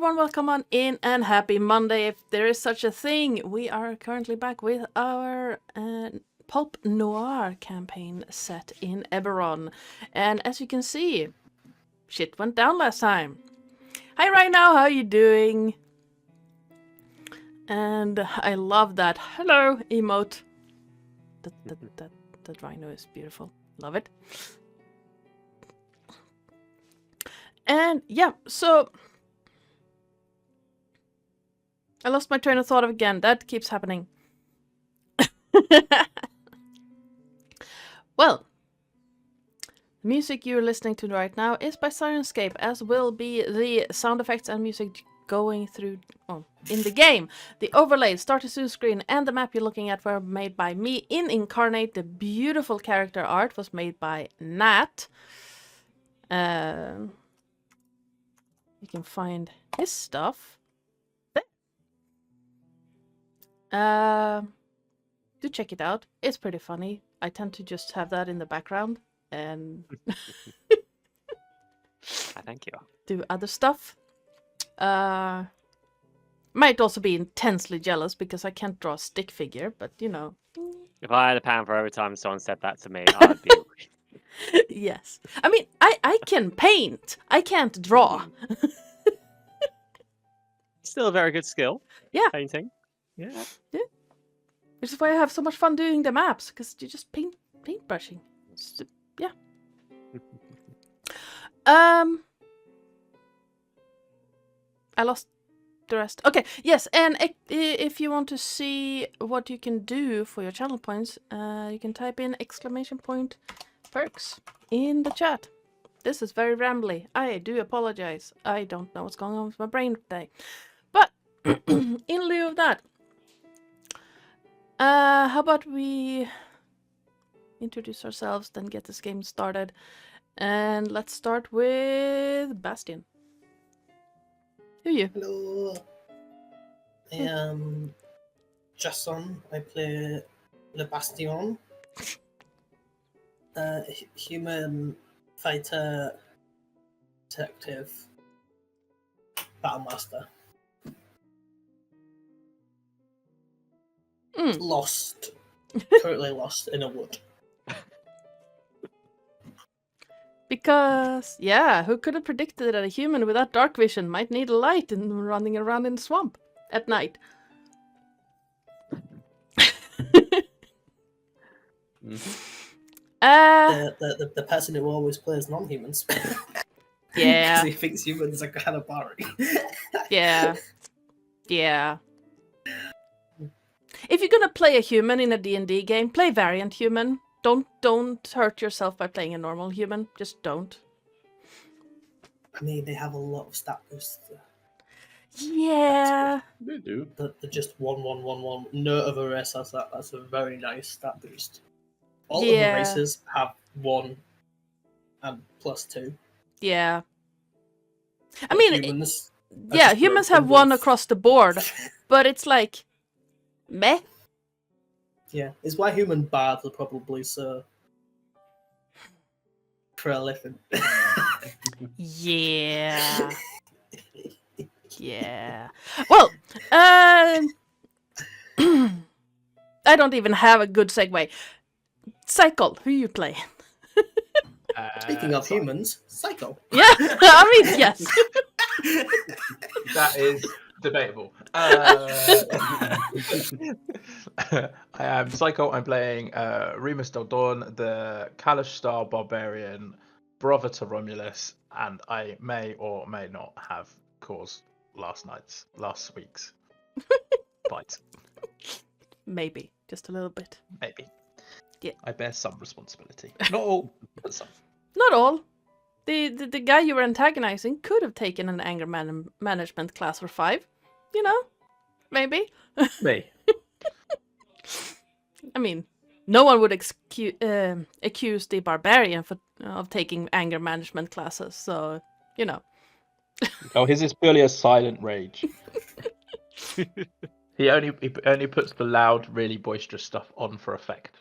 everyone, welcome on in and happy Monday, if there is such a thing. We are currently back with our Pulp Noir campaign set in Eberron. And as you can see, shit went down last time. Hi right now, how you doing? And I love that hello emote. That rhino is beautiful. Love it. And yeah, so I lost my train of thought again. That keeps happening. Well, the music you're listening to right now is by Sirenscape, as will be the sound effects and music going through in the game. The overlays, start to zoom screen, and the map you're looking at were made by me in Incarnate. The beautiful character art was made by Nat. You can find his stuff there. Do check it out. It's pretty funny. I tend to just have that in the background and Thank you. do other stuff. Might also be intensely jealous because I can't draw a stick figure, but you know. If I had a pound for every time someone said that to me, I'd be. Yes. I mean, I can paint. I can't draw. Still a very good skill. Yeah. Painting. Yeah. Yeah. Which is why I have so much fun doing the maps, because you just paintbrushing. Yeah. I lost the rest. Okay, yes, and if you want to see what you can do for your channel points, you can type in !perks in the chat. This is very rambly. I do apologize. I don't know what's going on with my brain today. But in lieu of that, how about we introduce ourselves, then get this game started. And let's start with Bastion. Who are you? Hello. I am Jason. I play Le Bastion. Human fighter detective battlemaster. Lost. Currently lost in a wood. Because, yeah, who could have predicted that a human without dark vision might need a light and running around in the swamp at night? The person who always plays non-humans. Yeah. Because he thinks humans are kind of boring. Yeah. Yeah. If you're gonna play a human in a D&D game, play variant human. Don't hurt yourself by playing a normal human. Just don't. I mean, they have a lot of stat boosts. Yeah. They do. They're just 1-1-1-1. No other race has that. That's a very nice stat boost. All other races have 1 and +2. Yeah. But I mean, humans humans have 1 across the board, but it's like, meh. Yeah, it's why human bards are probably so prolific. Yeah. Yeah. Well, I don't even have a good segue. Psycole, who you play? Speaking of humans, Psycole. Yeah, I mean, yes. That is debatable. I am Psycole. I'm playing Remus Del Dawn, the Kalish Star Barbarian, brother to Romulus, and I may or may not have caused last week's fight. Maybe, just a little bit. Maybe. Yeah. I bear some responsibility. Not all, but some. Not all. The guy you were antagonizing could have taken an anger management class for 5. You know, maybe. Me. I mean, no one would accuse the barbarian of taking anger management classes, so, you know. Oh, his is purely a silent rage. He only puts the loud, really boisterous stuff on for effect.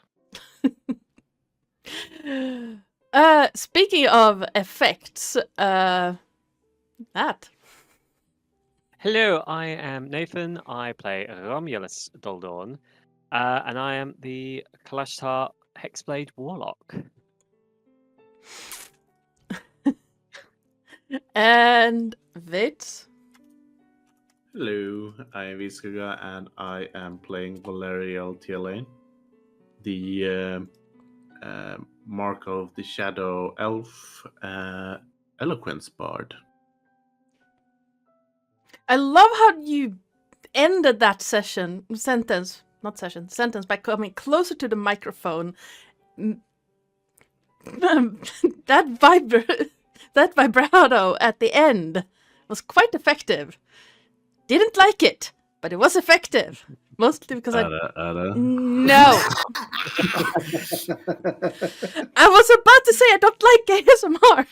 Speaking of effects, that. Hello, I am Nathan. I play Romulus Doldorn, and I am the Kalashtar Hexblade Warlock. And Vits. Hello, I am Vitskugga, and I am playing Valerial Tialain, the Mark of the Shadow Elf Eloquence Bard. I love how you ended that sentence by coming closer to the microphone. That vibrato at the end was quite effective. Didn't like it, but it was effective. Mostly because No! I was about to say I don't like ASMR!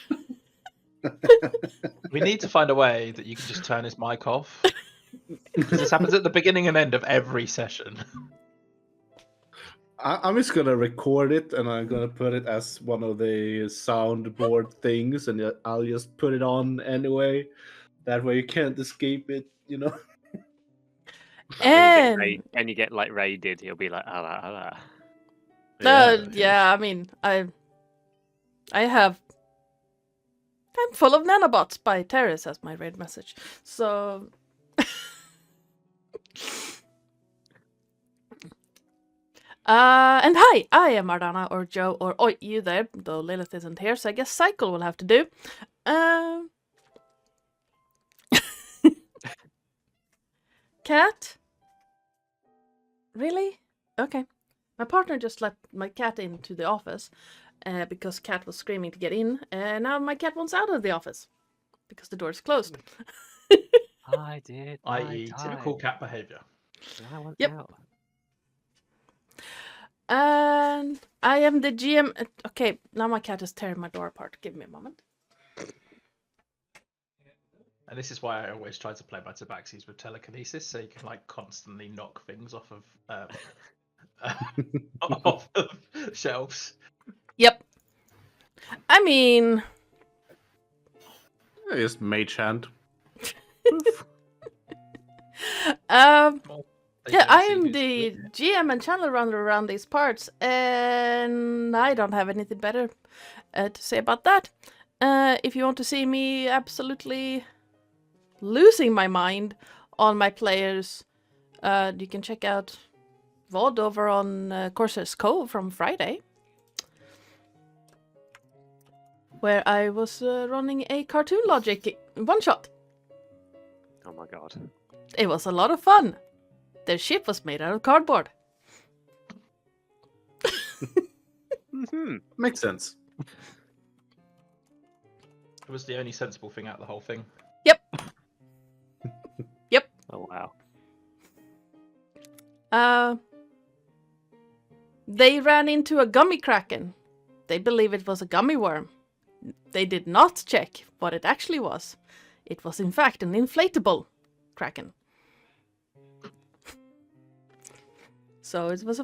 We need to find a way that you can just turn his mic off. Because this happens at the beginning and end of every session. I'm just gonna record it, and I'm gonna put it as one of the soundboard things, and I'll just put it on anyway. That way you can't escape it, you know? And And you get like raided, he'll be like, "Allah, Allah." yeah, I mean, I'm full of nanobots by Terrace as my raid message. So and hi, I am Ardana or Joe or Oi, you there, though Lilith isn't here, so I guess Psycole will have to do. Cat? Really? Okay. My partner just let my cat into the office because Cat was screaming to get in, and now my cat wants out of the office because the door is closed. I did. I.e., typical cat behaviour. I want Yep. out. And I am the GM. Okay, now my cat is tearing my door apart. Give me a moment. And this is why I always try to play my tabaxis with telekinesis, so you can like constantly knock things off of off of shelves. Yep. I mean, Just mage hand. yeah, I am the GM and channel runner around these parts, and I don't have anything better to say about that. If you want to see me absolutely losing my mind on my players, you can check out VOD over on Corsair's Cove from Friday, where I was running a Cartoon Logic one-shot. Oh my god. It was a lot of fun. Their ship was made out of cardboard. Makes sense. It was the only sensible thing out of the whole thing. Yep. Oh wow. They ran into a gummy kraken. They believe it was a gummy worm. They did not check what it actually was. It was in fact an inflatable kraken. So it was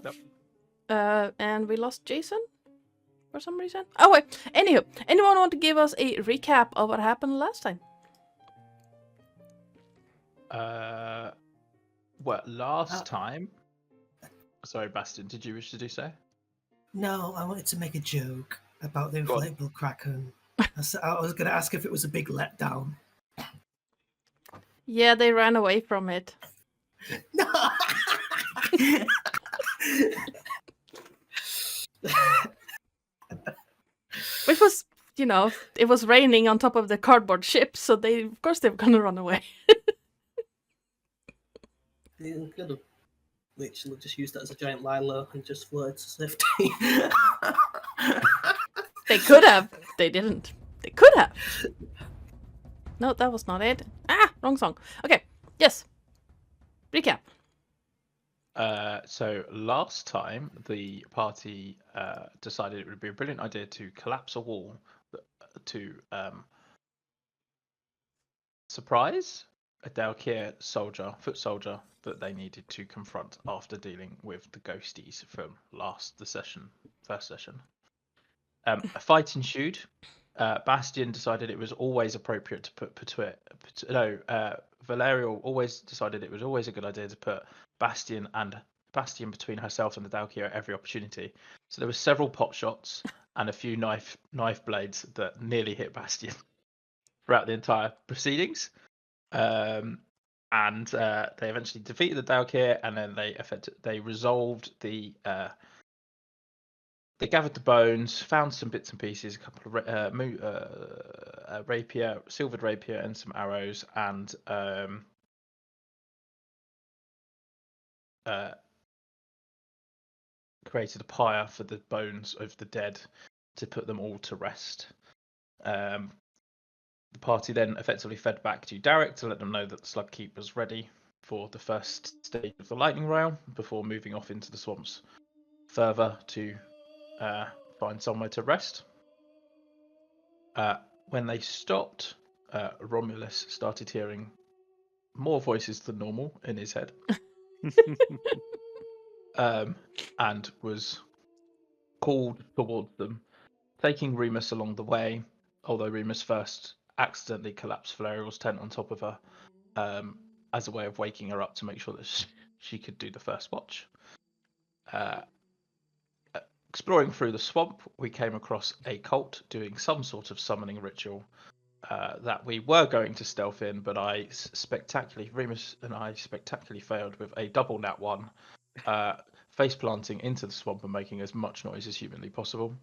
and we lost Jason for some reason. Oh wait, anywho, anyone want to give us a recap of what happened last time? Well, last time. Sorry, Bastion, did you wish to do so? No, I wanted to make a joke about the inflatable kraken. I was going to ask if it was a big letdown. Yeah, they ran away from it. No. Which was, you know, it was raining on top of the cardboard ship, so of course they were gonna run away. You could have literally just used that as a giant lilo and just floated to safety. They could have. They didn't. They could have. No, that was not it. Ah, wrong song. Okay, yes. Recap. So last time the party decided it would be a brilliant idea to collapse a wall to surprise a Dalkier foot soldier that they needed to confront after dealing with the ghosties from first session. A fight ensued. Bastion decided it was always appropriate to put Valerial always decided it was always a good idea to put Bastion between herself and the Dalkia at every opportunity. So there were several pot shots and a few knife blades that nearly hit Bastion throughout the entire proceedings. And they eventually defeated the Dalkia, and then they resolved the. They gathered the bones, found some bits and pieces, a couple of rapier, silvered rapier, and some arrows, and created a pyre for the bones of the dead to put them all to rest. The party then effectively fed back to Darek to let them know that the Slug Keep was ready for the first stage of the Lightning Rail before moving off into the swamps further to find somewhere to rest. When they stopped, Romulus started hearing more voices than normal in his head. And was called towards them, taking Remus along the way, although Remus first accidentally collapsed Valerial's tent on top of her as a way of waking her up to make sure that she could do the first watch. Exploring through the swamp, we came across a cult doing some sort of summoning ritual that we were going to stealth in, but Remus and I spectacularly failed with a double nat 1, face planting into the swamp and making as much noise as humanly possible.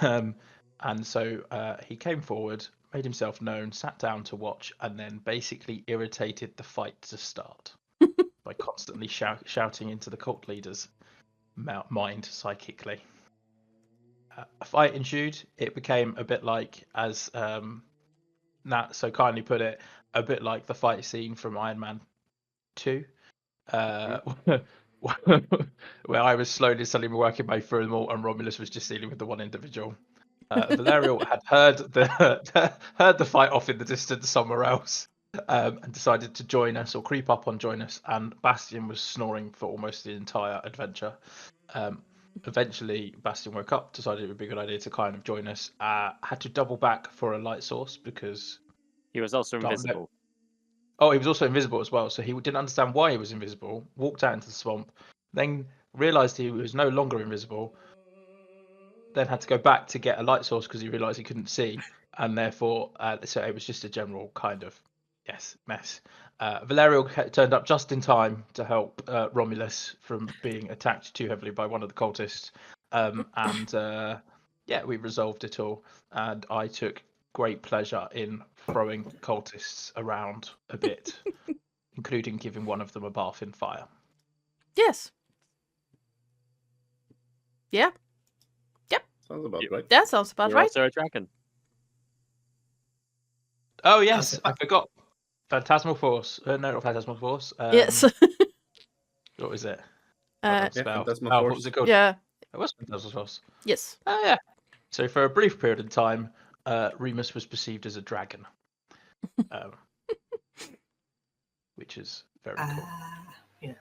And so he came forward, made himself known, sat down to watch, and then basically irritated the fight to start by constantly shouting into the cult leader's mind psychically. A fight ensued. It became a bit like, as Nat so kindly put it, a bit like the fight scene from Iron Man 2, where I was slowly working my way through them all, and Romulus was just dealing with the one individual. Valerial had heard the fight off in the distance somewhere else, and decided to join us or creep up on join us. And Bastion was snoring for almost the entire adventure. Eventually, Bastion woke up, decided it would be a good idea to kind of join us. Had to double back for a light source because He was also invisible. Oh, he was also invisible as well, so he didn't understand why he was invisible, walked out into the swamp, then realised he was no longer invisible, then had to go back to get a light source because he realised he couldn't see, and therefore, so it was just a general kind of, mess. Valerial turned up just in time to help Romulus from being attacked too heavily by one of the cultists, and we resolved it all, and I took great pleasure in throwing cultists around a bit, including giving one of them a bath in fire. Yes. Yeah. Sounds about right. That sounds about You're right. also a dragon. Oh yes, I forgot. Phantasmal Force. No, not Phantasmal Force. Yes. What was it? Phantasmal What Force. was it called? Yeah. It was Phantasmal Force. Yes. Oh yeah. So for a brief period of time, Remus was perceived as a dragon, which is very cool. Yeah.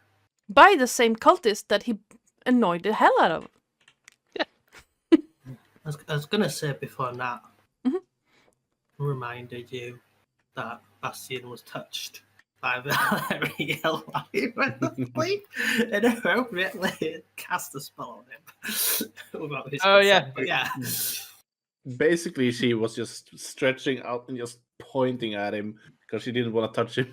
By the same cultist that he annoyed the hell out of. I was gonna say before Nat reminded you that Bastion was touched by Valerial while he went to sleep and appropriately cast a spell on him. Without his consent. But yeah. Basically, she was just stretching out and just pointing at him because she didn't want to touch him.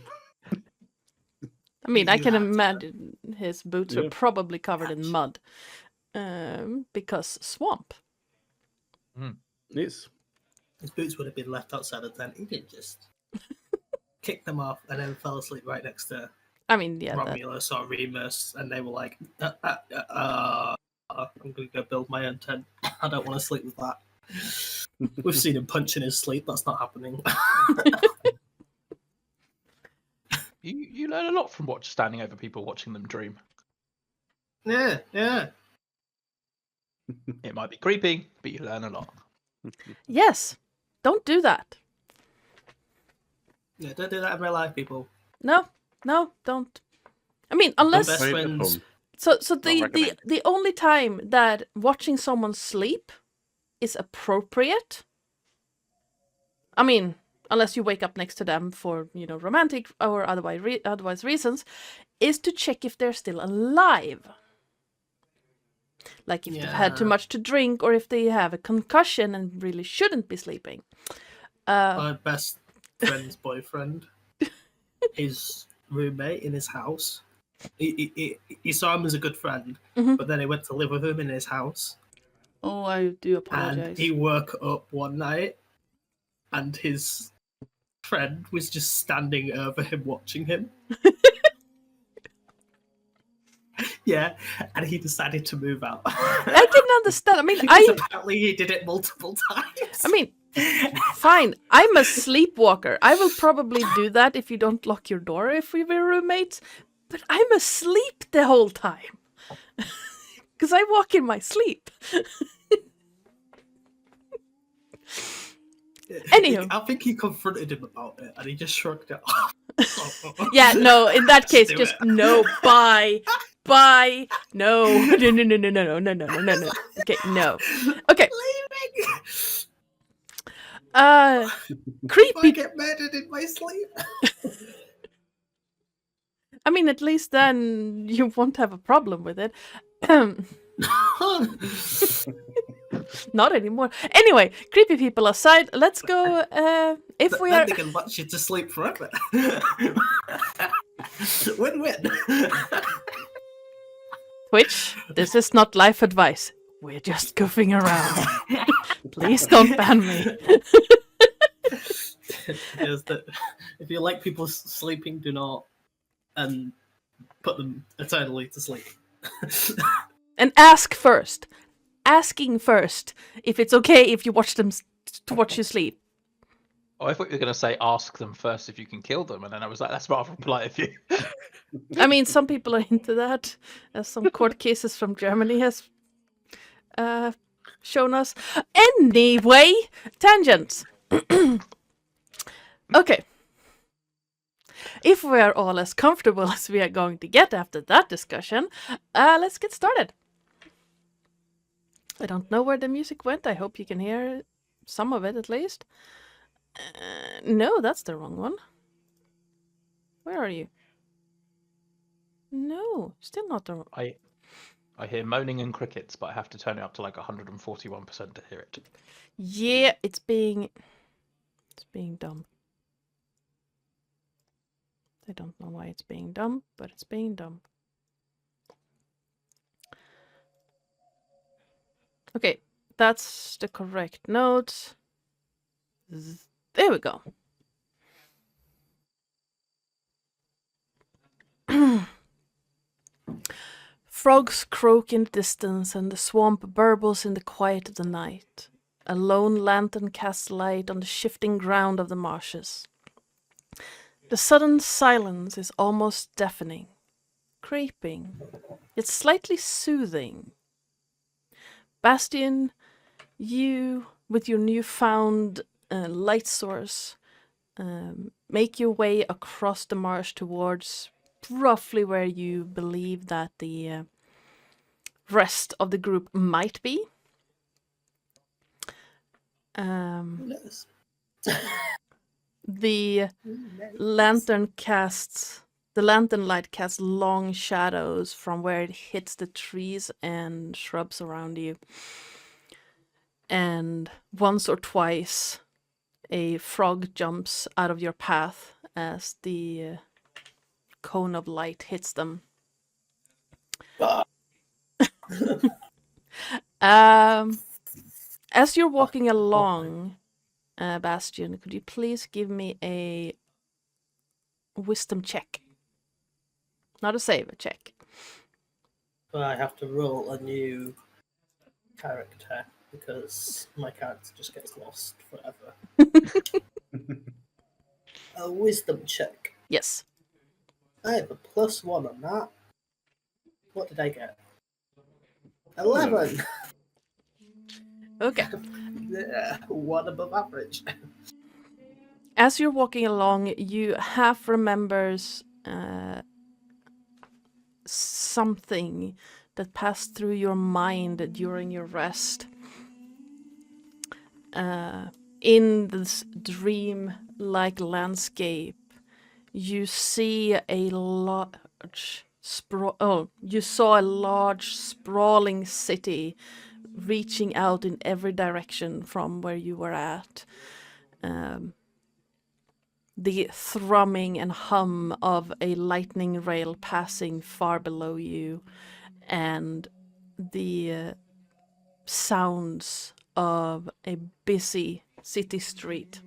I mean, I You can have to. imagine his boots were Yeah. probably covered in mud. Because swamp. Yes. His boots would have been left outside the tent. He didn't just kick them off and then fell asleep right next to I mean, yeah. Romulus or Remus, and they were like, I'm going to go build my own tent. I don't want to sleep with that. We've seen him punch in his sleep. That's not happening. You learn a lot from standing over people, watching them dream. Yeah. It might be creepy, but you learn a lot. Yes. Don't do that. Yeah, don't do that in real life, people. No, don't. I mean, unless Best Play it at friends. home. so Not the recommend. the only time that watching someone sleep is appropriate. I mean, unless you wake up next to them for, romantic or otherwise reasons, is to check if they're still alive. Like if they've had too much to drink, or if they have a concussion and really shouldn't be sleeping. My best friend's boyfriend, his roommate in his house, he saw him as a good friend, but then he went to live with him in his house. Oh, I do apologize. And he woke up one night, and his friend was just standing over him, watching him. Yeah, and he decided to move out. I didn't understand. I mean, apparently he did it multiple times. I mean, fine. I'm a sleepwalker. I will probably do that if you don't lock your door if we were roommates. But I'm asleep the whole time. Because I walk in my sleep. Anywho. I think he confronted him about it, and he just shrugged it off. Yeah, no, in that case, just no, bye. Bye. No. No. Okay, no. Okay. Creepy. I get murdered in my sleep. I mean, at least then you won't have a problem with it. Not anymore. Anyway, creepy people aside, let's go. If we then are, they can watch you to sleep forever. Win-win. Twitch, this is not life advice. We're just goofing around. Please don't ban me. Is that if you like people sleeping, do not put them eternally to sleep. And ask first. Asking first if it's okay if you watch them to watch you sleep. Oh, I thought you were going to say ask them first if you can kill them, and then I was like, that's rather polite of you. I mean, some people are into that, as some court cases from Germany has shown us. Anyway, tangents. Okay. If we are all as comfortable as we are going to get after that discussion, let's get started. I don't know where the music went. I hope you can hear some of it at least. No, that's the wrong one. Where are you? No, still not the wrong. I hear moaning and crickets, but I have to turn it up to like 141% to hear it. Yeah, it's being dumb. I don't know why it's being dumb, but it's being dumb. Okay, that's the correct note. There we go. Frogs croak in the distance, and the swamp burbles in the quiet of the night. A lone lantern casts light on the shifting ground of the marshes. The sudden silence is almost deafening, creeping, yet slightly soothing. Bastian, you, with your newfound light source, make your way across the marsh towards roughly where you believe that the rest of the group might be. The lantern light casts long shadows from where it hits the trees and shrubs around you. And once or twice, a frog jumps out of your path as the cone of light hits them. As you're walking along, Bastian, could you please give me a wisdom check? Not a save, a check. Well, I have to roll a new character because my character just gets lost forever. A wisdom check. Yes. I have a +1 on that. What did I get? 11. Okay. Yeah, 1 above average. As you're walking along, you half remembers something that passed through your mind during your rest. in this dream-like landscape, you see a large you saw a large sprawling city reaching out in every direction from where you were at. The thrumming and hum of a lightning rail passing far below you, and the sounds of a busy city street.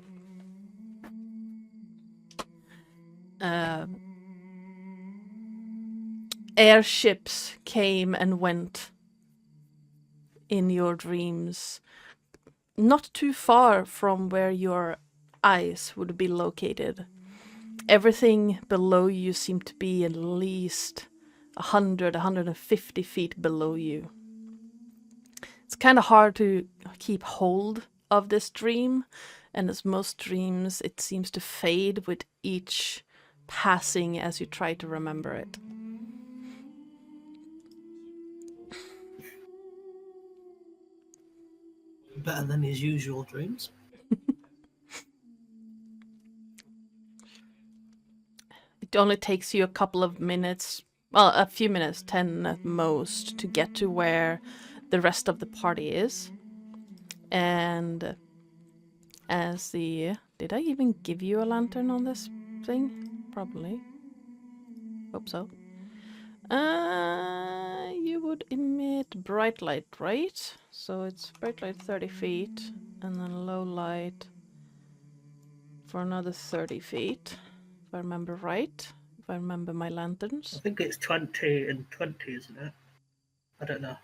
Airships came and went in your dreams, not too far from where your eyes would be located. Everything below you seemed to be at least 100, 150 feet below you. It's kind of hard to keep hold of this dream, and as most dreams, it seems to fade with each passing as you try to remember it. Better than his usual dreams. It only takes you a couple of minutes, well, a few minutes, 10 at most, to get to where the rest of the party is. And as the... Did I even give you a lantern on this thing? Probably. Hope so. You would emit bright light, right? So it's bright light 30 feet, and then low light for another 30 feet. If I remember right. If I remember my lanterns. I think it's 20 and 20, isn't it? I don't know.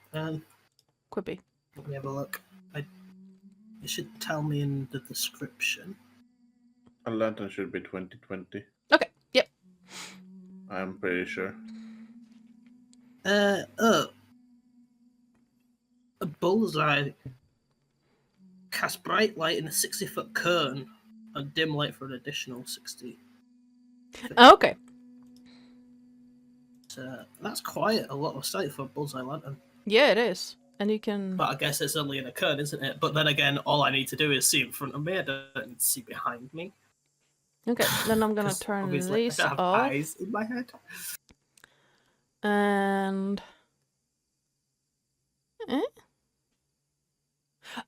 Could be. Let me have a look. It should tell me in the description. A lantern should be 2020. Okay, yep. I'm pretty sure. A bullseye cast bright light in a 60-foot cone and dim light for an additional 60. Okay. So that's quite a lot of sight for a bullseye lantern. Yeah, it is. And you can... But I guess it's only in a cone, isn't it? But then again, all I need to do is see in front of me. I don't need to see behind me. Okay, then I'm gonna 'Cause turn obviously these I don't have off. eyes in my head. And...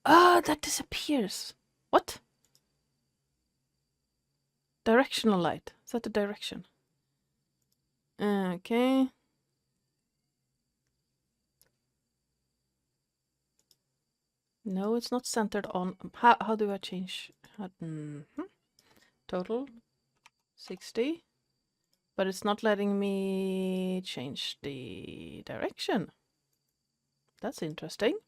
Ah, that disappears. What? Directional light. Is that the direction? Okay. No, it's not centered on... How do I change... Total 60. But it's not letting me change the direction. That's interesting.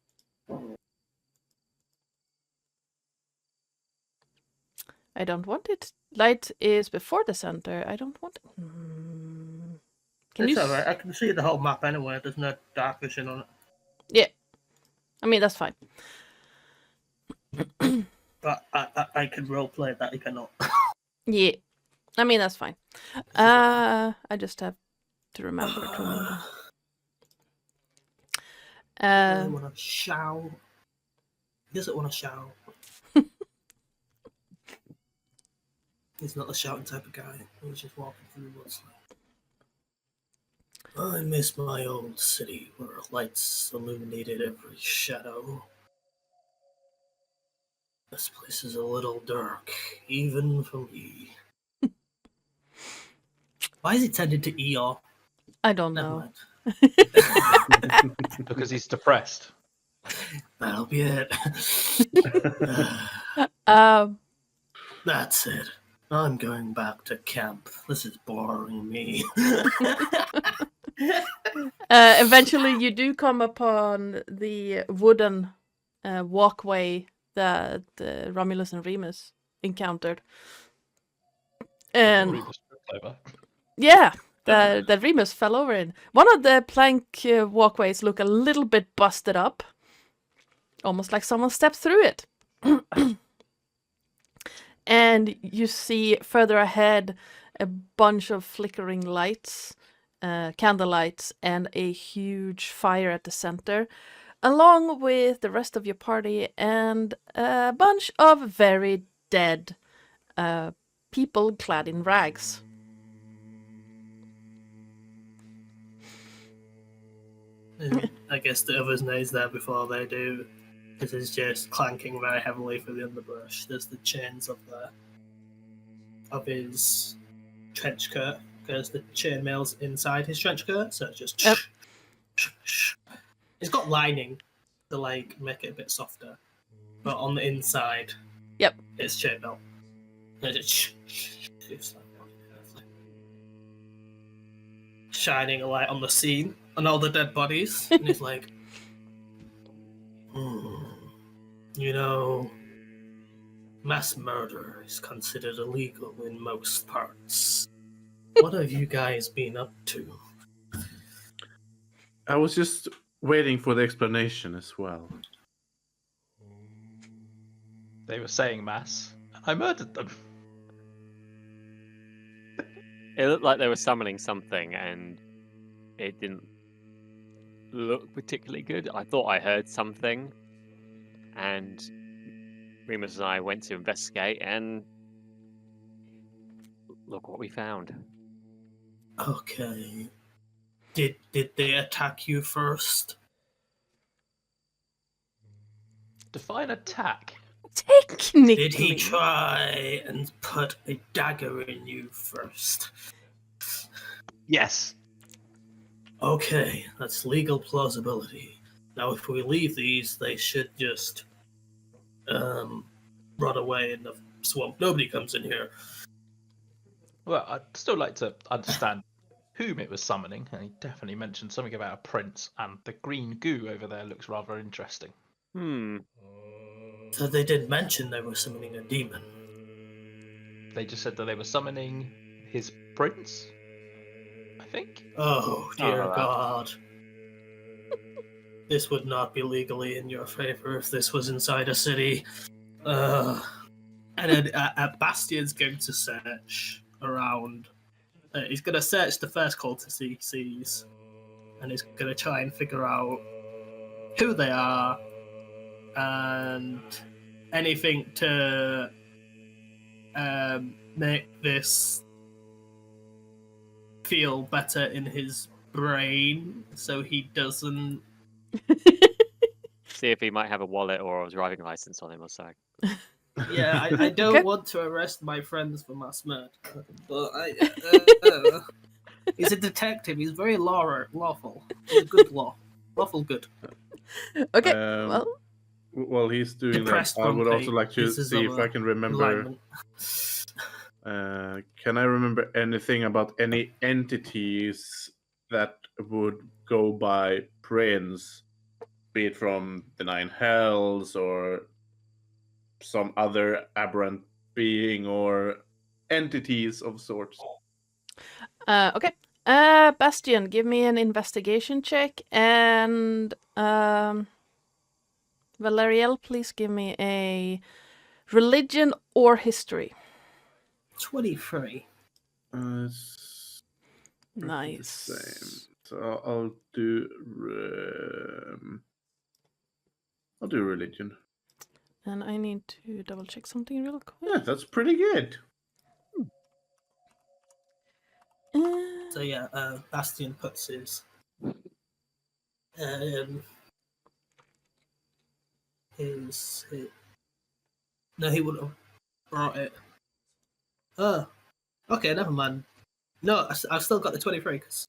I don't want it. Light is before the center. I don't want it. Can It's you... alright. I can see the whole map anyway. There's no dark vision on it. Yeah. I mean, that's fine. But I can roleplay that if I not. Yeah. I mean, that's fine. I just have to remember to remember. I really want to shout. He doesn't want to shout. He's not the shouting type of guy. He's just walking through the woods. I miss my old city where lights illuminated every shadow. This place is a little dark, even for me. Why is he tended to ER? I don't Never know. mind. Because he's depressed. That'll be it. That's it. I'm going back to camp. This is boring me. Eventually, you do come upon the wooden walkway that Romulus and Remus encountered. And yeah, that Remus fell over in. One of the plank walkways look a little bit busted up. Almost like someone stepped through it. And you see further ahead a bunch of flickering lights, candle lights, and a huge fire at the center. along with the rest of your party and a bunch of very dead people clad in rags. And I guess the others knows that before they do. This is just clanking very heavily through the underbrush. There's the chains of his trench coat, because the chainmail's inside his trench coat, so it's just Yep. It's got lining to like make it a bit softer, but on the inside, Yep. it's chainmail. And it's shining a light on the scene and all the dead bodies, and he's like, you know, mass murder is considered illegal in most parts. What have you guys been up to? I was just waiting for the explanation as well. They were saying mass. I murdered them. It looked like they were summoning something, and it didn't look particularly good. I thought I heard something, and Remus and I went to investigate, and look what we found. Okay. Did they attack you first? Define attack. Technically. Did he try and put a dagger in you first? Yes. Okay, that's legal plausibility. Now, if we leave these, they should just rot away in the swamp. Nobody comes in here. Well, I'd still like to understand whom it was summoning, and he definitely mentioned something about a prince, and the green goo over there looks rather interesting. So they did mention they were summoning a demon. They just said that they were summoning his prince, I think. Oh, dear Oh, wow. God. This would not be legally in your favor if this was inside a city. And then Bastion's going to search around. He's going to search the first cultist he sees, and he's going to try and figure out who they are and anything to make this feel better in his brain so he doesn't. See if he might have a wallet or a driving license on him or so. Yeah, I don't Okay. want to arrest my friends for mass murder, but he's a detective. He's very lawful. He's a good lawful good. Okay, Um, While he's doing Depressed that, I would also grumpy. like to This is see if our I can remember. alignment. Can I remember anything about any entities that would go by Prince, be it from the Nine Hells or some other aberrant being or entities of sorts? okay. Bastion, give me an investigation check, and Valeriel, please give me a religion or history. 23. It's roughly the Nice. same. So I'll do. I'll do religion. And I need to double check something real quick. Yeah, that's pretty good. So yeah, Bastion puts his no, he wouldn't have brought it. Oh, okay, never mind. No, I've still got the 23 because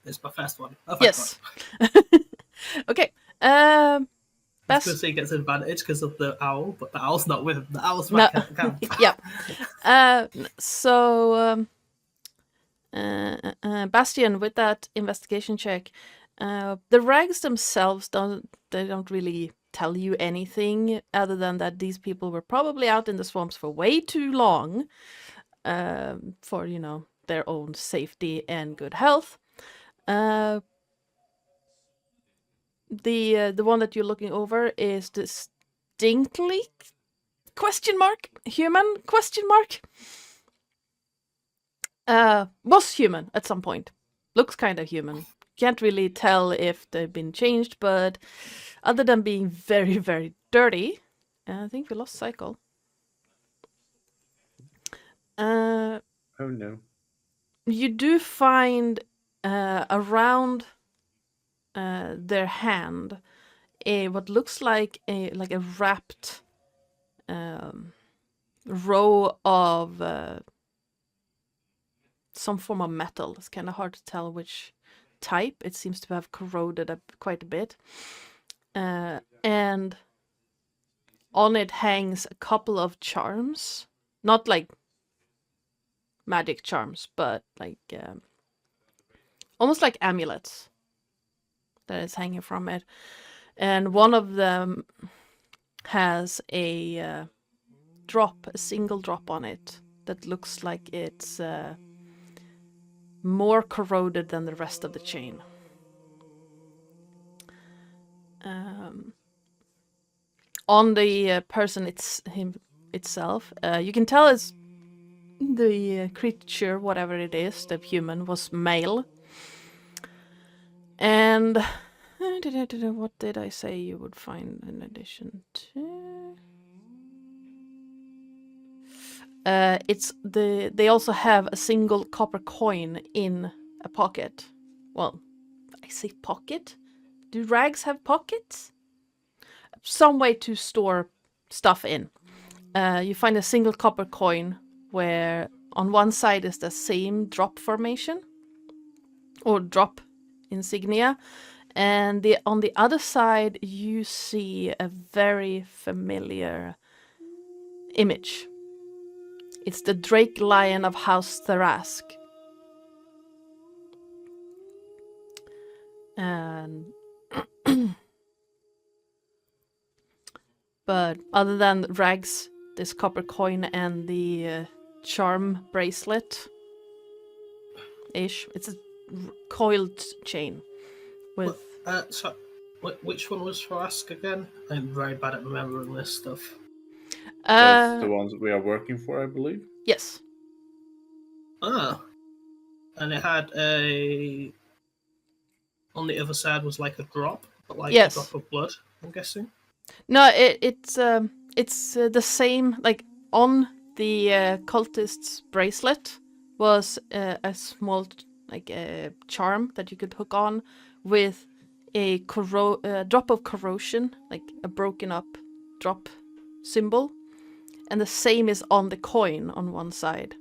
it's my first one. Oh, thank Yes. Okay. God. Bas- Because he gets an advantage because of the owl, but the owl's not with him. The owl's No. back at camp. Yep. So, Bastion, with that investigation check, the rags themselves don't really tell you anything other than that these people were probably out in the swamps for way too long, for their own safety and good health. The one that you're looking over is distinctly human ? Was human at some point. Looks kind of human. can't really tell if they've been changed, but other than being very, very dirty, I think we lost Psycole. Oh no. You do find around their hand what looks like a wrapped row of some form of metal. It's kind of hard to tell which type. It seems to have corroded quite a bit. And on it hangs a couple of charms. Not like magic charms, but like almost like amulets that is hanging from it. And one of them has a single drop on it that looks like it's more corroded than the rest of the chain. On the person itself, you can tell it's the creature, whatever it is, the human, was male. And what did I say you would find in addition to? They also have a single copper coin in a pocket. Well, I say pocket. Do rags have pockets? Some way to store stuff in. You find a single copper coin where on one side is the same drop formation or drop insignia, and on the other side you see a very familiar image. It's the Drake Lion of House Tharask. And but other than rags, this copper coin and the charm bracelet ish, it's a coiled chain with So, which one was for Ask again? I'm very bad at remembering this stuff. That's the ones we are working for, I believe. Yes. And it had on the other side was like a drop, but like yes. a drop of blood, I'm guessing. No, it's the same. Like on the cultist's bracelet was a small charm that you could hook on with a drop of corrosion, like a broken up drop symbol, and the same is on the coin on one side.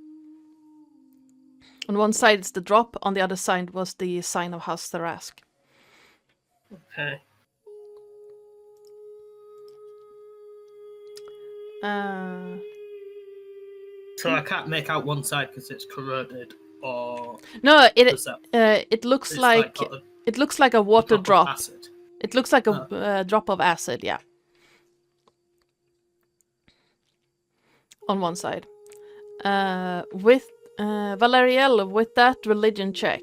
On one side it's the drop, on the other side was the sign of House Tharask. Okay. So I can't make out one side because it's corroded, or no, it looks like it looks like a water drop. Acid. It looks like a drop of acid, yeah. On one side. With Valeriel, with that religion check,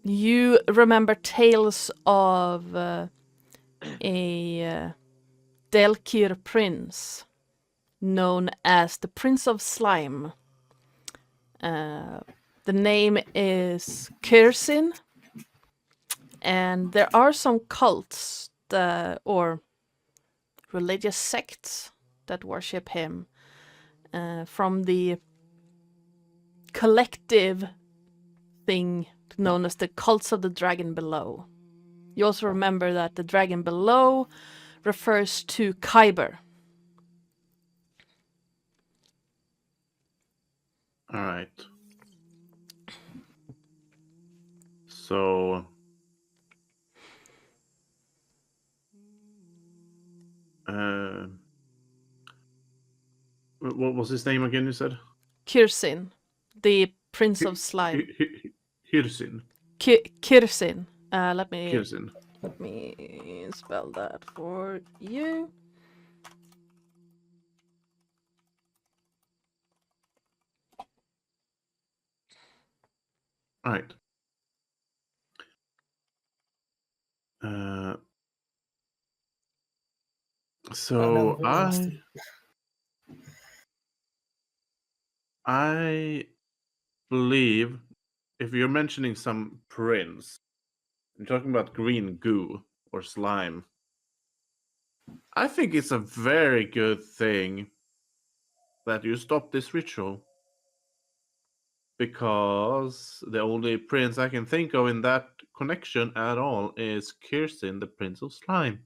you remember tales of a Delkir prince known as the Prince of Slime. The name is Kirsin, and there are some cults or religious sects that worship him from the collective thing known as the cults of the dragon below. You also remember that the dragon below refers to Kyber. All right. So what was his name again, you said? Kirsin, the Prince of Slime. Kirsin. Kirsin. Let me spell that for you. All right. So I believe if you're mentioning some prince, you're talking about green goo or slime. I think it's a very good thing that you stop this ritual. Because the only prince I can think of in that connection at all is Kirsten, the Prince of Slime,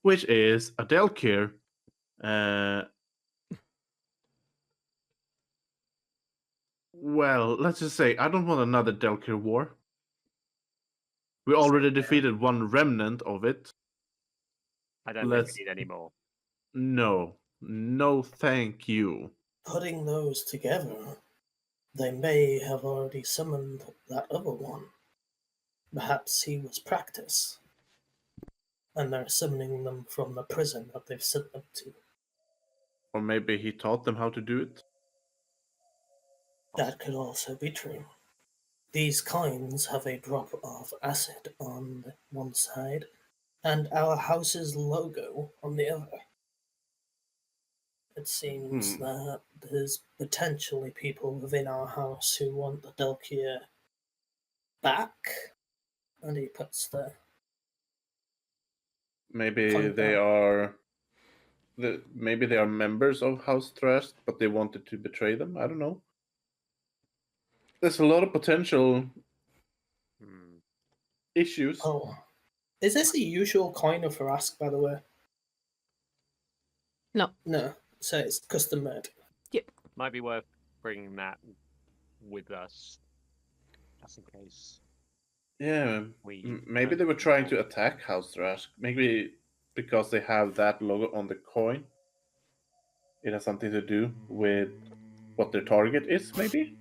which is a Delkir. Well, let's just say I don't want another Delkir war. We already defeated one remnant of it. I don't think we need any more. No, thank you. Putting those together, they may have already summoned that other one. Perhaps he was practice, and they're summoning them from the prison that they've sent them to. Or maybe he taught them how to do it. That could also be true. These coins have a drop of acid on one side, and our house's logo on the other. It seems that there's potentially people within our house who want the Delkir back, and he puts the Maybe they are members of House Thrust, but they wanted to betray them. I don't know. There's a lot of potential issues. Oh, is this a usual coin of Harask, by the way? No. No, so it's custom made. Yep. Might be worth bringing that with us, just in case. Yeah, maybe they were trying to attack House Thrash. Maybe because they have that logo on the coin. It has something to do with what their target is, maybe?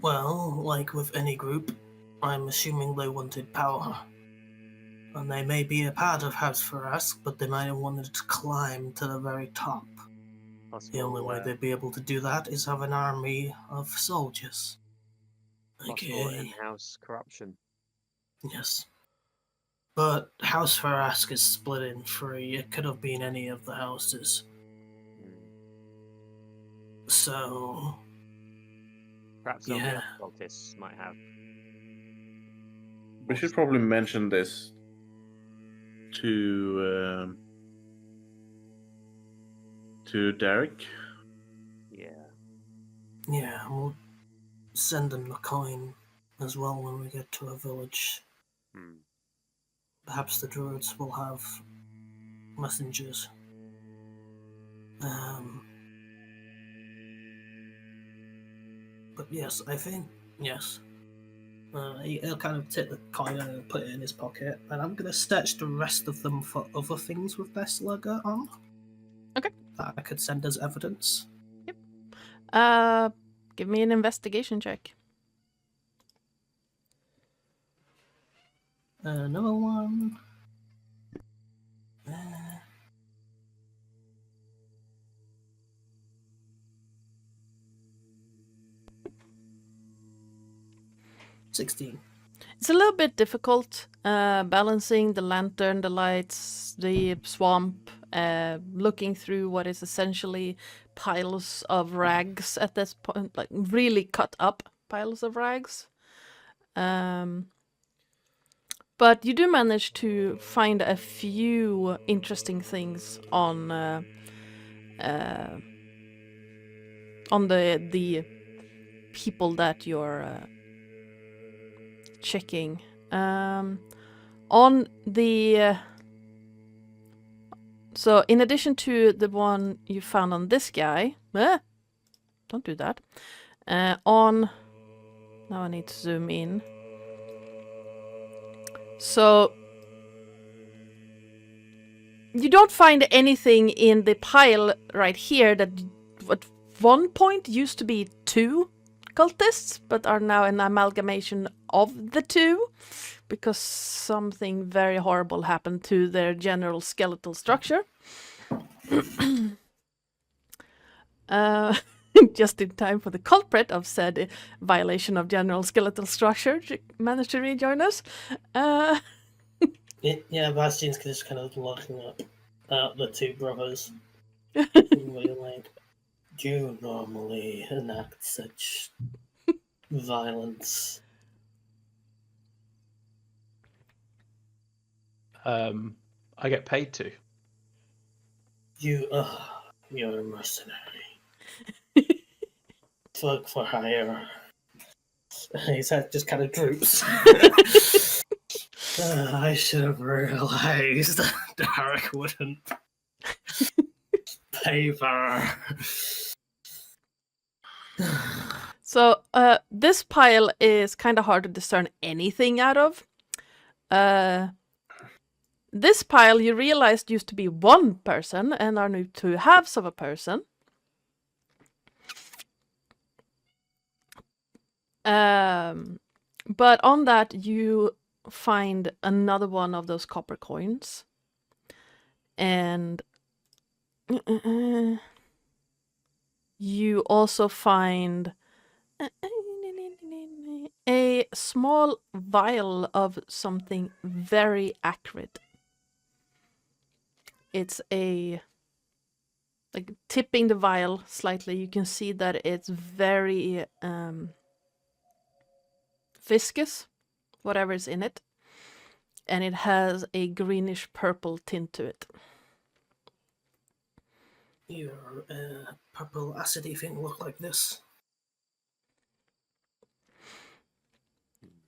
Well, like with any group, I'm assuming they wanted power. And they may be a part of House Harask, but they might have wanted to climb to the very top. The only way they'd be able to do that is have an army of soldiers. Possible in-house corruption. Yes. But House Harask is split in three. It could have been any of the houses. So... Perhaps some of the cultists might have. We should probably mention this to Derek. Yeah, we'll send them the coin as well when we get to a village. Perhaps the druids will have messengers. But yes, I think, yes. He'll kind of take the coin and put it in his pocket, and I'm going to search the rest of them for other things with their slugger on. Okay. That I could send as evidence. Yep. Give me an investigation check. Another one. 16. It's a little bit difficult balancing the lantern, the lights, the swamp, looking through what is essentially piles of rags at this point, like really cut up piles of rags. But you do manage to find a few interesting things on the people that you're checking. On the so in addition to the one you found on this guy, don't do that. On now I need to zoom in. So you don't find anything in the pile right here that at one point used to be 2 cultists, but are now an amalgamation of the 2 because something very horrible happened to their general skeletal structure. Just in time for the culprit of said violation of general skeletal structure to manage to rejoin us. Yeah, Bastian's just kind of looking at the 2 brothers. Really like, do you normally enact such violence. I get paid to. You're a mercenary. Thug for hire. His head just kind of droops. I should have realized Derek wouldn't pay for. So this pile is kind of hard to discern anything out of. This pile you realized used to be one person and are now two halves of a person. But on that you find another one of those copper coins. And you also find a small vial of something very acrid. It's like tipping the vial slightly, you can see that it's very viscous, whatever is in it, and it has a greenish purple tint to it. Your purple acidy thing look like this.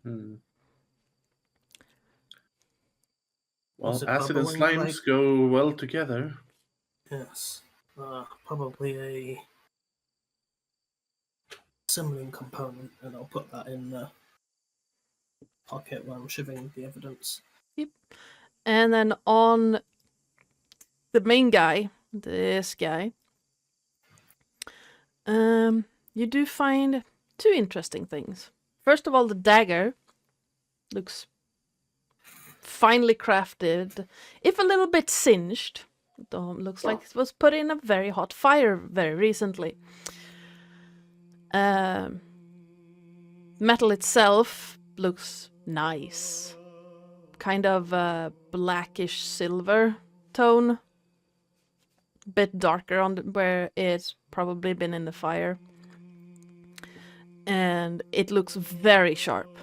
Well, Was it acid and bubbling slimes like- go well together. Yes. Probably a simmering component, and I'll put that in the pocket where I'm shoving the evidence. Yep. And then on the main guy, this guy, you do find two interesting things. First of all, the dagger looks finely crafted, if a little bit singed. Looks like it was put in a very hot fire very recently. Metal itself looks nice. Kind of a blackish silver tone. Bit darker on where it's probably been in the fire. And it looks very sharp.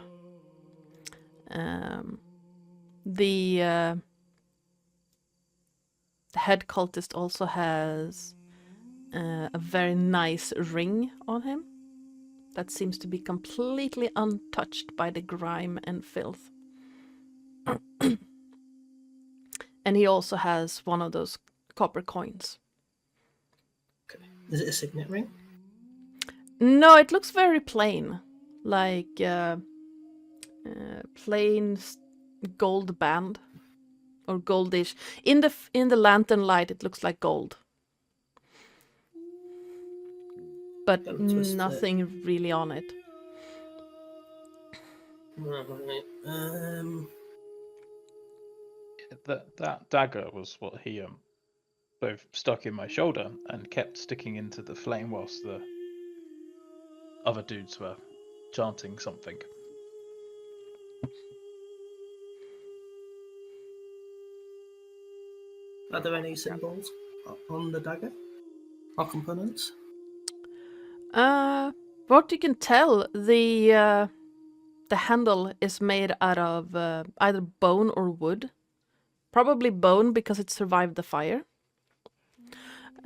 The head cultist also has a very nice ring on him that seems to be completely untouched by the grime and filth. And he also has one of those copper coins. Okay. Is it a signet ring? No, it looks very plain, like plain gold band or goldish. In the lantern light, it looks like gold, but Don't twist it. nothing really on it. Right. That dagger was what he both stuck in my shoulder and kept sticking into the flame whilst the other dudes were chanting something. Are there any symbols on the dagger? Or components? What you can tell, the handle is made out of either bone or wood. Probably bone because it survived the fire.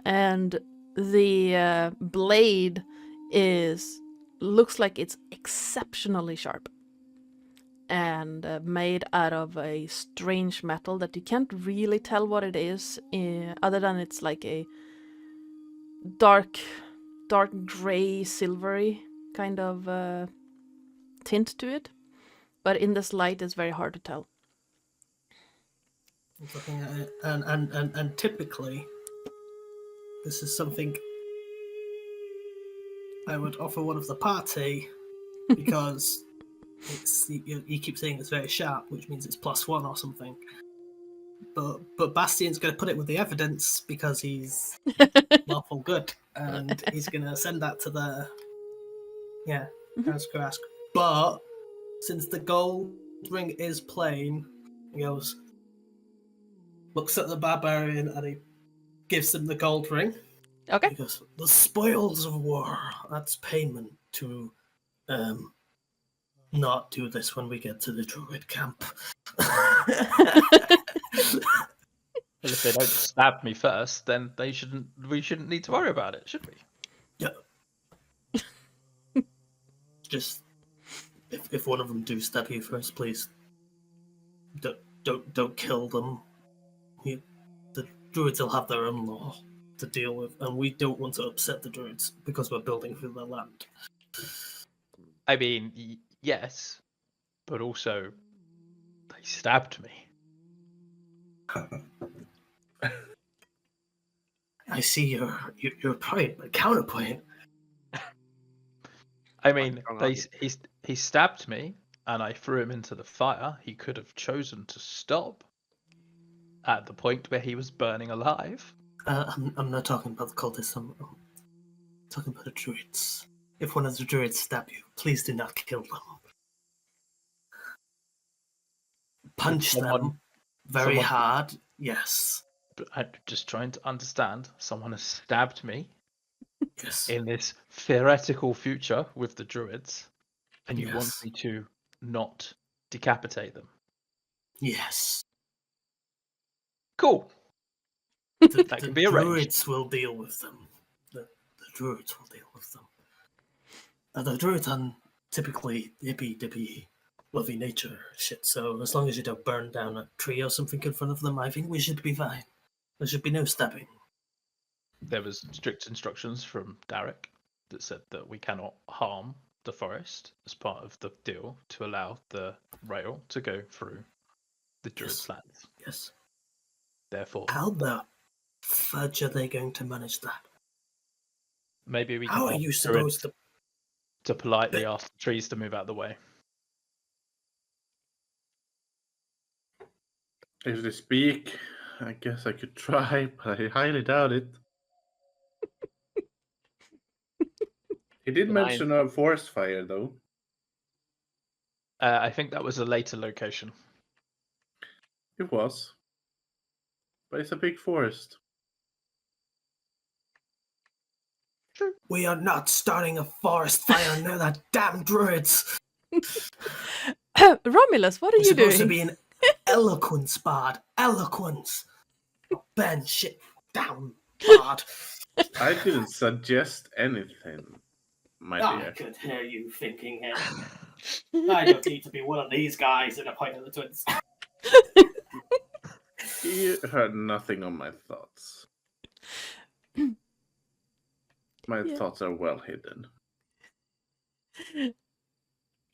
And the blade looks like it's exceptionally sharp. And made out of a strange metal that you can't really tell what it is, other than it's like a dark gray, silvery kind of tint to it. But in this light, it's very hard to tell. I'm looking at it, and typically, this is something I would offer one of the party because you keep saying it's very sharp, which means it's +1 or something. But Bastian's going to put it with the evidence because he's lawful good, and he's going to send that to the Grask. But since the gold ring is plain, he goes, looks at the barbarian, and he gives him the gold ring. Okay. He goes, the spoils of war, that's payment to not do this when we get to the druid camp. Well, if they don't stab me first, then we shouldn't need to worry about it, should we? Yeah. Just if one of them do stab you first, please don't kill them. The druids will have their own law to deal with, and we don't want to upset the druids because we're building for their land. I mean, yes, but also they stabbed me. I see your point, but counterpoint. I mean, he stabbed me, and I threw him into the fire. He could have chosen to stop at the point where he was burning alive. I'm not talking about the cultists. I'm talking about the druids. If one of the druids stab you, please do not kill them. Punch them very hard. Yes. But I'm just trying to understand. Someone has stabbed me. Yes. In this theoretical future with the druids, and you want Yes. me to not decapitate them. Yes. Cool. The can be arranged. druids will deal with them. The druids will deal with them. The druids are typically hippy-dippy, lovey nature shit, so as long as you don't burn down a tree or something in front of them, I think we should be fine. There should be no stabbing. There was strict instructions from Derek that said that we cannot harm the forest as part of the deal to allow the rail to go through the druids' lands. Yes. Therefore, How the fudge are they going to manage that? maybe we can How are ask you the supposed druids to politely ask the trees to move out of the way. If they speak, I guess I could try, but I highly doubt it. He did mention a forest fire, though. I think that was a later location. It was. But it's a big forest. We are not starting a forest fire near that damn druids. Romulus, what are We're you supposed to doing? be an eloquence bard. Eloquence. Ben shit down, bard. I didn't suggest anything, my I dear. could hear you thinking it. I don't need to be one of these guys in a point of the twins. You heard nothing on my thoughts. My thoughts are well hidden.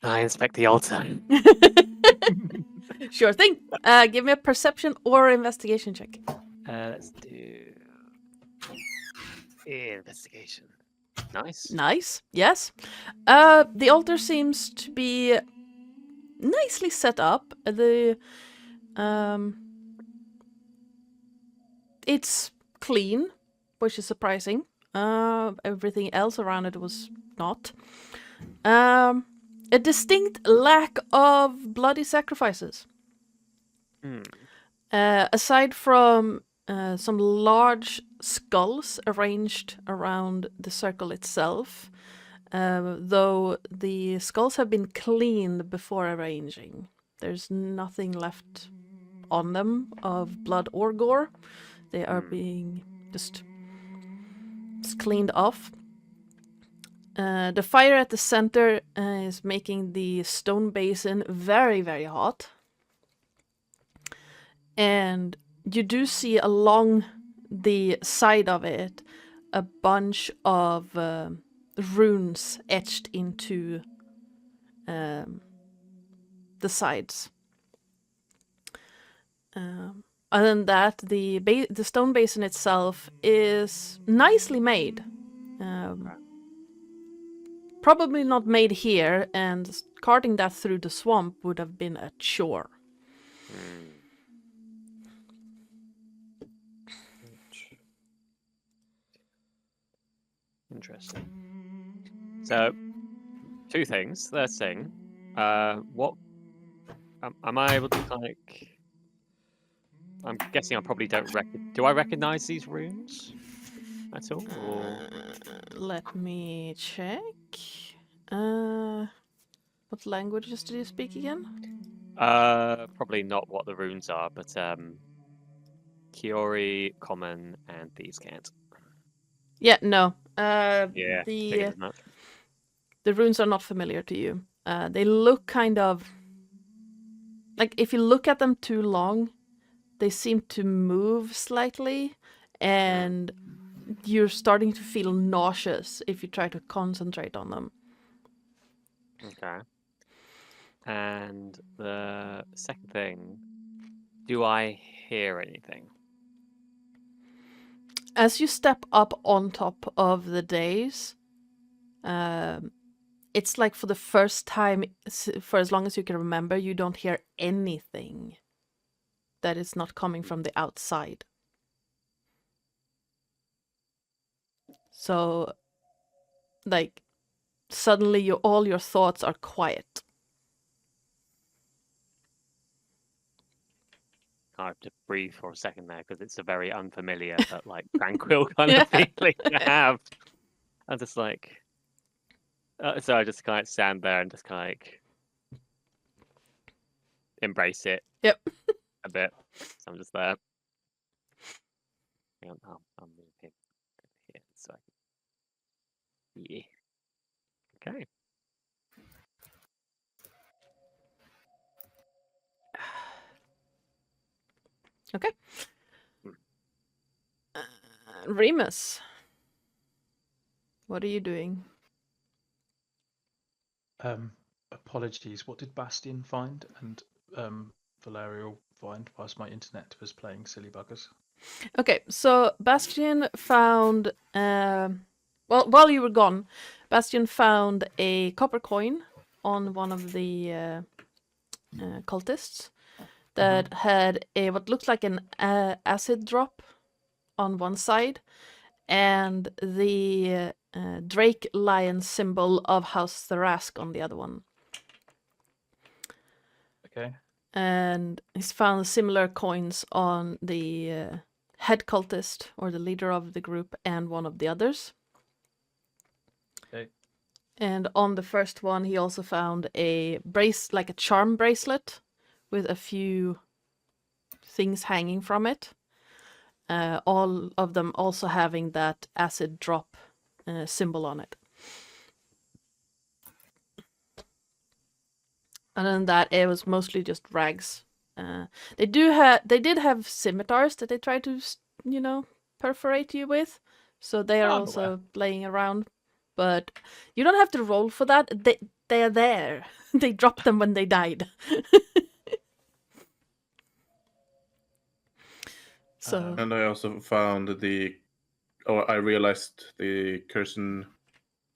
I inspect the altar. Sure thing. Give me a perception or investigation check. Let's do investigation. Nice. Nice. Yes. The altar seems to be nicely set up. It's clean, which is surprising. Everything else around it was not. A distinct lack of bloody sacrifices. Aside from some large skulls arranged around the circle itself, though the skulls have been cleaned before arranging. There's nothing left on them of blood or gore. They are being just cleaned off. The fire at the center is making the stone basin very, very hot. And you do see along the side of it a bunch of runes etched into the sides. Other than that, the stone basin itself is nicely made. Probably not made here, and carting that through the swamp would have been a chore. Interesting. So, two things. First thing, what am I able to I'm guessing I probably don't do I recognize these runes at all? Or... Let me check. What languages do you speak again? Probably not what the runes are, but Kiori, Common, and these can't. Yeah, no. Yeah, figured as much. The runes are not familiar to you. They look kind of like if you look at them too long, they seem to move slightly, and you're starting to feel nauseous if you try to concentrate on them. Okay. And the second thing, do I hear anything? As you step up on top of the days, it's like for the first time, for as long as you can remember, you don't hear anything that is not coming from the outside. So, like, suddenly all your thoughts are quiet. I have to breathe for a second there because it's a very unfamiliar but like tranquil kind of feeling to have. I'm just like, so I just kind of stand there and just kind of like embrace it. Yep. A bit. So I'm just there. Hang on, I'll move him here so I can... Yeah. Okay. Okay. Remus, what are you doing? Apologies. What did Bastian find and Valerio find whilst my internet was playing silly buggers? Okay, so Bastian found, while you were gone, Bastian found a copper coin on one of the cultists that had a what looks like an acid drop on one side, and the Drake lion symbol of House Tharask on the other one. Okay. And he's found similar coins on the head cultist, or the leader of the group, and one of the others. Okay. And on the first one, he also found a like a charm bracelet with a few things hanging from it. All of them also having that acid drop symbol on it. Other than that, it was mostly just rags. They did have scimitars that they tried to, perforate you with, so they are also laying around. But you don't have to roll for that. They are there. They dropped them when they died. So. And I also found I realized the Curson,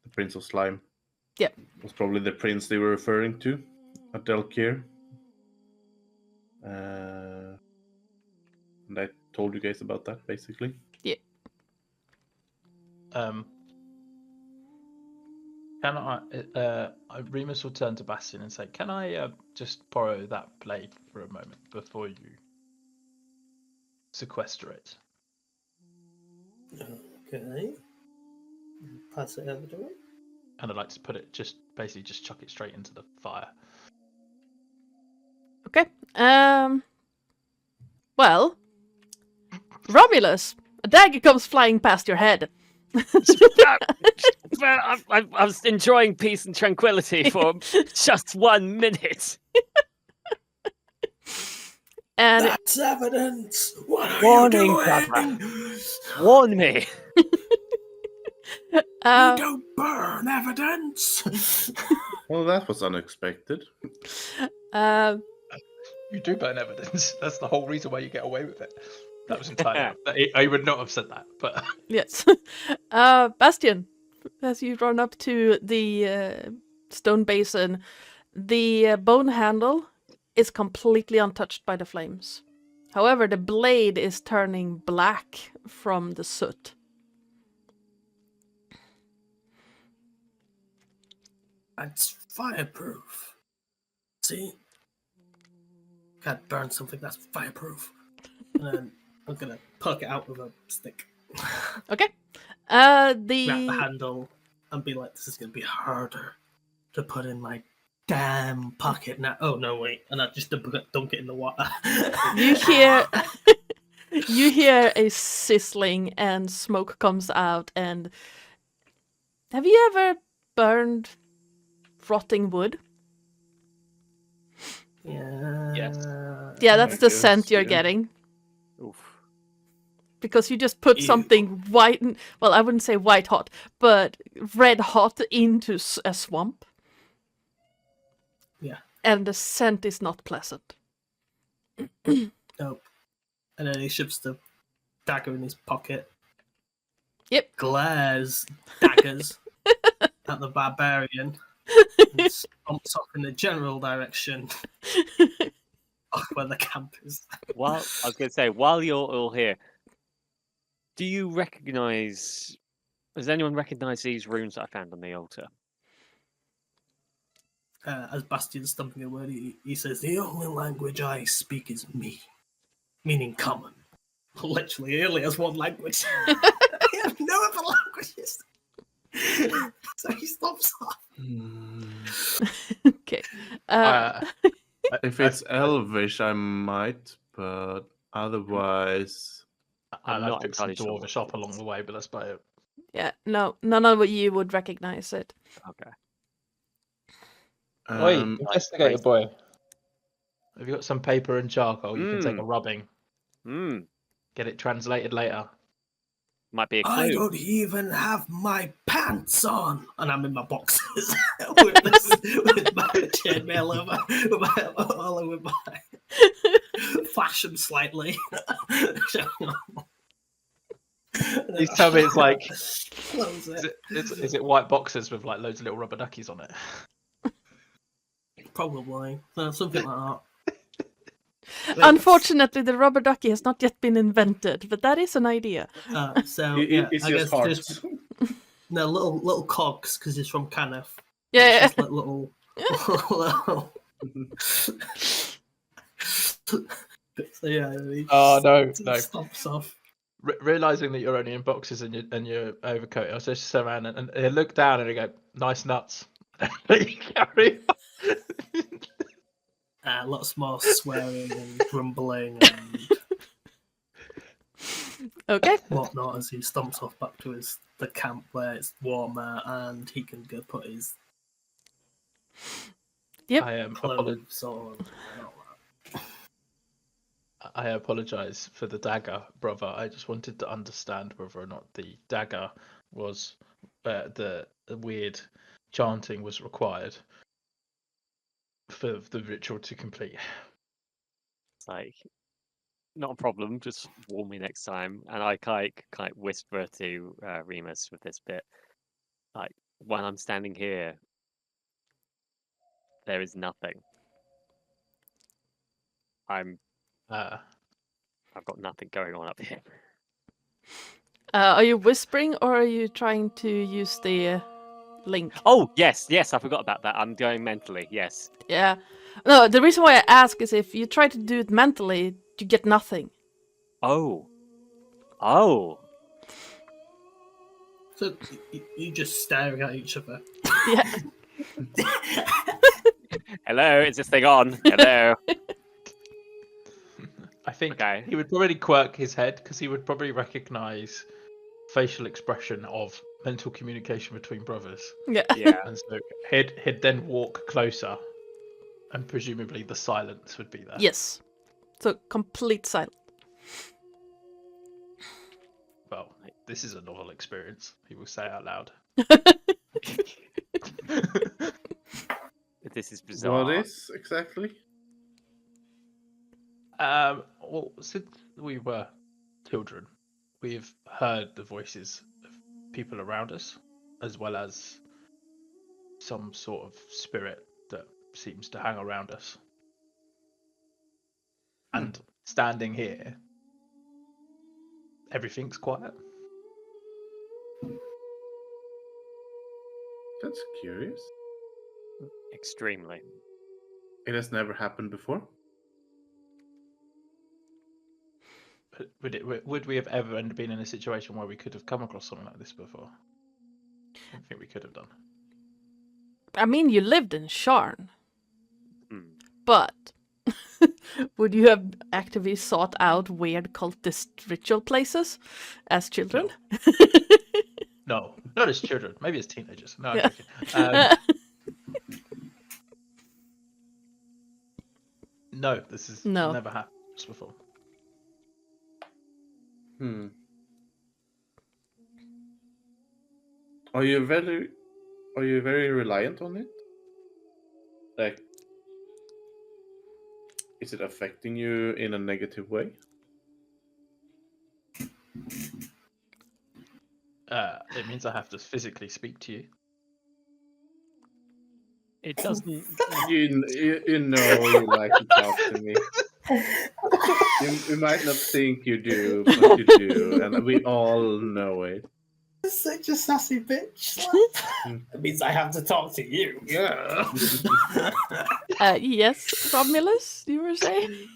the Prince of Slime. Yep. Was probably the prince they were referring to at Delkir. And I told you guys about that, basically. Yeah. Can Remus will turn to Bastian and say, "Can I just borrow that blade for a moment before you sequester it?" Okay. Pass it over to him. And I'd like to put it just chuck it straight into the fire. Okay. Well, Romulus, a dagger comes flying past your head. I was enjoying peace and tranquility for just 1 minute. And that's evidence. What are Warning, you doing? brother. Warn me. You don't burn evidence. Well, that was unexpected. You do burn evidence. That's the whole reason why you get away with it. That was entirely. I would not have said that, but yes. Bastian, as you run up to the stone basin, the bone handle is completely untouched by the flames. However, the blade is turning black from the soot. That's fireproof. See? Can't burn something that's fireproof. And then I'm gonna poke it out with a stick. Okay. Grab the handle and be like, this is gonna be harder to put in my damn pocket now. Oh no, wait! And I just dunk it in the water. You hear you hear a sizzling and smoke comes out. And have you ever burned rotting wood? Yeah. Yes. Yeah, that's the guess, scent you're yeah. getting. Oof. Because you just put Ew. something white, well, I wouldn't say white hot, but red hot into a swamp. Yeah. And the scent is not pleasant. Nope. And then he shoves the dagger in his pocket. Yep. Glares daggers at the barbarian. And stomps off in the general direction of where the camp is. While I was going to say, while you're all here, do you recognise? Does anyone recognise these runes that I found on the altar? As Bastian's stumbling a word, he says, "The only language I speak is me," meaning common. Literally, he only has one language. I have no other languages. So he stops off. Okay. If it's Elvish, I might, but otherwise, I'm I've not picked some entirely sure what dwarvish up it along is. the way, but that's about it. Yeah, no, none of you would recognize it. Okay. Oi, um, investigator boy. Have you got some paper and charcoal? You can take a rubbing. Get it translated later. Might be a I clue. don't even have my pants on, and I'm in my boxes with my chainmail over, all over my. Flash them slightly. Please tell me it's like. Close it. Is it white boxes with like loads of little rubber duckies on it? Probably. Something like that. Unfortunately, the rubber ducky has not yet been invented, but that is an idea. So It's I just guess hearts. just no little cogs because it's from Canif. Yeah. Just like little. So yeah. Oh no! Stomps off. Realizing that you're only in boxes and your overcoat, I was just sit around and you look down and you go, "Nice nuts." You carry on. Lots more swearing and grumbling and Okay. whatnot as he stomps off back to the camp where it's warmer and he can go put his Yep. clothes on and all that. I apologize for the dagger, brother. I just wanted to understand whether or not the dagger was the weird chanting was required for the ritual to complete. It's like, not a problem. Just warn me next time. And I kind of whisper to Remus with this bit, like, when I'm standing here, there is nothing. I've got nothing going on up here. Are you whispering or are you trying to use the link? Oh, yes, I forgot about that. I'm going mentally, yes. Yeah. No, the reason why I ask is if you try to do it mentally, you get nothing. Oh. So you just staring at each other. Yeah. Hello, is this thing on? Hello. I think Okay. he would probably quirk his head because he would probably recognize facial expression of mental communication between brothers. Yeah. Yeah. And so he'd then walk closer, and presumably the silence would be there. Yes. So complete silence. Well, this is a novel experience. He will say out loud. This is bizarre. what is exactly? Well, since we were children, we've heard the voices of people around us, as well as some sort of spirit that seems to hang around us. And standing here, everything's quiet. That's curious. Extremely. It has never happened before. Would we have ever been in a situation where we could have come across something like this before? I don't think we could have done. I mean, you lived in Sharn, Hmm. but would you have actively sought out weird cultist ritual places as children? No, not as children. Maybe as teenagers. No, I'm Yeah. joking. No, this has No. never happened before. Are you very reliant on it? Like, is it affecting you in a negative way? It means I have to physically speak to you. It doesn't. You know you like to talk to me. You might not think you do, but you do, and we all know it. Such a sassy bitch. It means I have to talk to you. Yeah. Yes, Romulus, you were saying?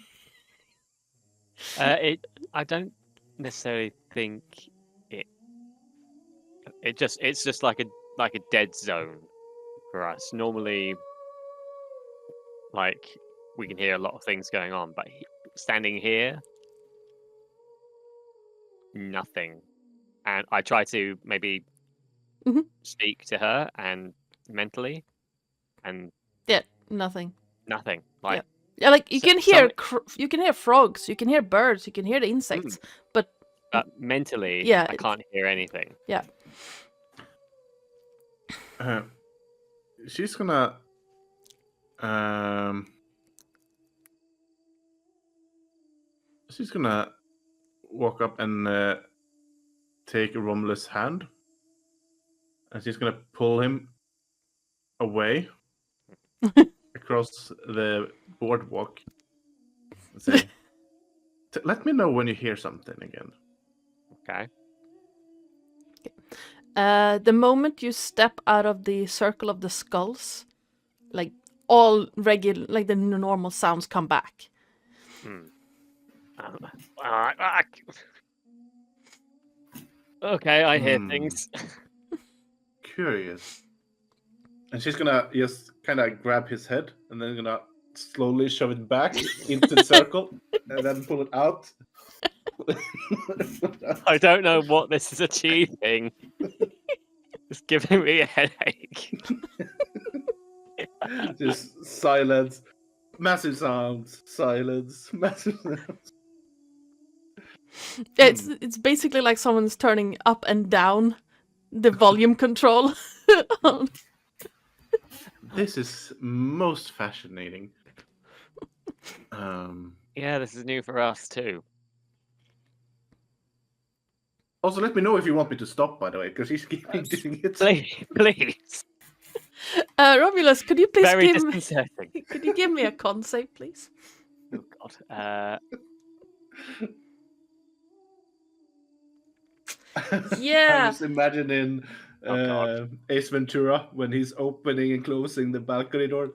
I don't necessarily think it. It's just like a dead zone for us. Normally, like we can hear a lot of things going on, but standing here, nothing. And I try to maybe speak to her and mentally, and Yeah, nothing. nothing. Like Yeah, like you So- can hear you can hear frogs, you can hear birds, you can hear the insects, but mentally, Yeah, I can't hear anything. yeah. She's gonna walk up and take Romulus' hand, and she's gonna pull him away across the boardwalk and say, "Let me know when you hear something again." Okay. The moment you step out of the circle of the skulls, like all regular, like the normal sounds come back. Okay, I hear things. Curious. And she's gonna just kind of grab his head and then gonna slowly shove it back into the circle and then pull it out. I don't know what this is achieving. It's giving me a headache. Just silence, massive sounds, silence, massive sounds. Yeah, it's basically like someone's turning up and down the volume control. This is most fascinating. Yeah, this is new for us too. Also, let me know if you want me to stop, by the way, because he's keeping doing it. Please. Romulus, could you please Very disconcerting. could you give me a con save, please? Oh God. Yeah. I'm just imagining Ace Ventura when he's opening and closing the balcony door.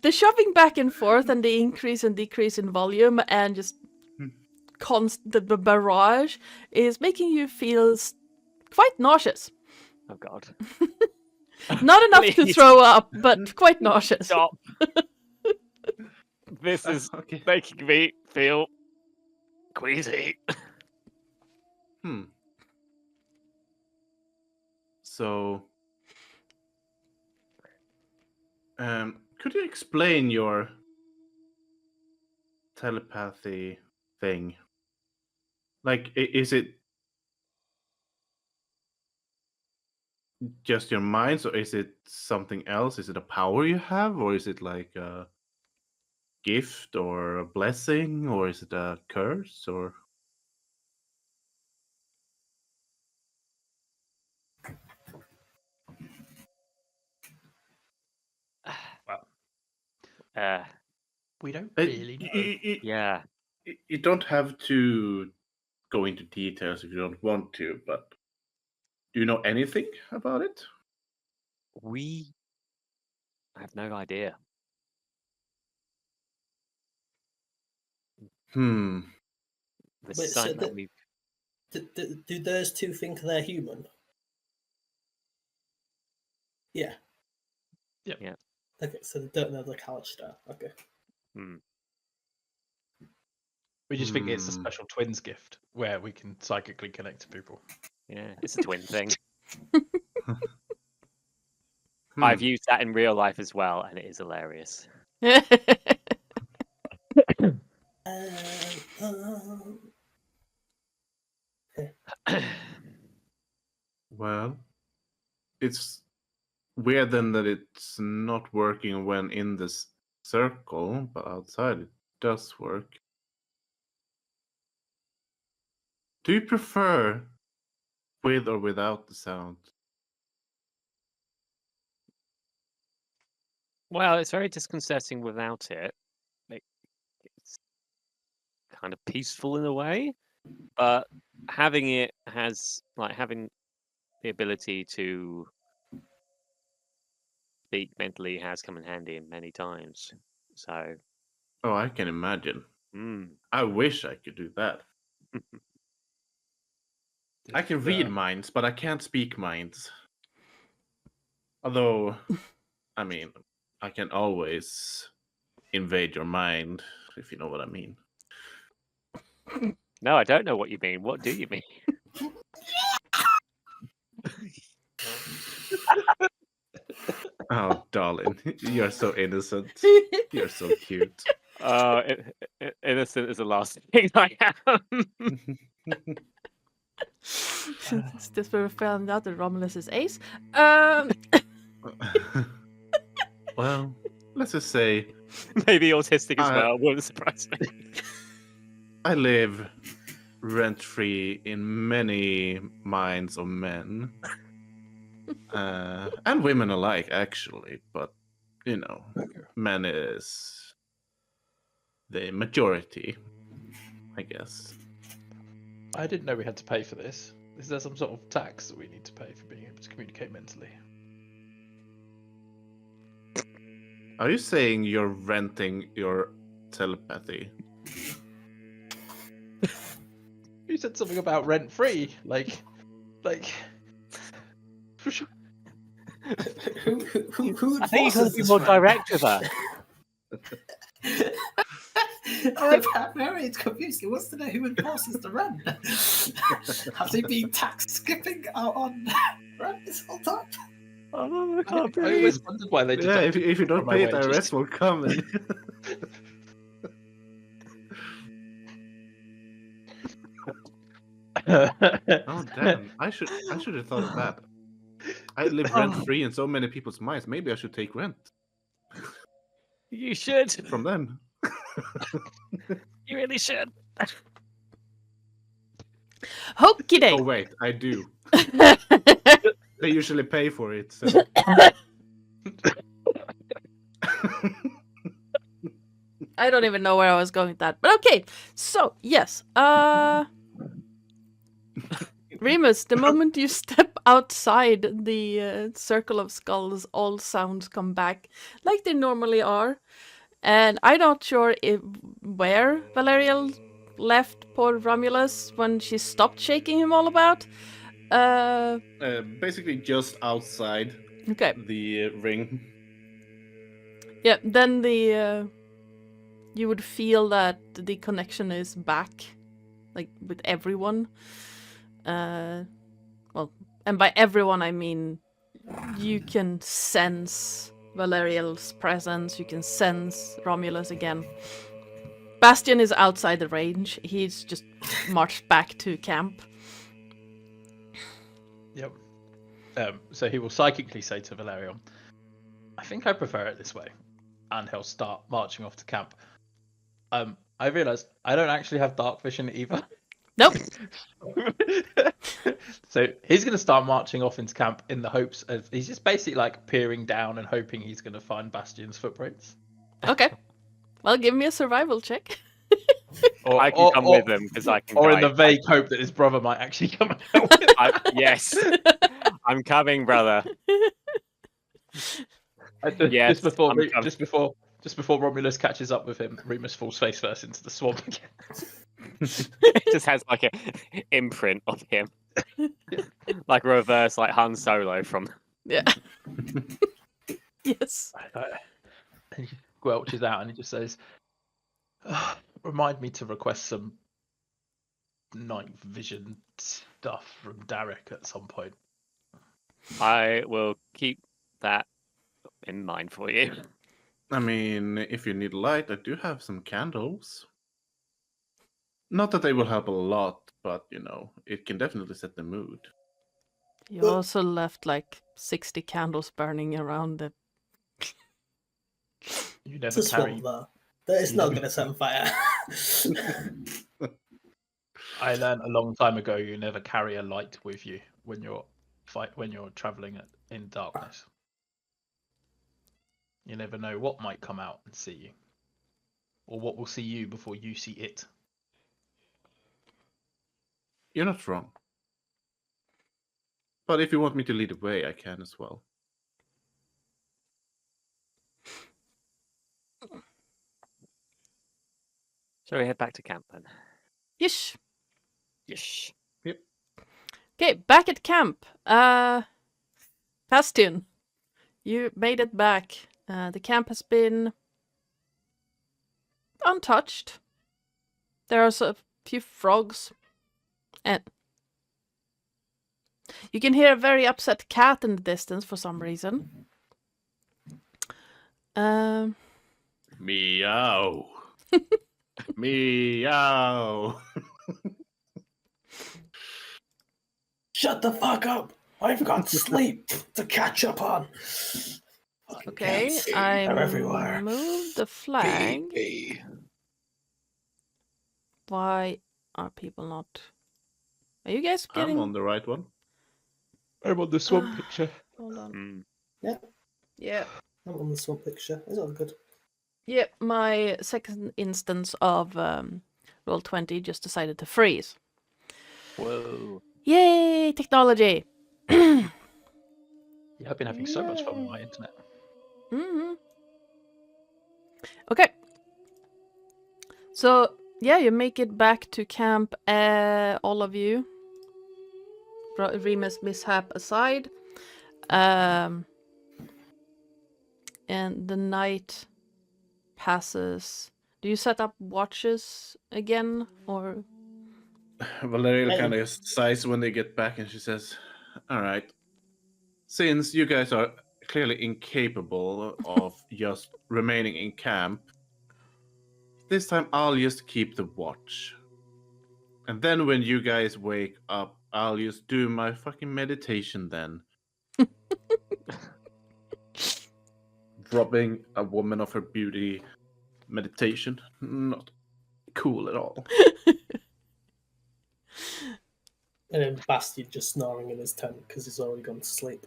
The shoving back and forth and the increase and decrease in volume and just constant the barrage is making you feel quite nauseous. Oh God. Not enough to Please. throw up, but quite nauseous. Stop. This is Okay. making me feel queasy. So, could you explain your telepathy thing? Like, is it just your minds, or is it something else? Is it a power you have, or is it like a gift or a blessing, or is it a curse, or? We don't really know. Yeah. You don't have to go into details if you don't want to, but do you know anything about it? We have no idea. This Wait, is so something that we've Do those two think they're human? Yeah. Yep. Yeah. Okay, so they don't know the Kalishtar. Okay. Hmm. We just think it's a special twins gift where we can psychically connect to people. Yeah, it's a twin thing. I've used that in real life as well, and it is hilarious. Well, it's weird then that it's not working when in this circle, but outside it does work. Do you prefer with or without the sound? Well, it's very disconcerting without it. It's kind of peaceful in a way, but having it has having the ability to speak mentally has come in handy many times. So, Oh, I can imagine. mm. I wish I could do that. I can read minds, but I can't speak minds. Although, I mean, I can always invade your mind, if you know what I mean. No, I don't know what you mean. What do you mean? Oh, darling, you're so innocent. You're so cute. Innocent is the last thing I am. Is this where we found out that Romulus is ace? Well, let's just say Maybe autistic as well. Wouldn't surprise me. I live rent-free in many minds of men. And women alike, actually. But, you know, men is the majority, I guess. I didn't know we had to pay for this. Is there some sort of tax that we need to pay for being able to communicate mentally? Are you saying you're renting your telepathy? You said something about rent free, like. Who I think you enforces could be this more rent? direct with her. I'm very confused. He wants to know who enforces the rent. Have they been tax skipping out on rent this whole time? Oh, I can't I breathe. always wondered why they Yeah, if you don't my pay it, wages. arrest will come. And... Oh damn! I should have thought of that. I live rent free in so many people's minds. Maybe I should take rent You should. from them. You really should. Hokey Oh day. wait, I do. They usually pay for it. So. I don't even know where I was going with that. But okay. So, yes. Remus, the moment you step outside the circle of skulls, all sounds come back like they normally are. And I'm not sure where Valerial left poor Romulus when she stopped shaking him all about. Basically, just outside Okay. the ring. Yeah, then you would feel that the connection is back, like with everyone. Well, and by everyone I mean you can sense Valerial's presence. You can sense Romulus again. Bastion is outside the range. He's just marched back to camp. Yep. So he will psychically say to Valerian, I think I prefer it this way. And he'll start marching off to camp. I realised I don't actually have dark vision either. Nope. So he's going to start marching off into camp in the hopes of... He's just basically like peering down and hoping he's going to find Bastion's footprints. Okay. Well, give me a survival check. Or, I can come with him because I can. Or in the guide. vague hope that his brother might actually come out. Yes, I'm coming, brother. Yes, just before Romulus catches up with him, Remus falls face first into the swamp again. It just has like a imprint of him, like reverse, like Han Solo from. Yeah. Yes. And he squelches out and he just says, remind me to request some night vision stuff from Derek at some point. I will keep that in mind for you. I mean, if you need light, I do have some candles. Not that they will help a lot, but it can definitely set the mood. You also left like 60 candles burning around the. You It's never a swamp, carry. though. It's not going to set on fire. I learned a long time ago you never carry a light with you when you're traveling in darkness. You never know what might come out and see you, or what will see you before you see it. You're not wrong. But if you want me to lead the way, I can as well. Shall we head back to camp then? Yish. Yes. Yep. Okay, back at camp. Bastion, you made it back. The camp has been untouched. There are a few frogs, and you can hear a very upset cat in the distance for some reason. Meow. Meow. Shut the fuck up! I've got sleep to catch up on. Fucking Okay, cats. I They're everywhere. moved the flag. Why are people not? Are you guys getting? I'm on the right one. I'm on the swamp picture. Hold on. Yeah, Yeah. I'm on the swamp picture. It's all good. Yeah, my second instance of Roll20 just decided to freeze. Whoa. Yay, technology! Yeah, I've been having so much fun with my internet. Okay. So, yeah, you make it back to camp, all of you. Remus mishap aside. And the night passes. Do you set up watches again, or? Valeria kind of sighs when they get back and she says, all right, since you guys are clearly incapable of just remaining in camp, this time I'll just keep the watch. And then when you guys wake up, I'll just do my fucking meditation then. Robbing a woman of her beauty meditation. Not cool at all. And then Bastard just snoring in his tent because he's already gone to sleep.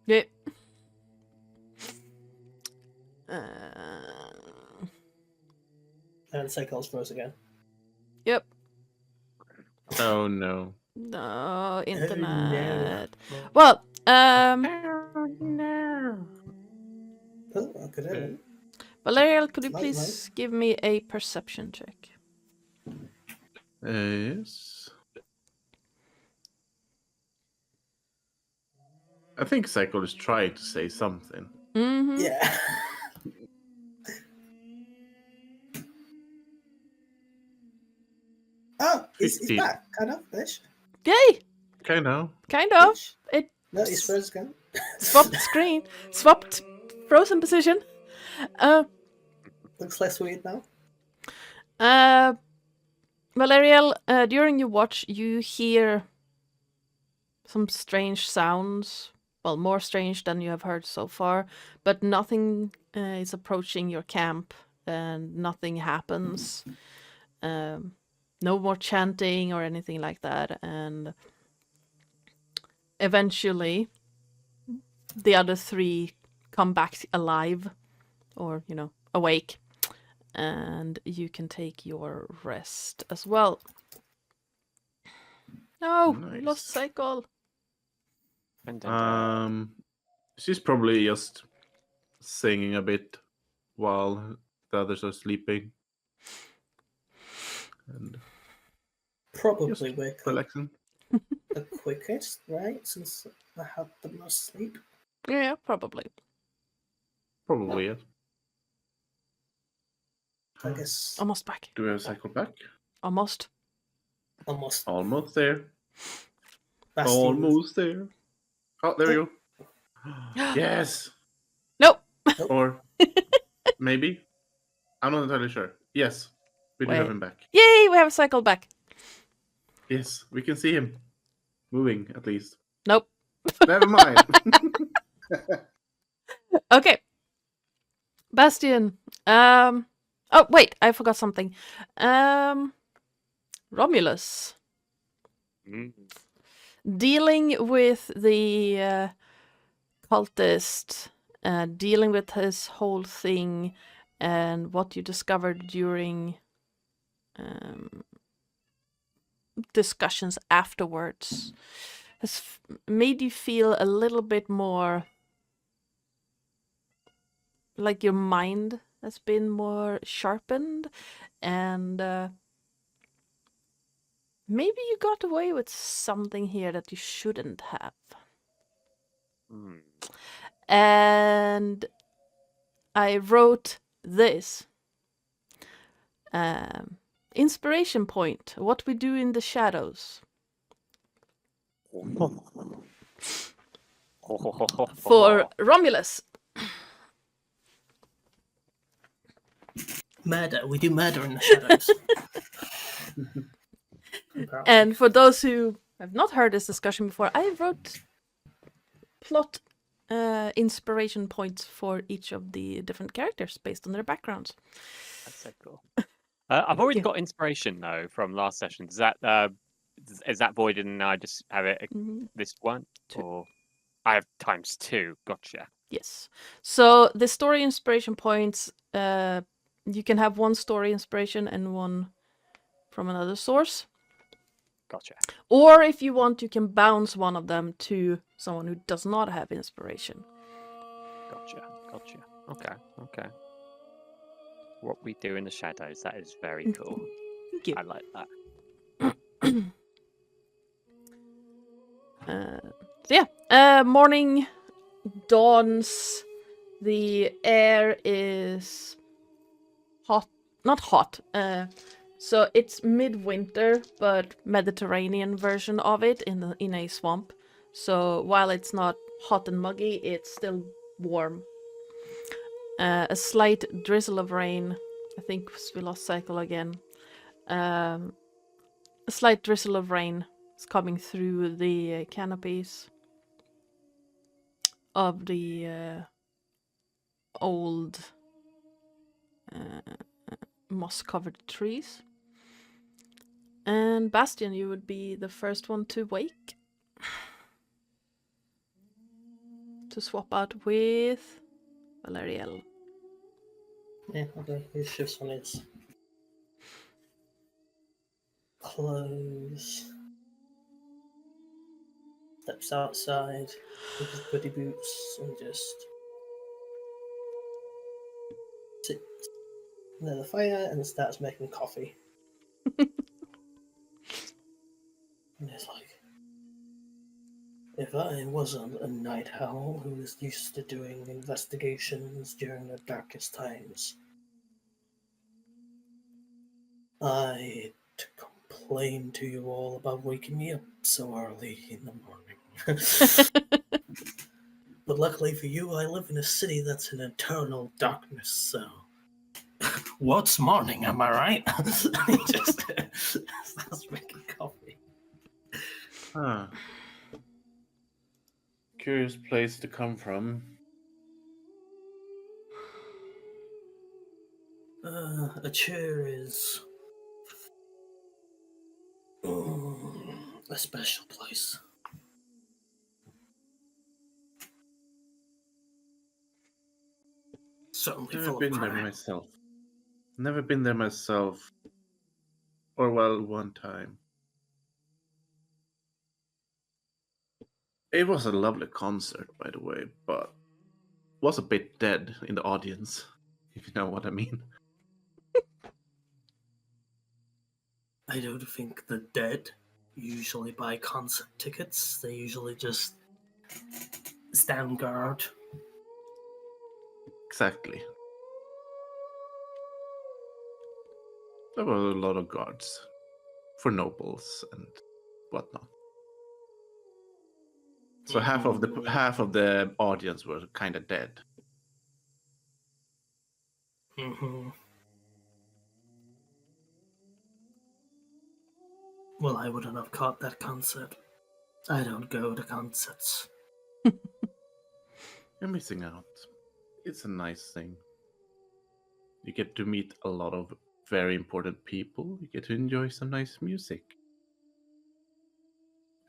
Yeah. And Psychole's froze again. Yep. Oh no. No, internet. no. Well, Oh, I could hear it. Valerial, could you Light, please give me a perception check? Yes. I think Psycole is trying to say something. Mm-hmm. Yeah. Oh, he's 15. back, kind of, ish. Yay! Kind of. Kind of. Ish. It No, he's froze again. swapped screen. Swapped frozen position. Looks less weird now. Valerial, during your watch, you hear some strange sounds. Well, more strange than you have heard so far. But nothing is approaching your camp, and nothing happens. No more chanting or anything like that. And eventually, the other three come back alive, or, awake. And you can take your rest as well. No, we lost Psycole. She's probably just singing a bit while the others are sleeping. And Probably wake up Relaxing. the quickest, right? Since I had the most sleep. Yeah, probably. Probably yes. I guess Almost back. Do we have Psycole back? Almost. almost. Almost there. Bastion. Almost there. Oh, there we go. Yes. Nope. Or maybe. I'm not entirely sure. Yes. We do have Wait. him back. Yay, we have Psycole back. Yes, we can see him. Moving, at least. Nope. Never mind. Okay. Bastion. Oh, wait, I forgot something. Romulus. Mm. Dealing with the cultist, dealing with his whole thing, and what you discovered during discussions afterwards has made you feel a little bit more like your mind has been more sharpened, and maybe you got away with something here that you shouldn't have. Mm. And I wrote this. Inspiration point. What we do in the shadows. For Romulus. Murder. We do murder in the shadows. And for those who have not heard this discussion before, I wrote plot inspiration points for each of the different characters based on their backgrounds. That's so cool. I've already you. got inspiration though from last session. Is that voided and I just have it this one? Two. Or I have ×2. Gotcha. Yes. So the story inspiration points, you can have one story inspiration and one from another source. Gotcha. Or if you want, you can bounce one of them to someone who does not have inspiration. Gotcha. Okay. What we do in the shadows, that is very cool. Thank you. I like that. Morning dawns. The air is hot. Not hot. So it's midwinter, but Mediterranean version of it in a swamp. So while it's not hot and muggy, it's still warm. A slight drizzle of rain. I think we lost Psycole again. A slight drizzle of rain is coming through the canopies of the old moss-covered trees. And Bastion, you would be the first one to wake. To swap out with Valeriel. Yeah, okay. He shifts on his clothes. Steps outside with his goody boots and just sits near the fire and starts making coffee. And he's like, if I wasn't a night owl who was used to doing investigations during the darkest times, I'd complain to you all about waking me up so early in the morning. But luckily for you, I live in a city that's in eternal darkness, so... What's morning, am I right? He just starts making coffee. Huh. Curious place to come from. A chair is a special place. Certainly Never full been of there crime. myself. Never been there myself. Or well, one time. It was a lovely concert, by the way, but was a bit dead in the audience, if you know what I mean. I don't think the dead usually buy concert tickets. They usually just stand guard. Exactly. There were a lot of guards for nobles and whatnot. So half of the audience were kind of dead. Mm-hmm. Well, I wouldn't have caught that concert. I don't go to concerts. You're missing out. It's a nice thing. You get to meet a lot of very important people. You get to enjoy some nice music.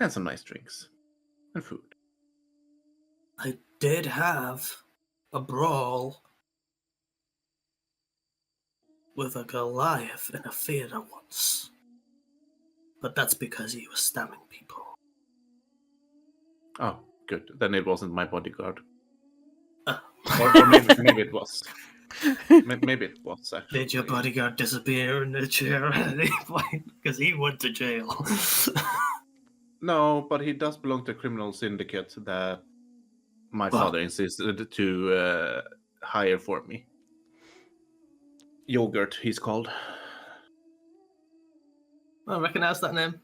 And some nice drinks. And food. I did have a brawl with a Goliath in a theater once. But that's because he was stabbing people. Oh, good. Then it wasn't my bodyguard. Oh. Or maybe it was. Maybe it was, actually. Did your bodyguard disappear in the chair at any point? Because he went to jail. No, but he does belong to a criminal syndicate that my father insisted to hire for me. Yogurt, he's called. I recognize that name.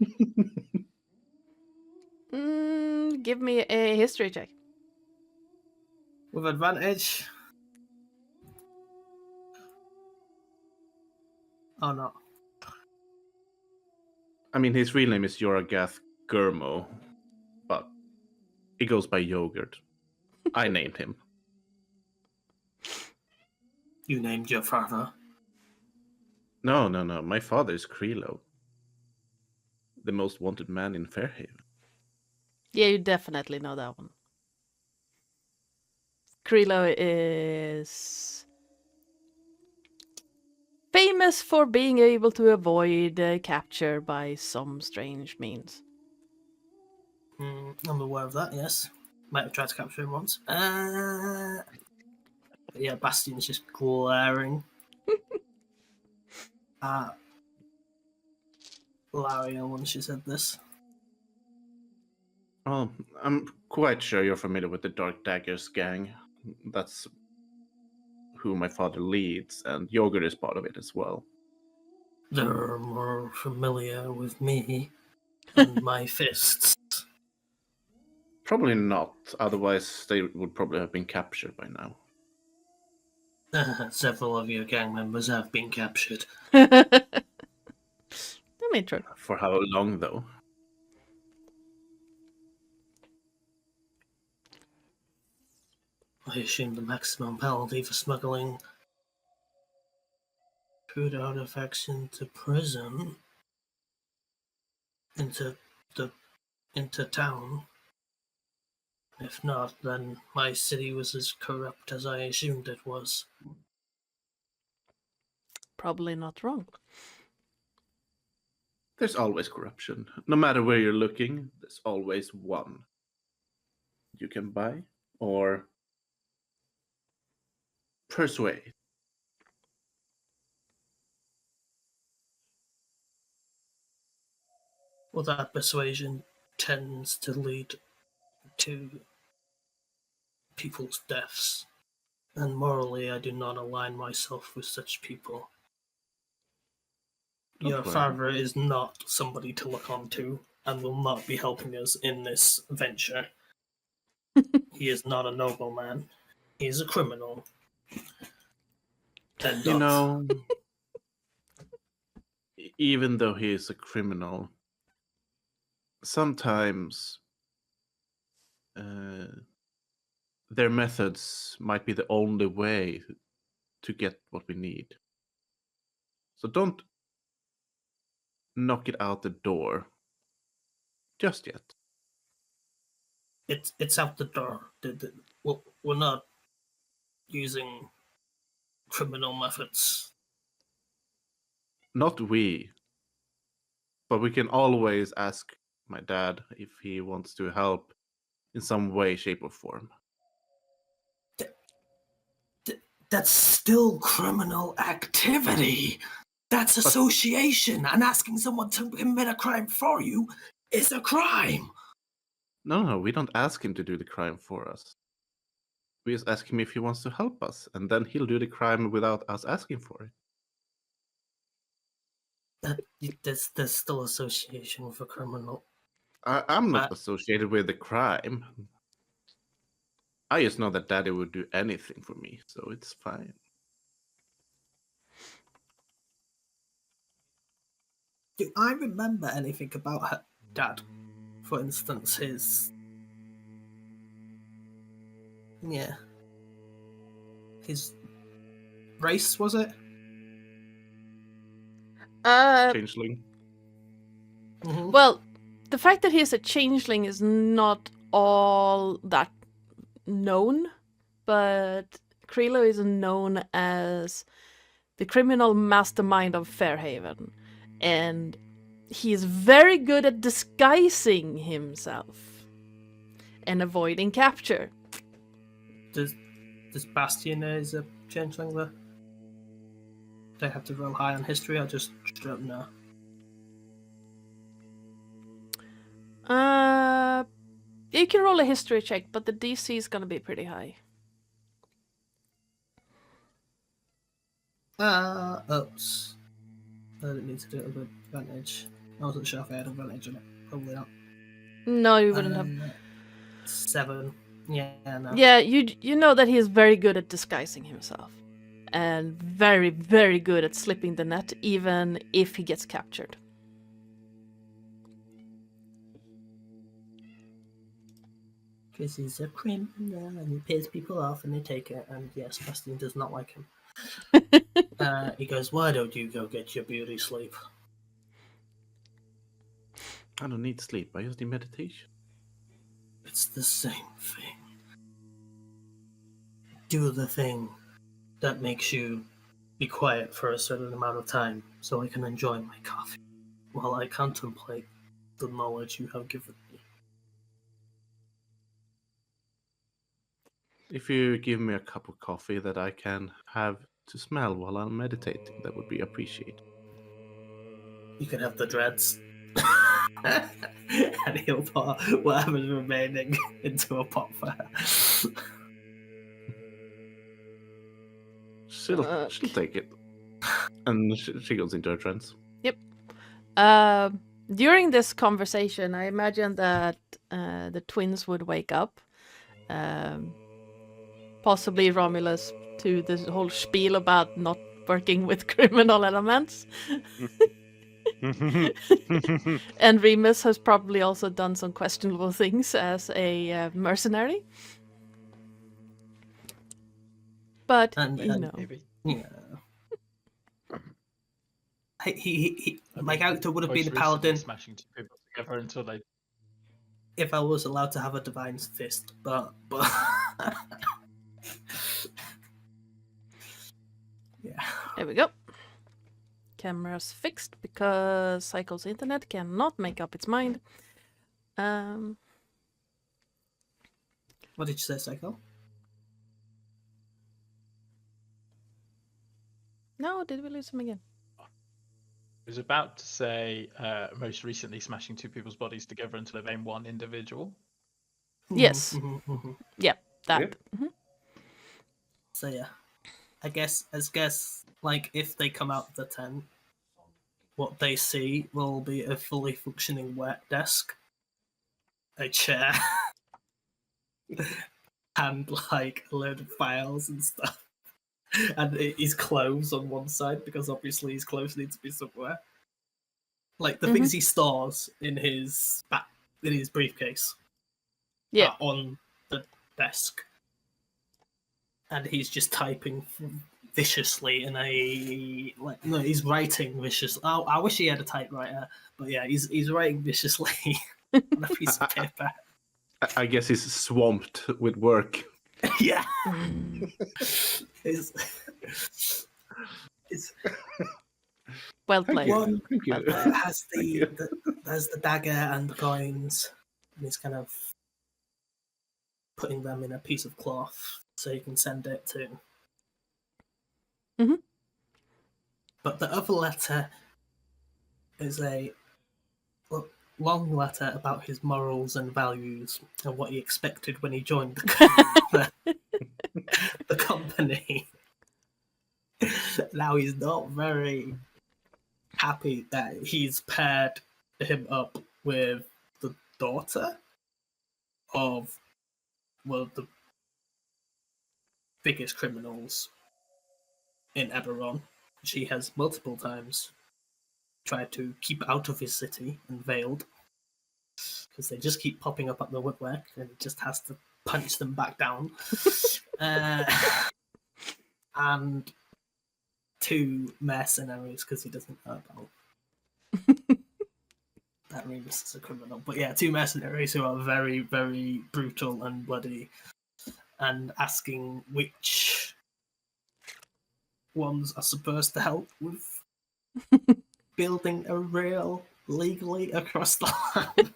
Give me a history check. With advantage. Oh no. I mean, his real name is Yoragath Gurmo, but he goes by Yogurt. I named him. You named your father? No. My father is Krilo, the most wanted man in Fairhaven. Yeah, you definitely know that one. Krilo is famous for being able to avoid capture by some strange means. I'm aware of that, yes. Might have tried to capture him once. But yeah, Bastion's just glaring at Laria when she said this. Oh, I'm quite sure you're familiar with the Dark Daggers gang. That's who my father leads, and Yogurt is part of it as well. They're more familiar with me and my fists. Probably not, otherwise they would probably have been captured by now. Several of your gang members have been captured. I mean, true. For how long, though? I assume the maximum penalty for smuggling food artifacts into prison, into town. If not, then my city was as corrupt as I assumed it was. Probably not wrong. There's always corruption. No matter where you're looking, there's always one you can buy or persuade. Well, that persuasion tends to lead to people's deaths, and morally I do not align myself with such people. Your Okay. father is not somebody to look on to and will not be helping us in this venture. He is not a nobleman. He is a criminal. And You know, even though he is a criminal, sometimes their methods might be the only way to get what we need. So don't knock it out the door just yet. it's out the door. We're not using criminal methods. Not we, but we can always ask my dad if he wants to help in some way, shape, or form. That's still criminal activity. That's association, and asking someone to commit a crime for you is a crime. No, we don't ask him to do the crime for us. We just ask him if he wants to help us, and then he'll do the crime without us asking for it. There's still association with a criminal. I'm not associated with the crime. I just know that Daddy would do anything for me, so it's fine. Do I remember anything about her dad? For instance, his race, was it? Changeling. Mm-hmm. Well, the fact that he's a changeling is not all that known, but Krilo is known as the criminal mastermind of Fairhaven, and he is very good at disguising himself and avoiding capture. Does Bastion know he's a changeling there? Do I have to roll high on history? I just don't know. You can roll a history check, but the DC is gonna be pretty high. Oops. I didn't need to do it with advantage. I wasn't sure if I had advantage on it. Probably not. No, you wouldn't have. 7. Yeah, no. Yeah, you know that he is very good at disguising himself, and very, very good at slipping the net, even if he gets captured. Because he's a criminal and he pays people off and they take it, and yes, Bastion does not like him. He goes, "Why don't you go get your beauty sleep?" I don't need sleep, I just need meditation. It's the same thing. Do the thing that makes you be quiet for a certain amount of time so I can enjoy my coffee while I contemplate the knowledge you have given me. If you give me a cup of coffee that I can have to smell while I'm meditating, that would be appreciated. You can have the dreads. And he'll put whatever's remaining into a pot for her. She'll take it. And she goes into her trance. Yep. During this conversation, I imagine that the twins would wake up. Possibly Romulus to this whole spiel about not working with criminal elements. And Remus has probably also done some questionable things as a mercenary. But, you know. Maybe. Yeah. My character would have Most been a recently paladin smashing 2 people together until they. if I was allowed to have a divine fist, but yeah. There we go. Camera's fixed because Psycole's internet cannot make up its mind. What did you say, Psycho? No, did we lose him again? I was about to say, most recently smashing 2 people's bodies together until they became one individual. Yes. Yep, that. Yep. Mhm. So yeah, I guess like if they come out of the tent, what they see will be a fully functioning work desk, a chair, and like a load of files and stuff, and his clothes on one side because obviously his clothes need to be somewhere. Like the things he stores in his briefcase, Yeah. are on the desk, and he's just typing viciously in he's writing viciously. Oh, I wish he had a typewriter, but yeah, he's writing viciously on a piece of paper. I guess he's swamped with work. Yeah. it's Well played. one Thank you. has there's the dagger and the coins, and he's kind of putting them in a piece of cloth so you can send it to. But the other letter is a long letter about his morals and values and what he expected when he joined the company. Now he's not very happy that he's paired him up with the daughter of one of the biggest criminals in Eberron. She has multiple times tried to keep out of his city and veiled because they just keep popping up at the woodwork and he just has to punch them back down. And 2 mercenaries because he doesn't know about that Remus is a criminal. But yeah, 2 mercenaries who are very, very brutal and bloody and asking which ones are supposed to help with building a rail legally across the land.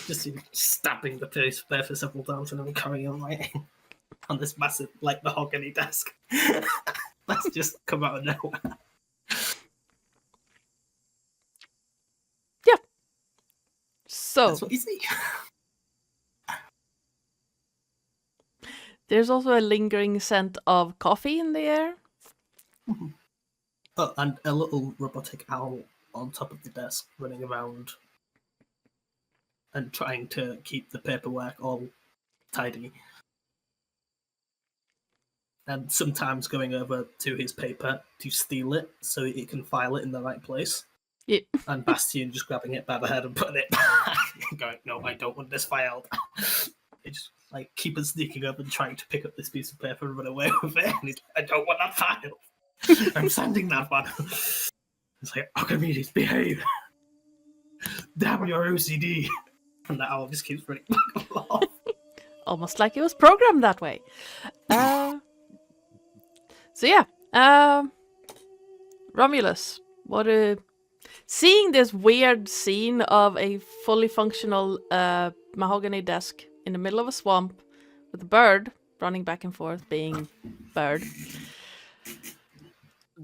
Just stabbing the piece there for several times and then carrying on writing on this massive, like, mahogany desk. That's just come out of nowhere. Yeah. So That's what you see. there's also a lingering scent of coffee in the air. Oh, and a little robotic owl on top of the desk running around and trying to keep the paperwork all tidy. And sometimes going over to his paper to steal it so he can file it in the right place. Yeah. And Bastion just grabbing it by the head and putting it back. Going, no, I don't want this filed. They just like keep on sneaking up and trying to pick up this piece of paper and run away with it. And he's like, I don't want that filed. I'm sending that one. It's like, Archimedes, behave. Damn your OCD. And the owl just keeps running back along. Almost like it was programmed that way. So yeah, Romulus, seeing this weird scene of a fully functional mahogany desk in the middle of a swamp with a bird running back and forth being bird,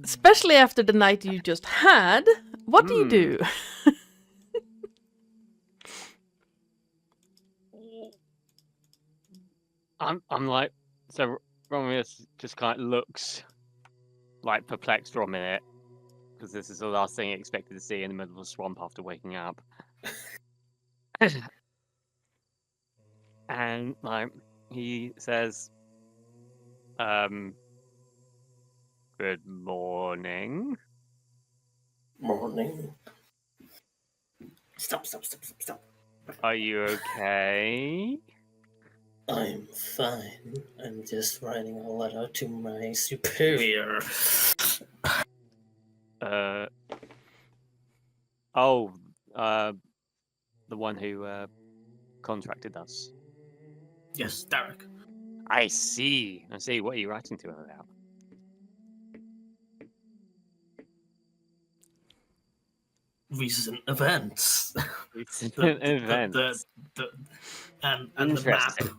especially after the night you just had, what do you do? I'm like, so Romulus just kind of looks like perplexed for a minute because this is the last thing he expected to see in the middle of a swamp after waking up. And like he says, good morning. Mourning. Stop. Are you okay? I'm fine. I'm just writing a letter to my superior. The one who contracted us. Yes, Derek. I see. What are you writing to him about? Recent events. Recent The- events. and the map. Interesting.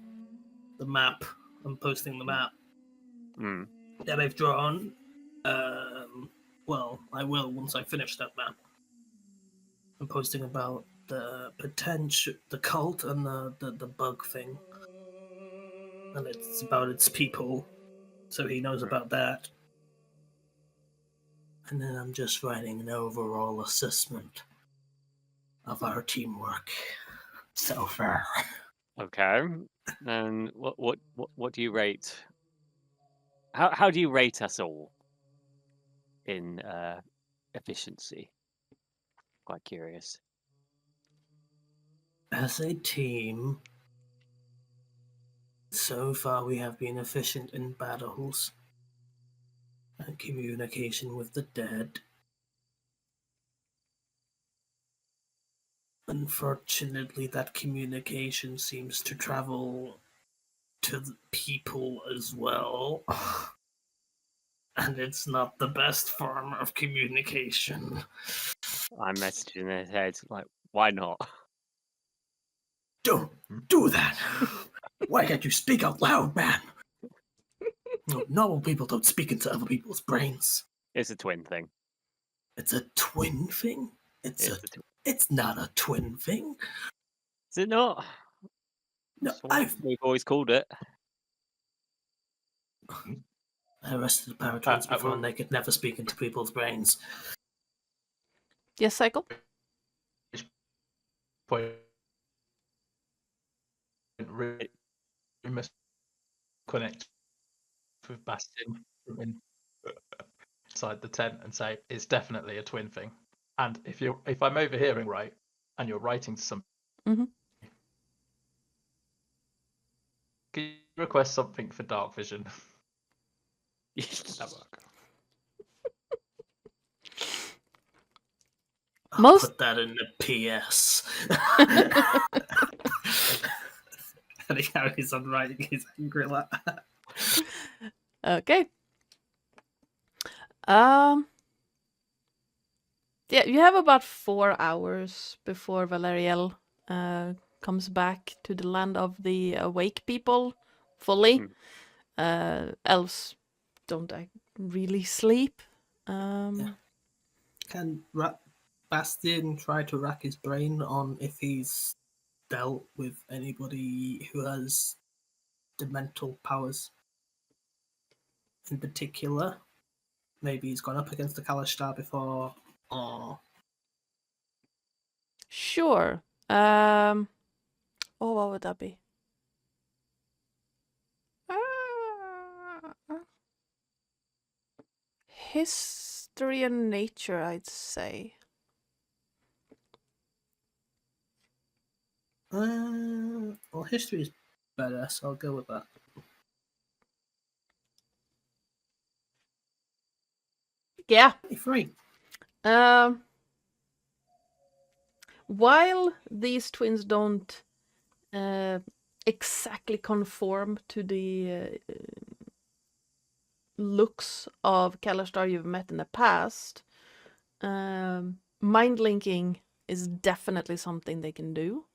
The map. I'm posting the map Mm. that I've drawn. Well, I will once I finish that map. I'm posting about the potential, the cult, and the bug thing. And it's about its people, so he knows about that. And then I'm just writing an overall assessment of our teamwork so far. Okay. And what do you rate? How do you rate us all in efficiency? Quite curious. As a team, so far we have been efficient in battles and communication with the dead. Unfortunately, that communication seems to travel to the people as well. And it's not the best form of communication. I'm messaging in his head like, why not? Don't do that! Why can't you speak out loud, man? Normal people don't speak into other people's brains. It's a twin thing. It's a twin thing? It's not a twin thing. Is it not? No, That's what we've always called it. I arrested the paratwins before and they could never speak into people's brains. Yes, Psycole? Point. We must connect with Bastion from inside the tent and say it's definitely a twin thing. And if I'm overhearing right, and you're writing to some, Mhm. can you request something for dark vision? That work. I'll put that in the PS. And he carries on writing his angry letter. Okay. Yeah, you have about 4 hours before Valeriel comes back to the land of the awake people fully. Elves don't really sleep. Can Bastion try to rack his brain on if he's dealt with anybody who has the mental powers in particular? Maybe he's gone up against the Kalashtar before, or... Sure. Oh, what would that be? History and nature, I'd say. Well, history is better, so I'll go with that. Yeah. 23. While these twins don't exactly conform to the looks of Kalashtar you've met in the past, mind linking is definitely something they can do.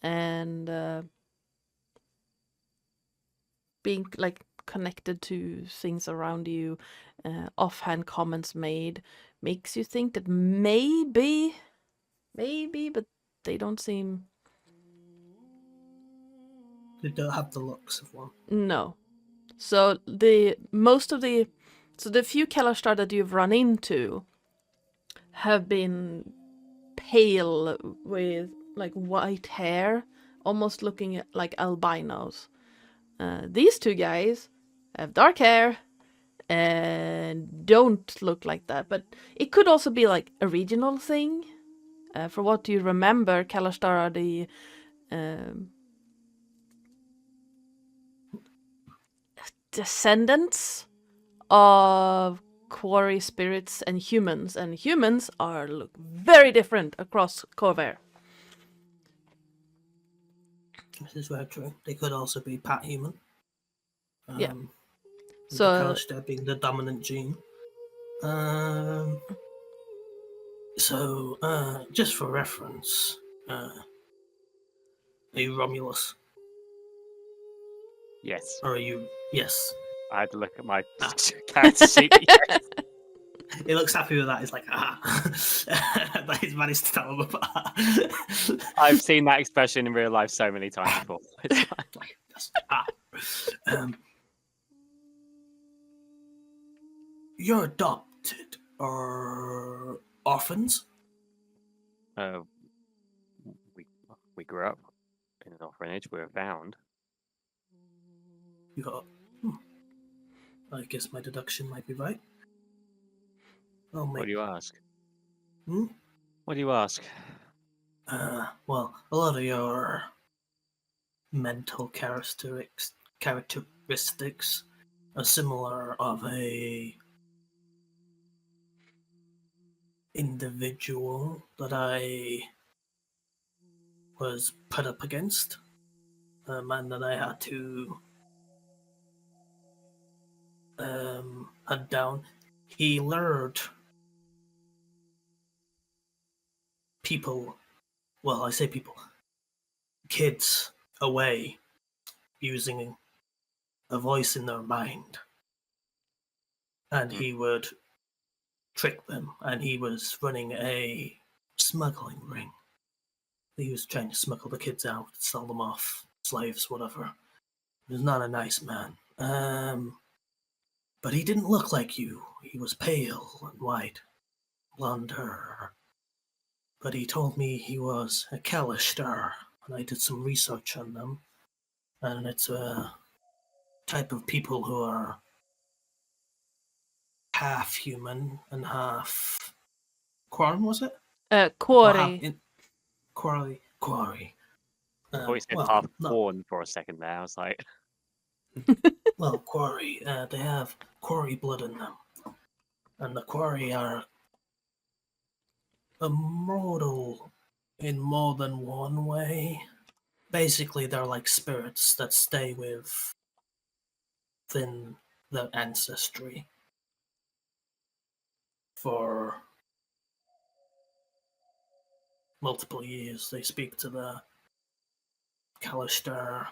And being like connected to things around you, offhand comments made, makes you think that maybe, but they don't seem... They don't have the looks of one. No. So the few Kalashtar that you've run into have been pale with like white hair, almost looking like albinos. These two guys have dark hair and don't look like that, but it could also be like a regional thing. For what you remember, Kalashtar are the descendants of quarry spirits and humans look very different across Corvair. This is very true. They could also be part human. Yeah. So the Kalashtar being the dominant gene. So just for reference, are you Romulus? Yes. Or are you? Yes. I had to look at my character sheet. Yes. He looks happy with that. He's like, but he's managed to tell him apart. I've seen that expression in real life so many times before. It's fine. You're adopted or orphans? We grew up in an orphanage. We were found. I guess my deduction might be right. What do you ask? Hmm? What do you ask? Well, a lot of your mental characteristics are similar of a individual that I was put up against. A man that I had to hunt down. He lured people, well, I say people, kids away using a voice in their mind. And he would trick them, and he was running a smuggling ring. He was trying to smuggle the kids out, sell them off, slaves, whatever. He was not a nice man. But he didn't look like you. He was pale and white, blonde hair. But he told me he was a Kalashtar, and I did some research on them. And it's a type of people who are half human and half Quarren, was it? Quarry. Quarry. I thought you said half corn for a second there. I was like, well, Quarry. They have Quarry blood in them, and the Quarry are immortal in more than one way. Basically, they're like spirits that stay within their ancestry for multiple years. They speak to the Kalashtar.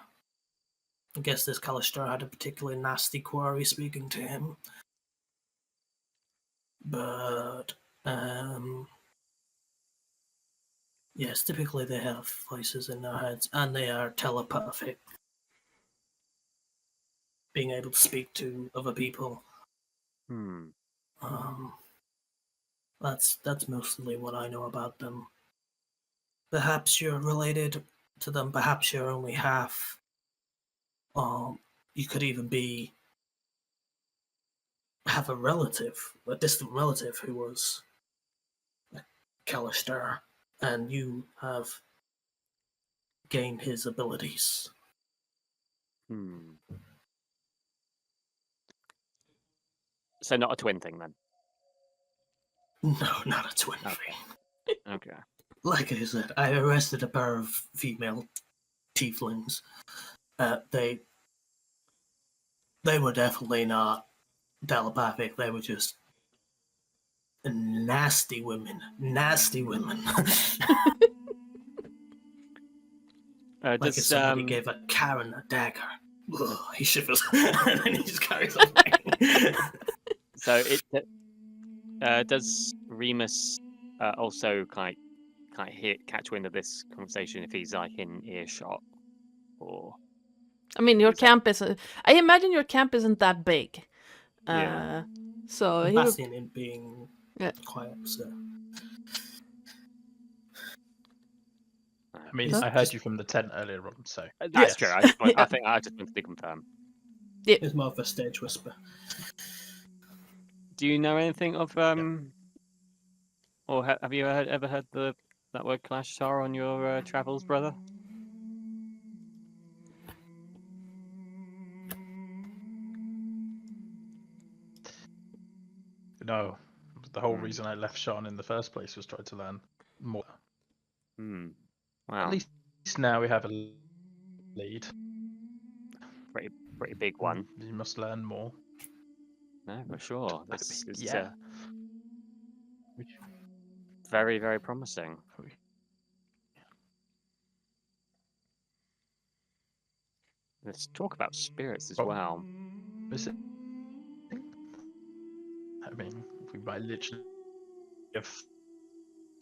I guess this Kalashtar had a particularly nasty Quarry speaking to him. But, yes, typically they have voices in their heads, and they are telepathic. Being able to speak to other people. That's mostly what I know about them. Perhaps you're related to them, perhaps you're only half. You could even have a distant relative who was a Kalashtar, and you have gained his abilities. So not a twin thing then? No, not a twin thing. Okay. Like I said, I arrested a pair of female tieflings. They were definitely not telepathic. They were just nasty women. Nasty women. Like if somebody gave a Karen a dagger. Ugh, he shivers. And then he just carries on. So does Remus also kind of catch wind of this conversation if he's like in earshot, or? I mean, your camp is. I imagine your camp isn't that big. Yeah. So Bastian in being quiet. So. I mean, I heard you from the tent earlier on, so that's true. I think I just wanted to confirm. It's more of a stage whisper. Do you know anything of or have you ever heard that word Kalashtar on your travels, brother? No, the whole reason I left Sean in the first place was trying to learn more. Wow. At least now we have a lead. Pretty big one. You must learn more. No, for sure. This is Which very, very promising. Let's talk about spirits as well. Is it? I mean, we might literally have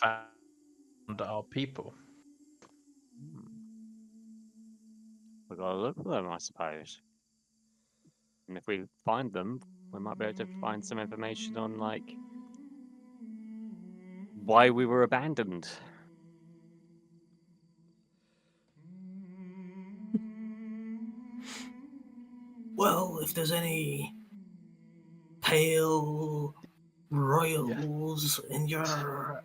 found our people. We gotta look for them, I suppose. And if we find them, we might be able to find some information on like why we were abandoned. Well, if there's any pale royals in your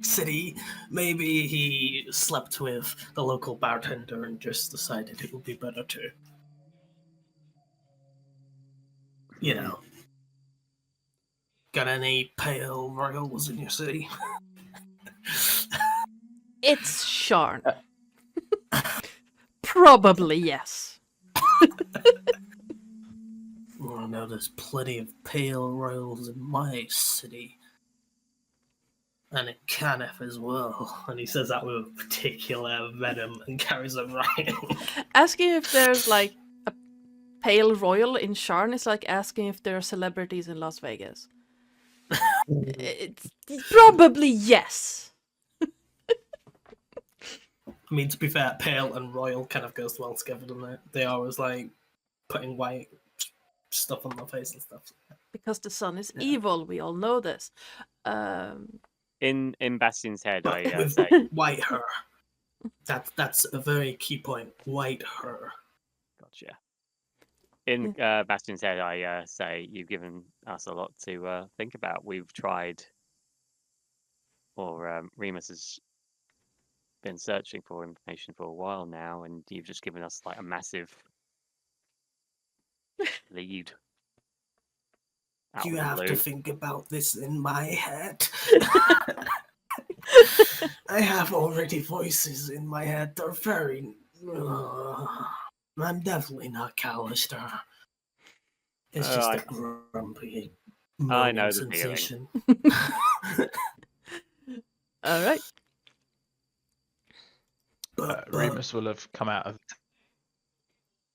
city, maybe he slept with the local bartender and just decided it would be better to, got any pale royals in your city? It's Sharn. Probably yes. Well, no, there's plenty of pale royals in my city. And in Canif as well. And he says that with particular venom and carries on right. Asking if there's like a Pale Royal in Sharn is like asking if there are celebrities in Las Vegas. It's probably yes. I mean, to be fair, pale and royal kind of goes well together, doesn't it? They always like putting white stuff on their face and stuff. Because the sun is evil, we all know this. In Bastion's head, But I with say, white hair. That's a very key point. White hair. gotcha. In Bastion's head, I say you've given us a lot to think about. We've tried, or Remus has been searching for information for a while now, and you've just given us like a massive lead. out You of the have to blue. think about this in my head. I have already voices in my head. They're very. I'm definitely not Callister. It's Oh, just I- a grumpy I know moaning the feeling. sensation. All right. But Remus will have come out of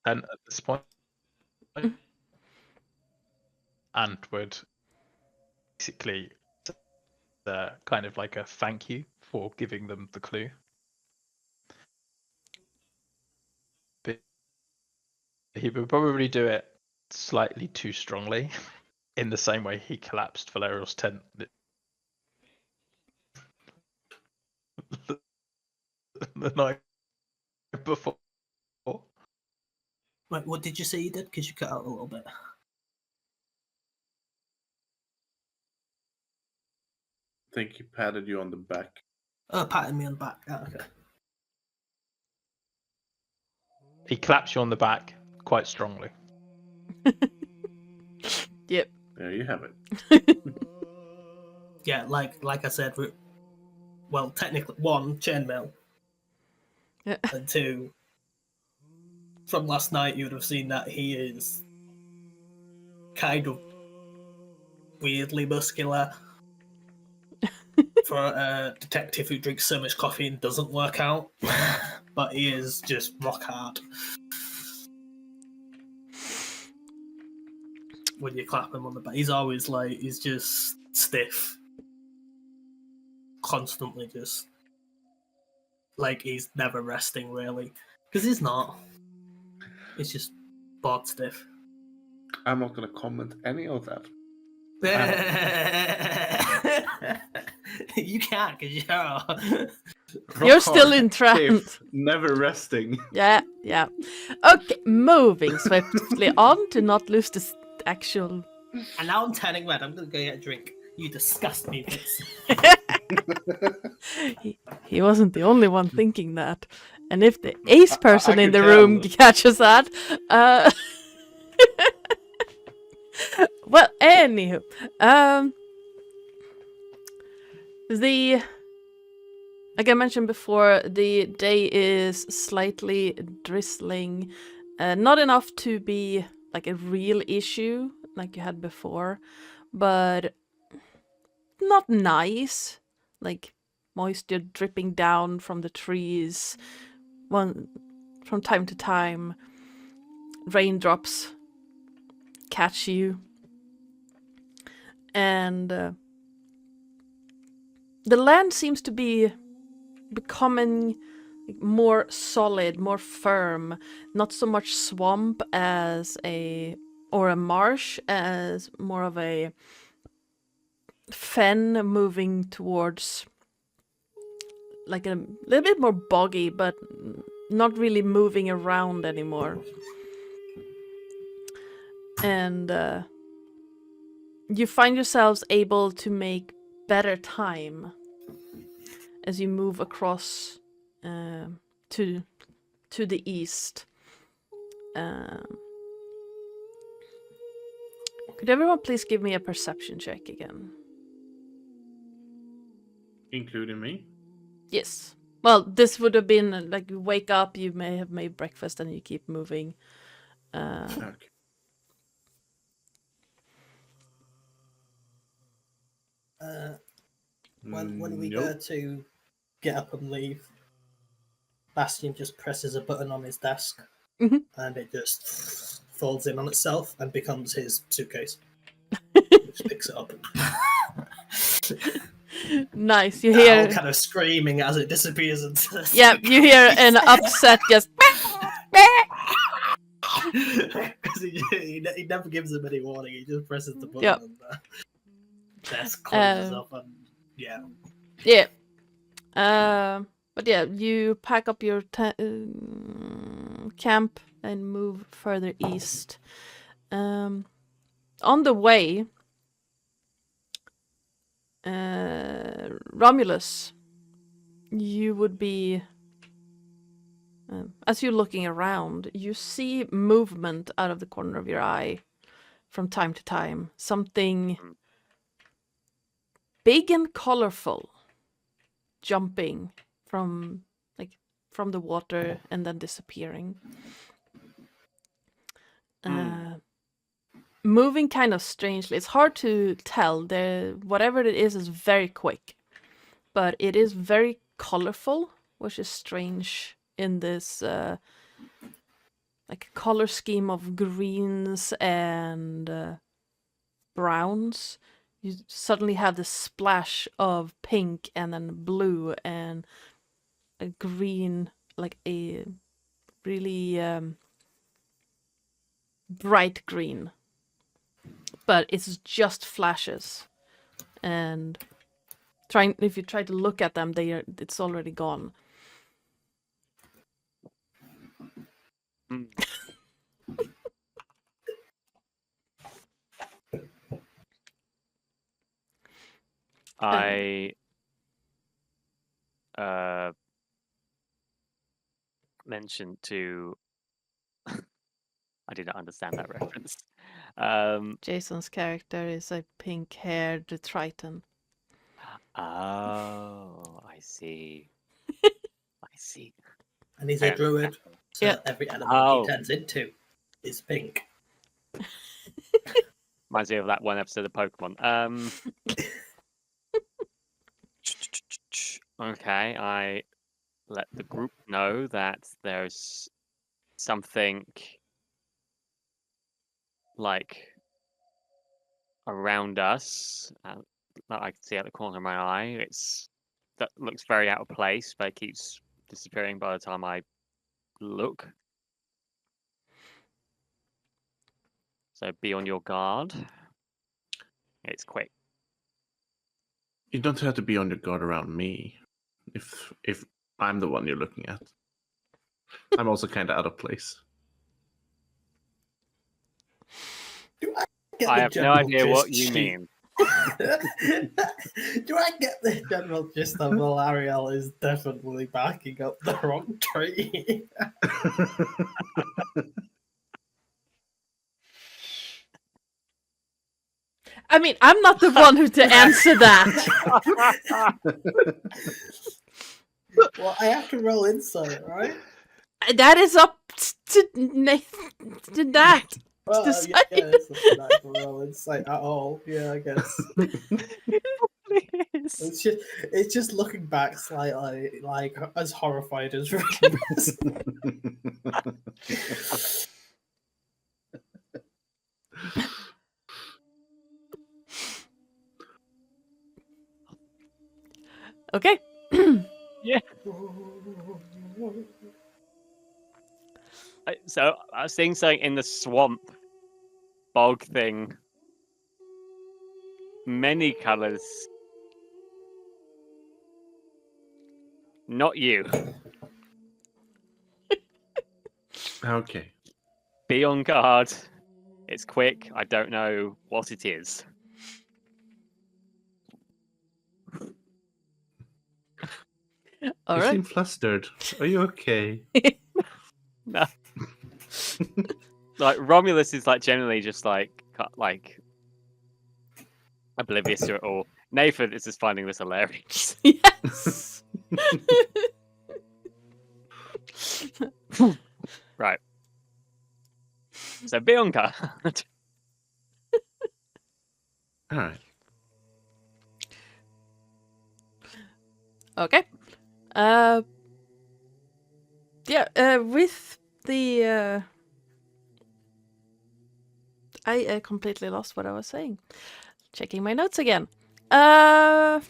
tent at this point, and would basically kind of like a thank you for giving them the clue. But he would probably do it slightly too strongly, in the same way he collapsed Valerial's tent the night before. Wait, what did you say you did? Because you cut out a little bit. I think he patted you on the back. Oh, patting me on the back. Oh, okay. He claps you on the back quite strongly. Yep. There you have it. Yeah, like I said, well, technically, one, chainmail, Yeah. and two, from last night, you would have seen that he is kind of weirdly muscular. For a detective who drinks so much coffee and doesn't work out, but he is just rock hard. When you clap him on the back, he's always like, he's just stiff. Constantly just, like, he's never resting, really. Because he's not. He's just bored stiff. I'm not going to comment any of that. You can't, because You're still in Rock hard, trance. stiff, never resting. Yeah, yeah. Okay, moving swiftly on to not lose this actual. And now I'm turning red. I'm going to go get a drink. You disgust me, Vince. He wasn't the only one thinking that. And if the ace person I in can the room tell. catches that, well, anywho, like I mentioned before, the day is slightly drizzling, not enough to be like a real issue like you had before, but not nice, like moisture dripping down from the trees, from time to time, raindrops catch you, and the land seems to be becoming more solid, more firm, not so much swamp as a marsh, as more of a fen moving towards like a little bit more boggy, but not really moving around anymore. And you find yourselves able to make better time as you move across to the east. Could everyone please give me a perception check again? Including me? Yes. Well, this would have been like you wake up, you may have made breakfast, and you keep moving. Okay. When we Nope. go to get up and leave, Bastion just presses a button on his desk, Mhm. and it just folds in on itself and becomes his suitcase. Just picks it up. Nice. You Now hear? kind of screaming as it disappears into the Yeah, you hear an upset just. Because he never gives him any warning. He just presses the button Yep. and the desk closes up. And yeah. Yeah. But yeah, you pack up your camp and move further east. On the way, Romulus, you would be, as you're looking around, you see movement out of the corner of your eye from time to time. Something big and colorful jumping from the water and then disappearing. Moving kind of strangely. It's hard to tell. Whatever it is very quick. But it is very colorful, which is strange in this color scheme of greens and browns. You suddenly have this splash of pink and then blue and a green, like a really bright green. But it's just flashes. And if you try to look at them, it's already gone. I mentioned to I did not understand that reference. Jason's character is a pink-haired Triton. Oh, I see. I see. And he's a druid, so Yeah. every element he turns into is pink. Reminds me of that one episode of Pokemon. Okay, I let the group know that there's something around us that I can see out the corner of my eye. That looks very out of place, but it keeps disappearing by the time I look. So be on your guard. It's quick. You don't have to be on your guard around me. If I'm the one you're looking at. I'm also kind of out of place. I have no idea what you mean. Do I get the general gist of Valariel is definitely backing up the wrong tree? I mean, I'm not the one who to answer that. Well, I have to roll insight, right? That is up to that. Well, decide. yeah, it's not actual roll insight at all. Yeah, I guess. It's just looking back slightly, like as horrified as Remus. Okay. Yeah. So I was seeing something in the swamp bog thing. Many colors. Not you. Okay. Be on guard. It's quick. I don't know what it is. All You right. seem flustered. Are you okay? No. Like Romulus is generally just oblivious to it all. Nathan is just finding this hilarious. Yes. Right. So be on guard. All right. Okay. Yeah. With the I completely lost what I was saying. Checking my notes again. Okay.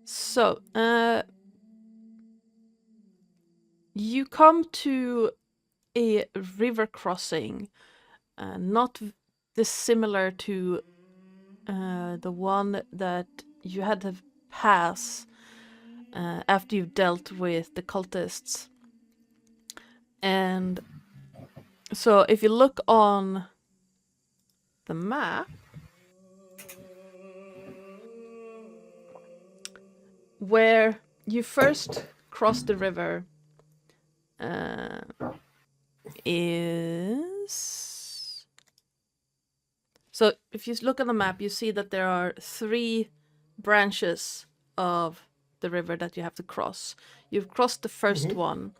So, you come to a river crossing, not dissimilar to the one that you had to pass after you've dealt with the cultists. And so if you look on the map, where you first cross the river is... So if you look on the map, you see that there are 3 branches of the river that you have to cross. You've crossed the first one,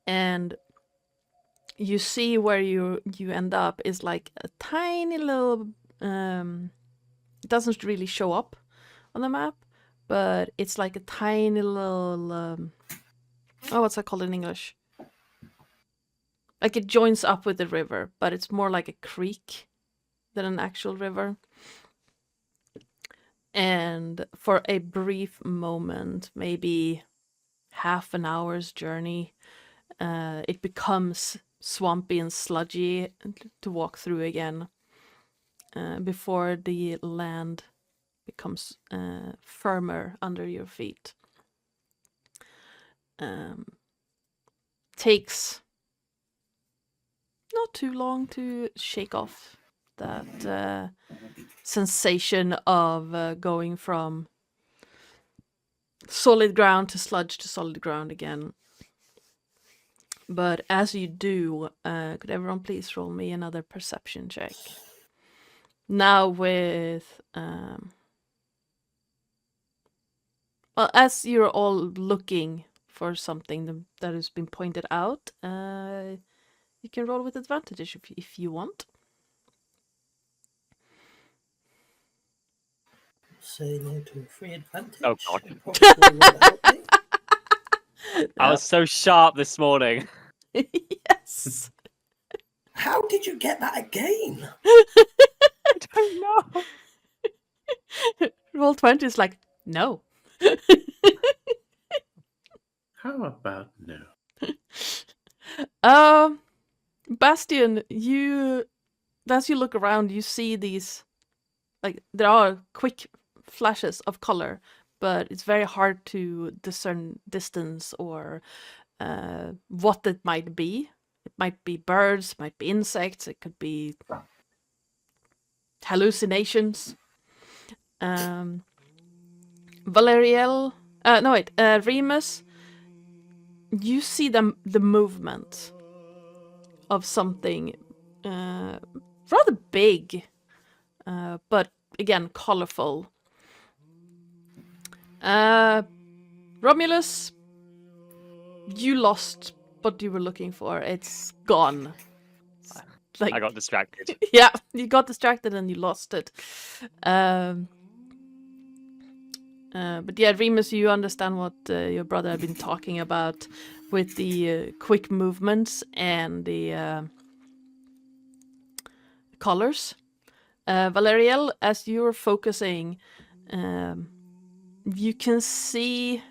and you see where you end up is like a tiny little... it doesn't really show up on the map, but it's like a tiny little... what's that called in English? Like it joins up with the river, but it's more like a creek than an actual river. And for a brief moment, maybe half an hour's journey, it becomes swampy and sludgy to walk through again before the land becomes firmer under your feet. Takes not too long to shake off that sensation of going from solid ground to sludge to solid ground again. But as you do, could everyone please roll me another perception check? Now with... well, as you're all looking for something that has been pointed out, you can roll with advantage if you want. Say no to a free advantage. Oh, God. Probably won't help me. I was so sharp this morning. Yes. How did you get that again? I don't know. Roll 20 is like, no. How about no? Bastian, as you look around, you see these, like, there are quick flashes of color, but it's very hard to discern distance or what it might be. It might be birds, might be insects, it could be hallucinations. Remus, you see the movement of something rather big, but again colorful. Romulus, you lost what you were looking for. It's gone. Like, I got distracted. yeah, you got distracted and you lost it. But yeah, Remus, you understand what your brother had been talking about with the quick movements and the colors. Valeriel, as you're focusing, you can see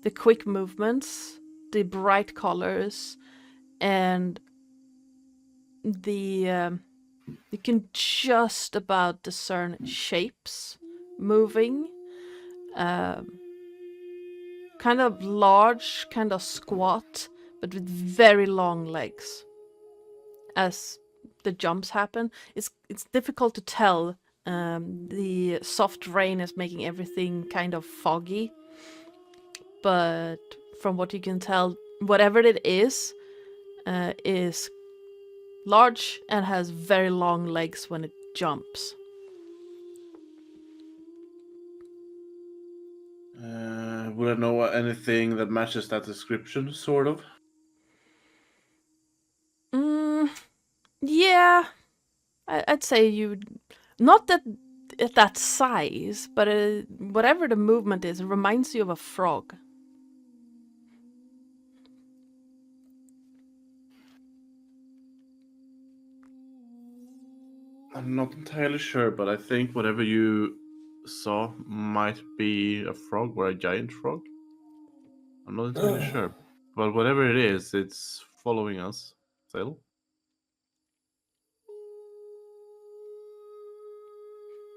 the quick movements, the bright colors, and you can just about discern shapes moving. Kind of large, kind of squat, but with very long legs. As the jumps happen, it's difficult to tell. The soft rain is making everything kind of foggy, but from what you can tell, whatever it is large and has very long legs when it jumps. Would I know anything that matches that description, sort of? Yeah, I'd say you, not that at that size, but whatever the movement is, it reminds you of a frog. I'm not entirely sure, but I think whatever you saw might be a frog or a giant frog. I'm not entirely sure. But whatever it is, it's following us still.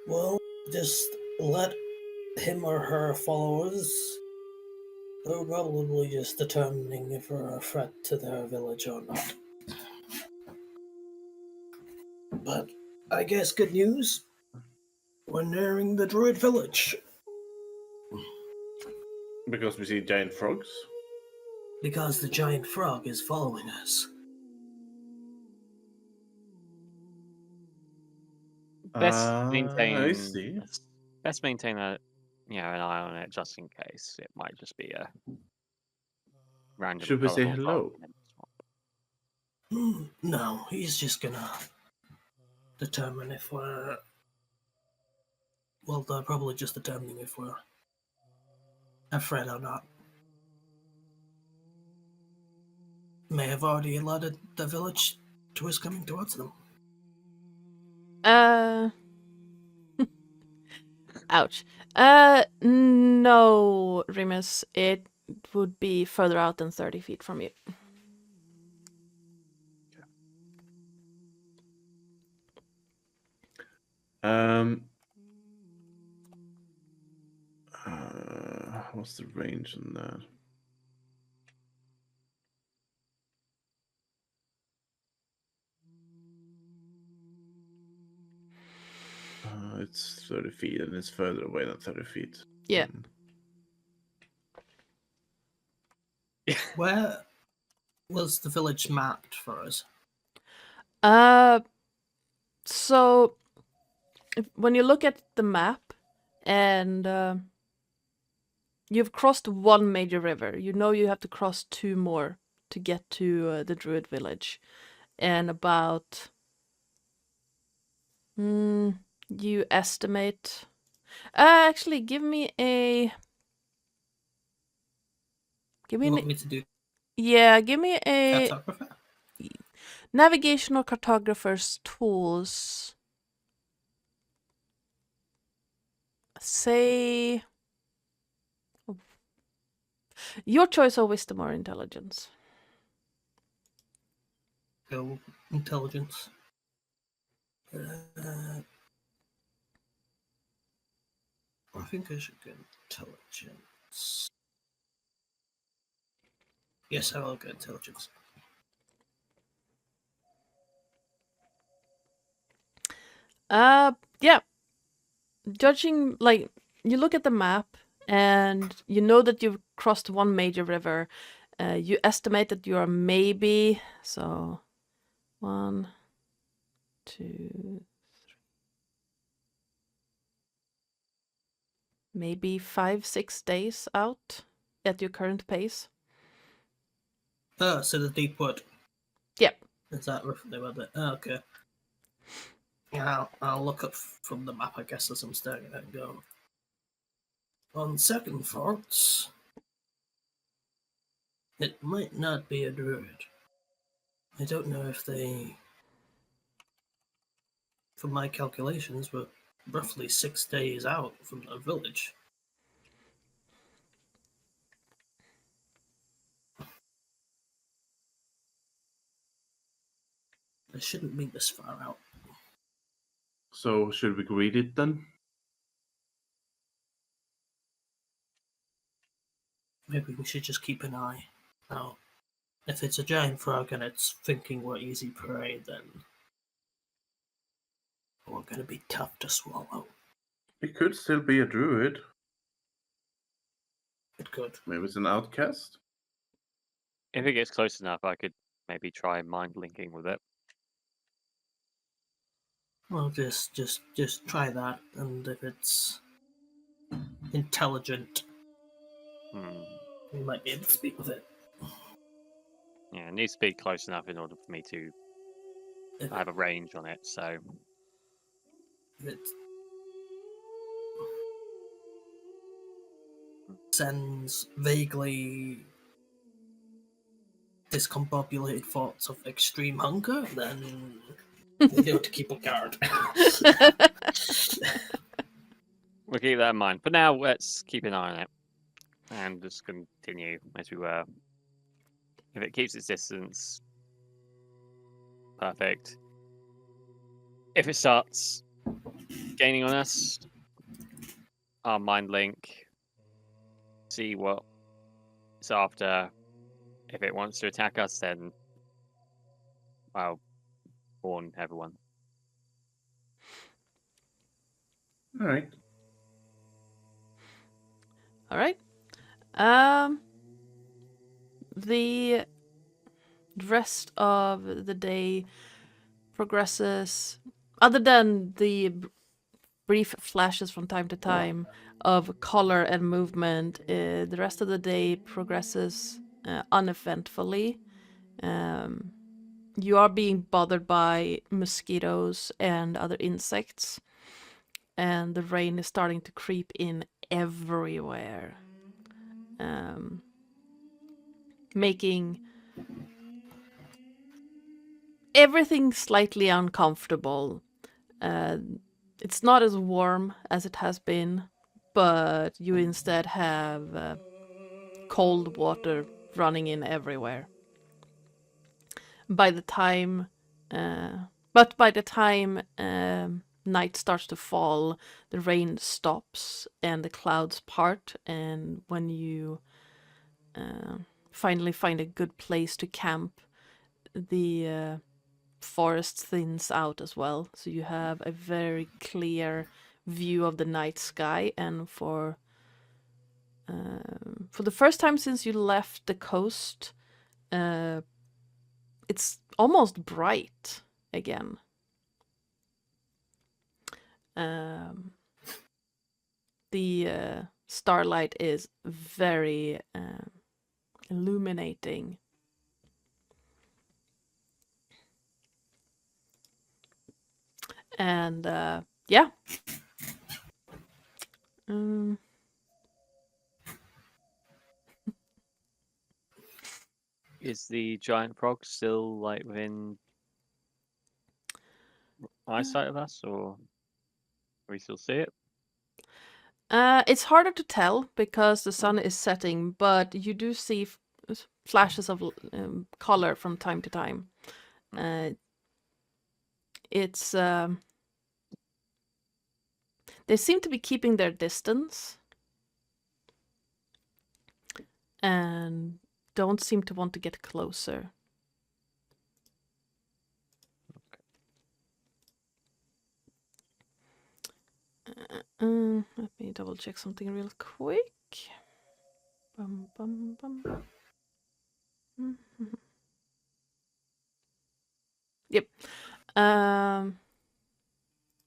Well, just let him or her follow us. They're probably just determining if we're a threat to their village or not. But I guess good news. We're nearing the druid village. Because we see giant frogs. Because the giant frog is following us. Best I maintain. see. Best maintain an eye on it just in case. It might just be a random. Should we say colourful hello? frog. No, he's just gonna determine if we're. Well, they're probably just determining if we're a threat or not. May have already alerted the village to us coming towards them. Ouch. No, Remus. It would be further out than 30 feet from you. What's the range on that? It's 30 feet, and it's further away than 30 feet. Yeah. Where was the village mapped for us? So when you look at the map and you've crossed one major river, you know you have to cross 2 more to get to the druid village. And about you estimate actually give me You want me to do give me a cartographer? navigational cartographer's tools. Say your choice of wisdom or intelligence. Go intelligence. I think I should go intelligence. Yes, I will go intelligence. Yeah. Judging, like, you look at the map and you know that you've crossed one major river. You estimate that you are maybe, so 1, 2, 3, maybe 5, 6 days out at your current pace. Oh, so the deep wood. Yep. Is that roughly what it? Oh, okay. Yeah, I'll look up from the map, I guess, as I'm staring at it and go. On second thoughts, it might not be a druid. I don't know if they. From my calculations, we're roughly 6 days out from the village. They shouldn't be this far out. So should we read it then? Maybe we should just keep an eye out. If it's a giant frog and it's thinking we're easy prey, then we're going to be tough to swallow. It could still be a druid. It could. Maybe it's an outcast. If it gets close enough, I could maybe try mind linking with it. Well, just try that, and if it's intelligent, we might be able to speak with it. Yeah, it needs to be close enough in order for me to have a range on it, so... It sends vaguely discombobulated thoughts of extreme hunger, then You have to keep a guard. We'll keep that in mind. For now, let's keep an eye on it. And just continue as we were. If it keeps its distance, perfect. If it starts gaining on us, our mind link, see what it's after. If it wants to attack us, then I'll warn everyone. All right. All right. The rest of the day progresses, other than the brief flashes from time to time of color and movement. The rest of the day progresses uneventfully. You are being bothered by mosquitoes and other insects, and the rain is starting to creep in everywhere, making everything slightly uncomfortable. It's not as warm as it has been, but you instead have cold water running in everywhere. By the time night starts to fall, the rain stops and the clouds part, and when you finally find a good place to camp, the forest thins out as well, so you have a very clear view of the night sky. And for the first time since you left the coast, it's almost bright again. The starlight is very illuminating. And yeah. Is the giant frog still like within eyesight of us, or can we still see it? It's harder to tell because the sun is setting, but you do see flashes of color from time to time. It's they seem to be keeping their distance and don't seem to want to get closer. Let me double check something real quick. Bum, bum, bum. Yep.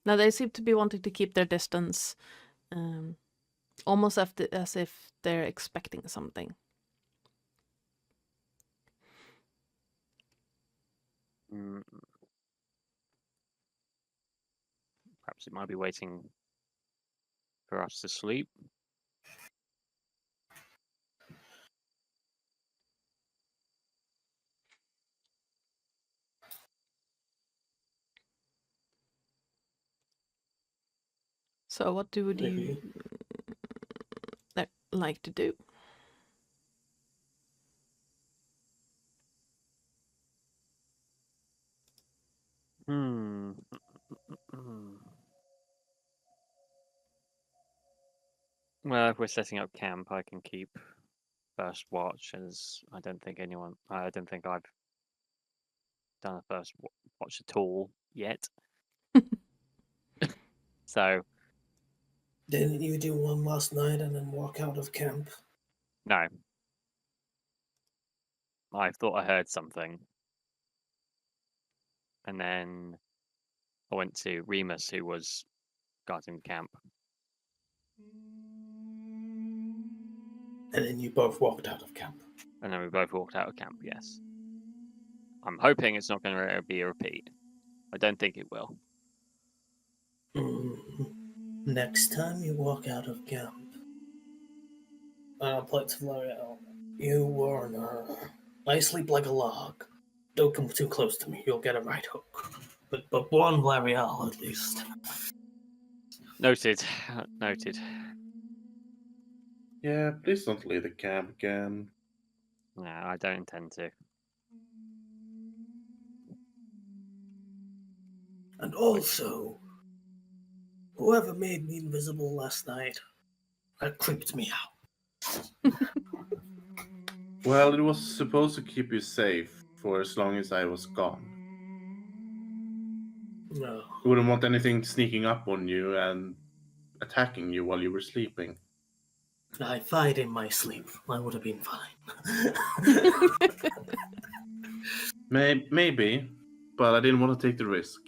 Now they seem to be wanting to keep their distance, almost as if they're expecting something. Perhaps it might be waiting for us to sleep. So what would you like to do? Well, if we're setting up camp, I can keep first watch, as I don't think I've done a first watch at all yet. So Didn't you do one last night and then walk out of camp? no, I thought I heard something, and then I went to Remus, who was guarding camp. And then you both walked out of camp. And then we both walked out of camp, yes. I'm hoping it's not going to be a repeat. I don't think it will. Next time you walk out of camp, play to L'Oreal. You warn her. I sleep like a log. Don't come too close to me, you'll get a right hook. But one L'Oreal at least. Noted. Noted. Yeah, please don't leave the camp again. No, I don't intend to. And also, whoever made me invisible last night, that creeped me out. Well, it was supposed to keep you safe for as long as I was gone. No. You wouldn't want anything sneaking up on you and attacking you while you were sleeping. I fight in my sleep. I would have been fine. Maybe, but I didn't want to take the risk.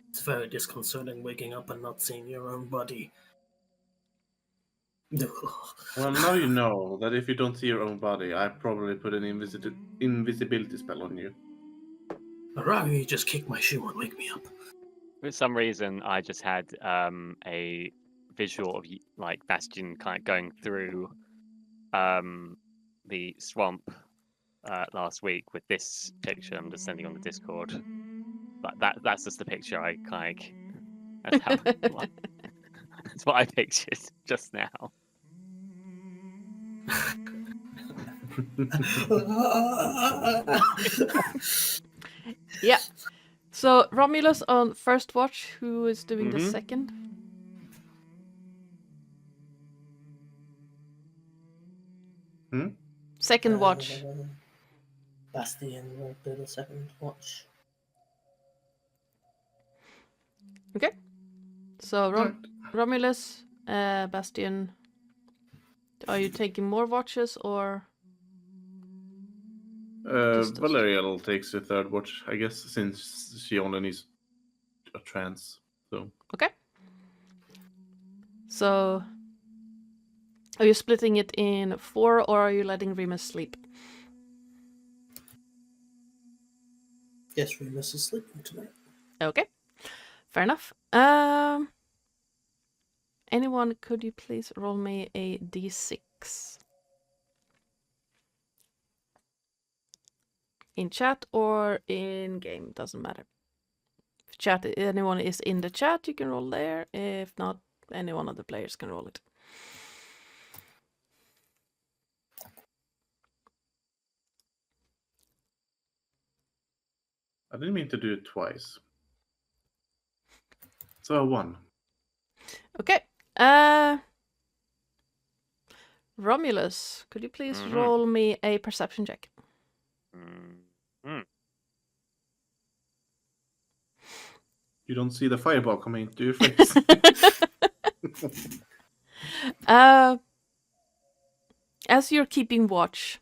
It's very disconcerting waking up and not seeing your own body. Well, now you know that if you don't see your own body, I probably put an invisibility spell on you. I'd rather you just kick my shoe and wake me up. For some reason, I just had a visual of like Bastion kind of going through the swamp last week with this picture I'm just sending on the Discord. But that's just the picture I kind of. That's what I pictured just now. Yeah. So Romulus on first watch. Who is doing the second? Second watch. Bastion will do the second watch. Okay. So Romulus, Bastion. Are you taking more watches or? Valerial takes the third watch, I guess, since she only needs a trance. So. Okay. So, are you splitting it in 4 or are you letting Remus sleep? Yes, Remus is sleeping tonight. Okay. Fair enough. Anyone, could you please roll me a d6? In chat or in game, doesn't matter. If chat, anyone is in the chat, you can roll there. If not, any one of the players can roll it. I didn't mean to do it twice. So I won. Okay. Romulus, could you please roll me a perception check? You don't see the fireball coming to your face. As you're keeping watch,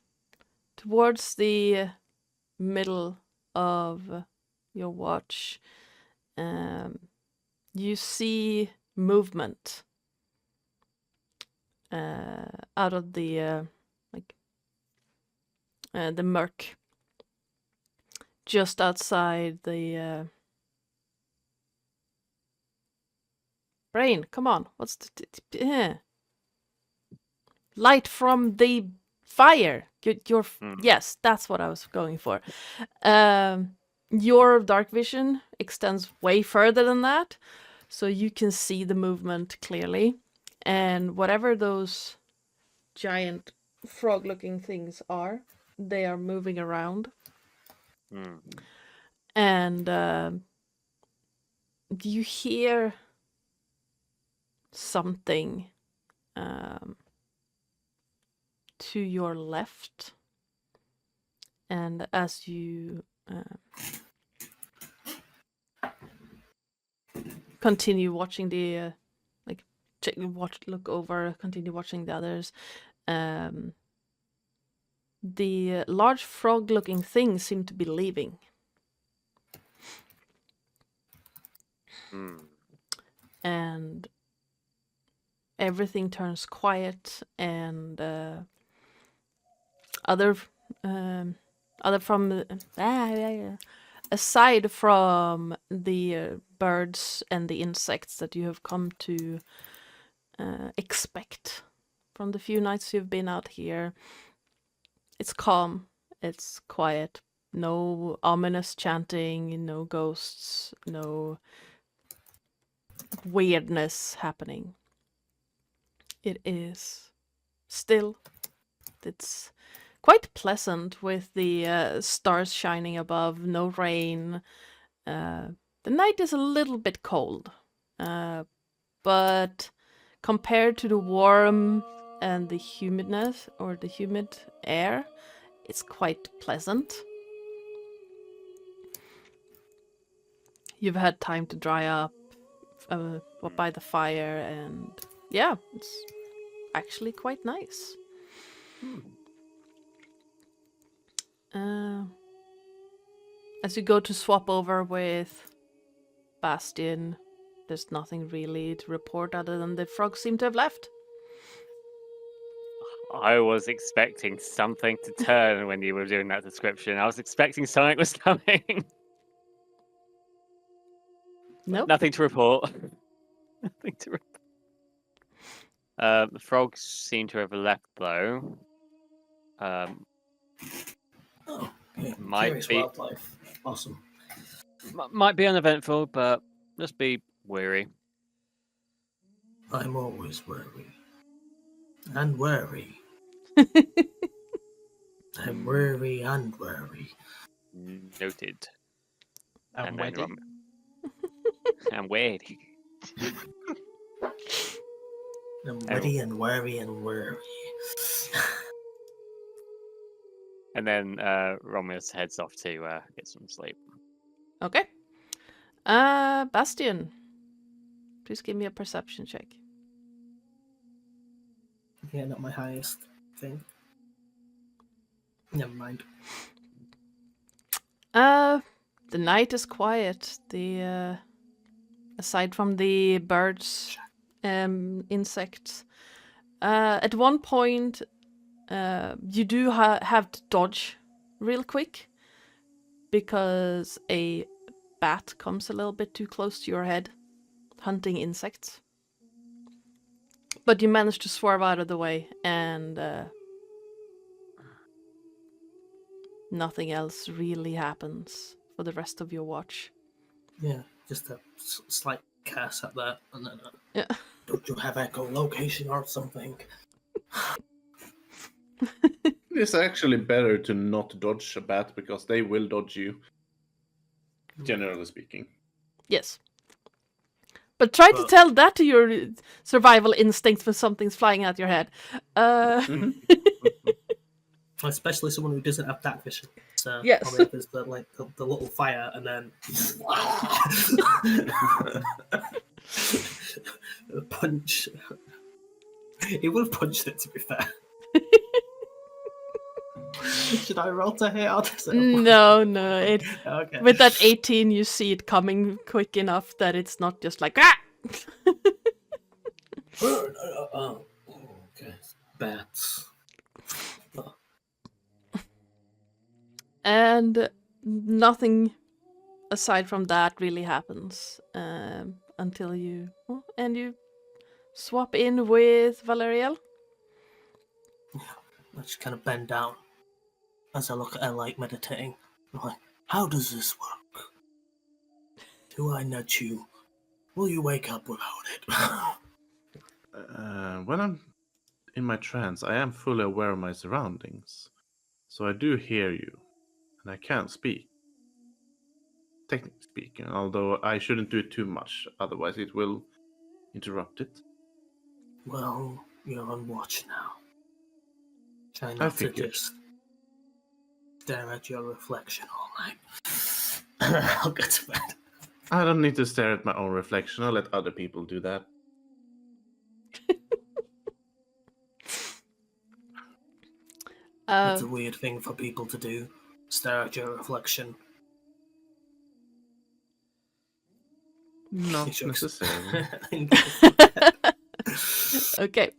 towards the middle of your watch, you see movement out of the the murk, just outside the brain. Come on, what's the light from the fire? Yes, that's what I was going for. Your dark vision extends way further than that, so you can see the movement clearly. And whatever those giant frog-looking things are, they are moving around. And you hear something to your left, and as you continue watching the look over, continue watching the others, the large frog-looking things seem to be leaving. And everything turns quiet, and aside from the birds and the insects that you have come to expect from the few nights you've been out here, it's calm It's quiet. No ominous chanting, no ghosts, no weirdness happening. It is still. It's quite pleasant with the stars shining above, no rain. The night is a little bit cold, but compared to the warm and the humidness or the humid air, it's quite pleasant. You've had time to dry up by the fire, and yeah, it's actually quite nice. As you go to swap over with Bastion, there's nothing really to report other than the frogs seem to have left. I was expecting something to turn when you were doing that description. I was expecting something was coming. Nope. Nothing to report. Nothing to report. The frogs seem to have left, though. Oh, yeah. Might Curious be- wildlife. Awesome. Might be uneventful, but just be wary. I'm always wary. And wary. I'm wary and wary. Noted. And then ready. I'm wary. I'm ready and wary and wary. And then Romulus heads off to get some sleep. Okay. Bastion, please give me a perception check. Yeah, not my highest thing. Never mind. The night is quiet. The aside from the birds, insects. At one point, you do have to dodge real quick because a bat comes a little bit too close to your head, hunting insects. But you manage to swerve out of the way, and nothing else really happens for the rest of your watch. Yeah, just a slight curse at that, and then Yeah. Don't you have echolocation or something? It's actually better to not dodge a bat because they will dodge you. Generally speaking. Yes. But try to Well- tell that to your survival instincts when something's flying at your head. especially someone who doesn't have that vision. So Yes. probably if there's the little fire and then a punch. He would have punched it, to be fair. Should I roll to hit or does it? No. Okay. With that 18, you see it coming quick enough that it's not just like, ah! Okay. Bats. And nothing aside from that really happens until you swap in with Valeriel. I just kind of bend down as I look at her, like meditating. I'm like, how does this work? Do I nudge you? Will you wake up without it? When I'm in my trance, I am fully aware of my surroundings. So I do hear you, and I can speak. Technically speaking, although I shouldn't do it too much, otherwise it will interrupt it. Well, you're on watch now. Try I not to figured. just stare at your reflection all night. I'll get to bed. I don't need to stare at my own reflection. I'll let other people do that. It's a weird thing for people to do. Stare at your reflection. Not He shooks. necessarily. Okay.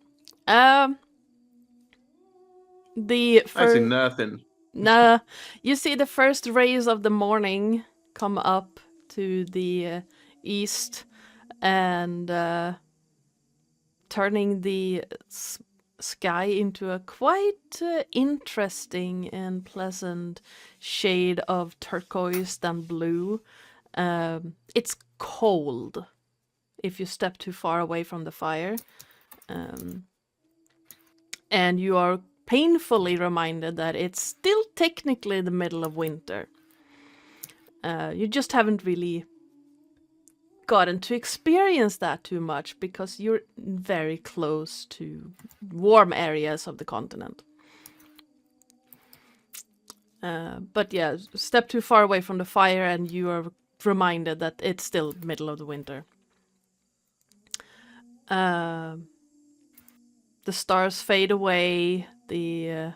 The I see first, nothing. nah, you see the first rays of the morning come up to the east and turning the sky into a quite interesting and pleasant shade of turquoise than blue. It's cold if you step too far away from the fire. And you are painfully reminded that it's still technically the middle of winter. You just haven't really gotten to experience that too much because you're very close to warm areas of the continent. But yeah, step too far away from the fire and you are reminded that it's still middle of the winter. The stars fade away, the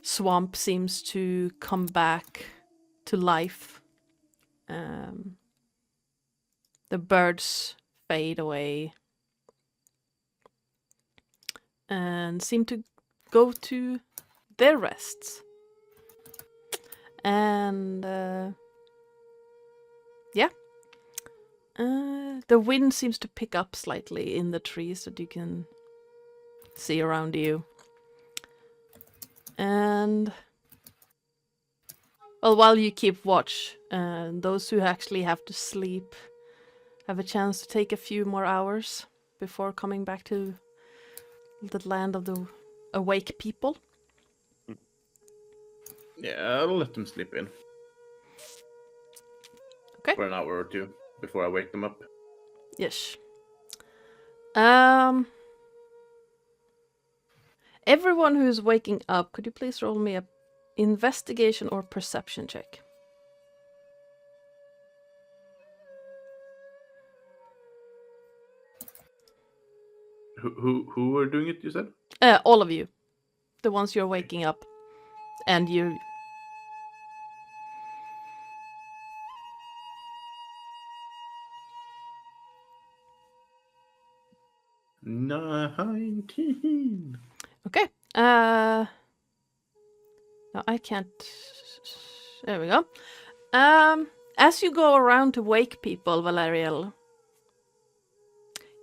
swamp seems to come back to life. The birds fade away and seem to go to their rests. And the wind seems to pick up slightly in the trees that you can see around you. And well, while you keep watch, those who actually have to sleep have a chance to take a few more hours before coming back to the land of the awake people. Yeah, I'll let them sleep in. Okay. For an hour or two before I wake them up. Yes. Everyone who's waking up, could you please roll me a investigation or perception check? Who were doing it, you said? All of you. The ones you're waking up. And you... $19. Okay. No, I can't... There we go. As you go around to wake people, Valeriel,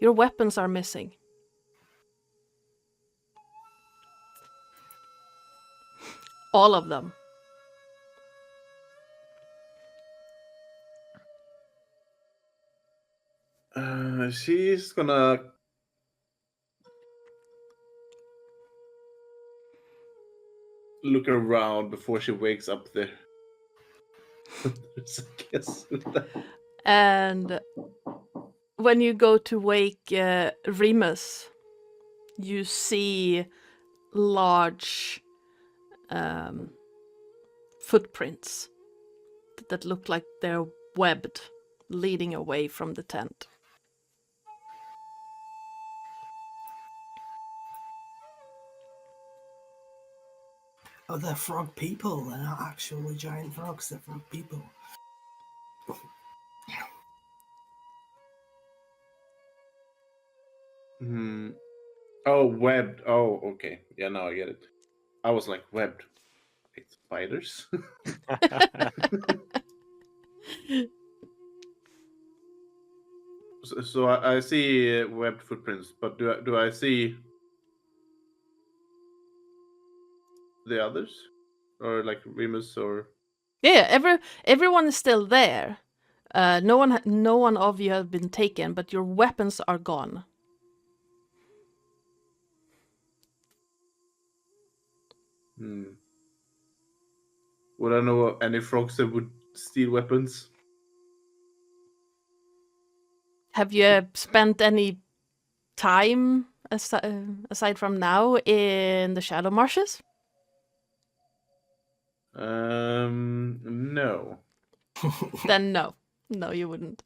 your weapons are missing. All of them. She's gonna look around before she wakes up there. I guess. And when you go to wake Remus, you see large footprints that look like they're webbed, leading away from the tent. Oh, they're frog people. They're not actually giant frogs. They're frog people. Oh, webbed. Oh, okay. Yeah, now I get it. I was like, webbed. It's spiders. So I see webbed footprints, but do I see the others, or like Remus or? Yeah, everyone is still there. No one of you have been taken, but your weapons are gone. Would I know of any frogs that would steal weapons? Have you spent any time aside from now in the Shadow Marshes? No. Then no, you wouldn't.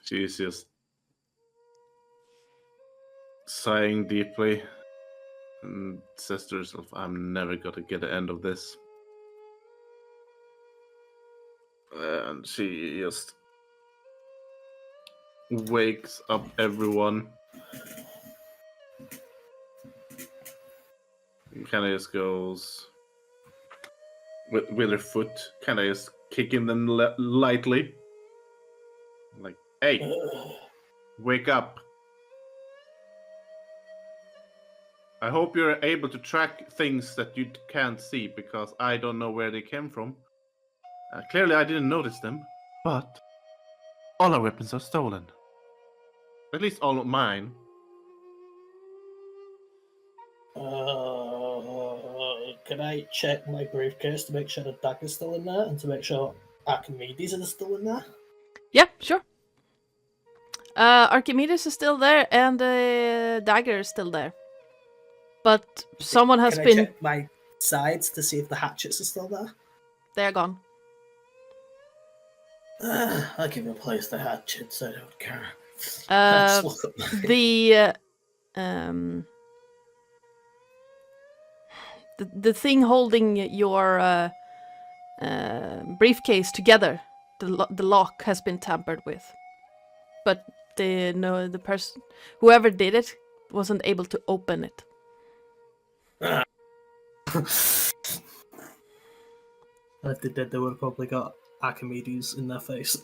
She's just sighing deeply and says to herself, I'm never gonna get the end of this. And she just wakes up everyone. And kind of just goes with her foot, kind of just kicking them lightly. Like, Hey, Uh, wake up. I hope you're able to track things that you can't see, because I don't know where they came from. Clearly, I didn't notice them, but all our weapons are stolen. At least all of mine. Can I check my briefcase to make sure the dagger's still in there and to make sure Archimedes is still in there? Yeah, sure. Archimedes is still there, and the dagger is still there. But someone has Can been. I check my sides to see if the hatchets are still there? They're gone. I can replace the hatchets. I don't care. Uh, Let's look at my... the thing holding your briefcase together, the lock has been tampered with, but the person, whoever did it, wasn't able to open it. If they did, they would have probably got Archimedes in their face.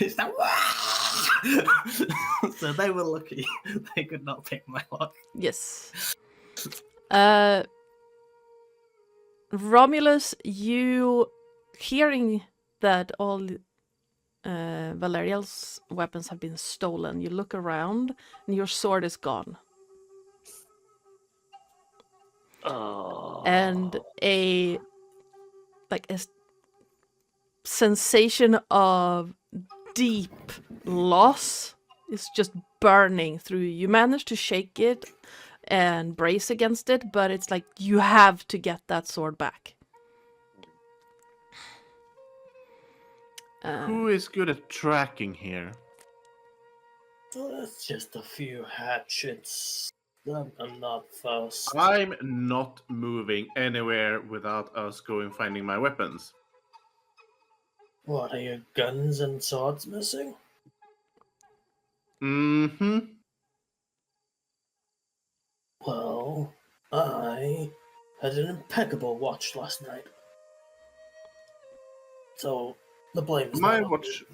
It's like, so they were lucky they could not pick my lock. Yes. Romulus, you hearing that all Valerial's weapons have been stolen, you look around and your sword is gone. Oh. And a sensation of deep loss is just burning through you. You manage to shake it and brace against it, but it's like you have to get that sword back. Who is good at tracking here? Oh, that's just a few hatchets. I'm not fast. I'm not moving anywhere without us going finding my weapons. What, are your guns and swords missing? Mm-hmm. Well, I had an impeccable watch last night. So, the blame is My not on watch,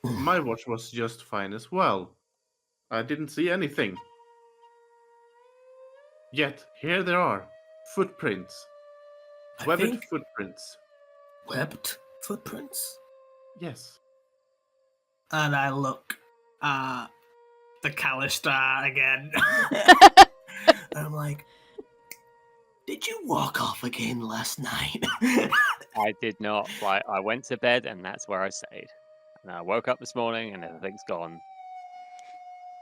me. my watch was just fine as well. I didn't see anything. Yet here there are footprints, I webbed think footprints. webbed footprints? Yes. And I look at the Callister again. And I'm like, did you walk off again last night? I did not. I went to bed and that's where I stayed. And I woke up this morning and everything's gone.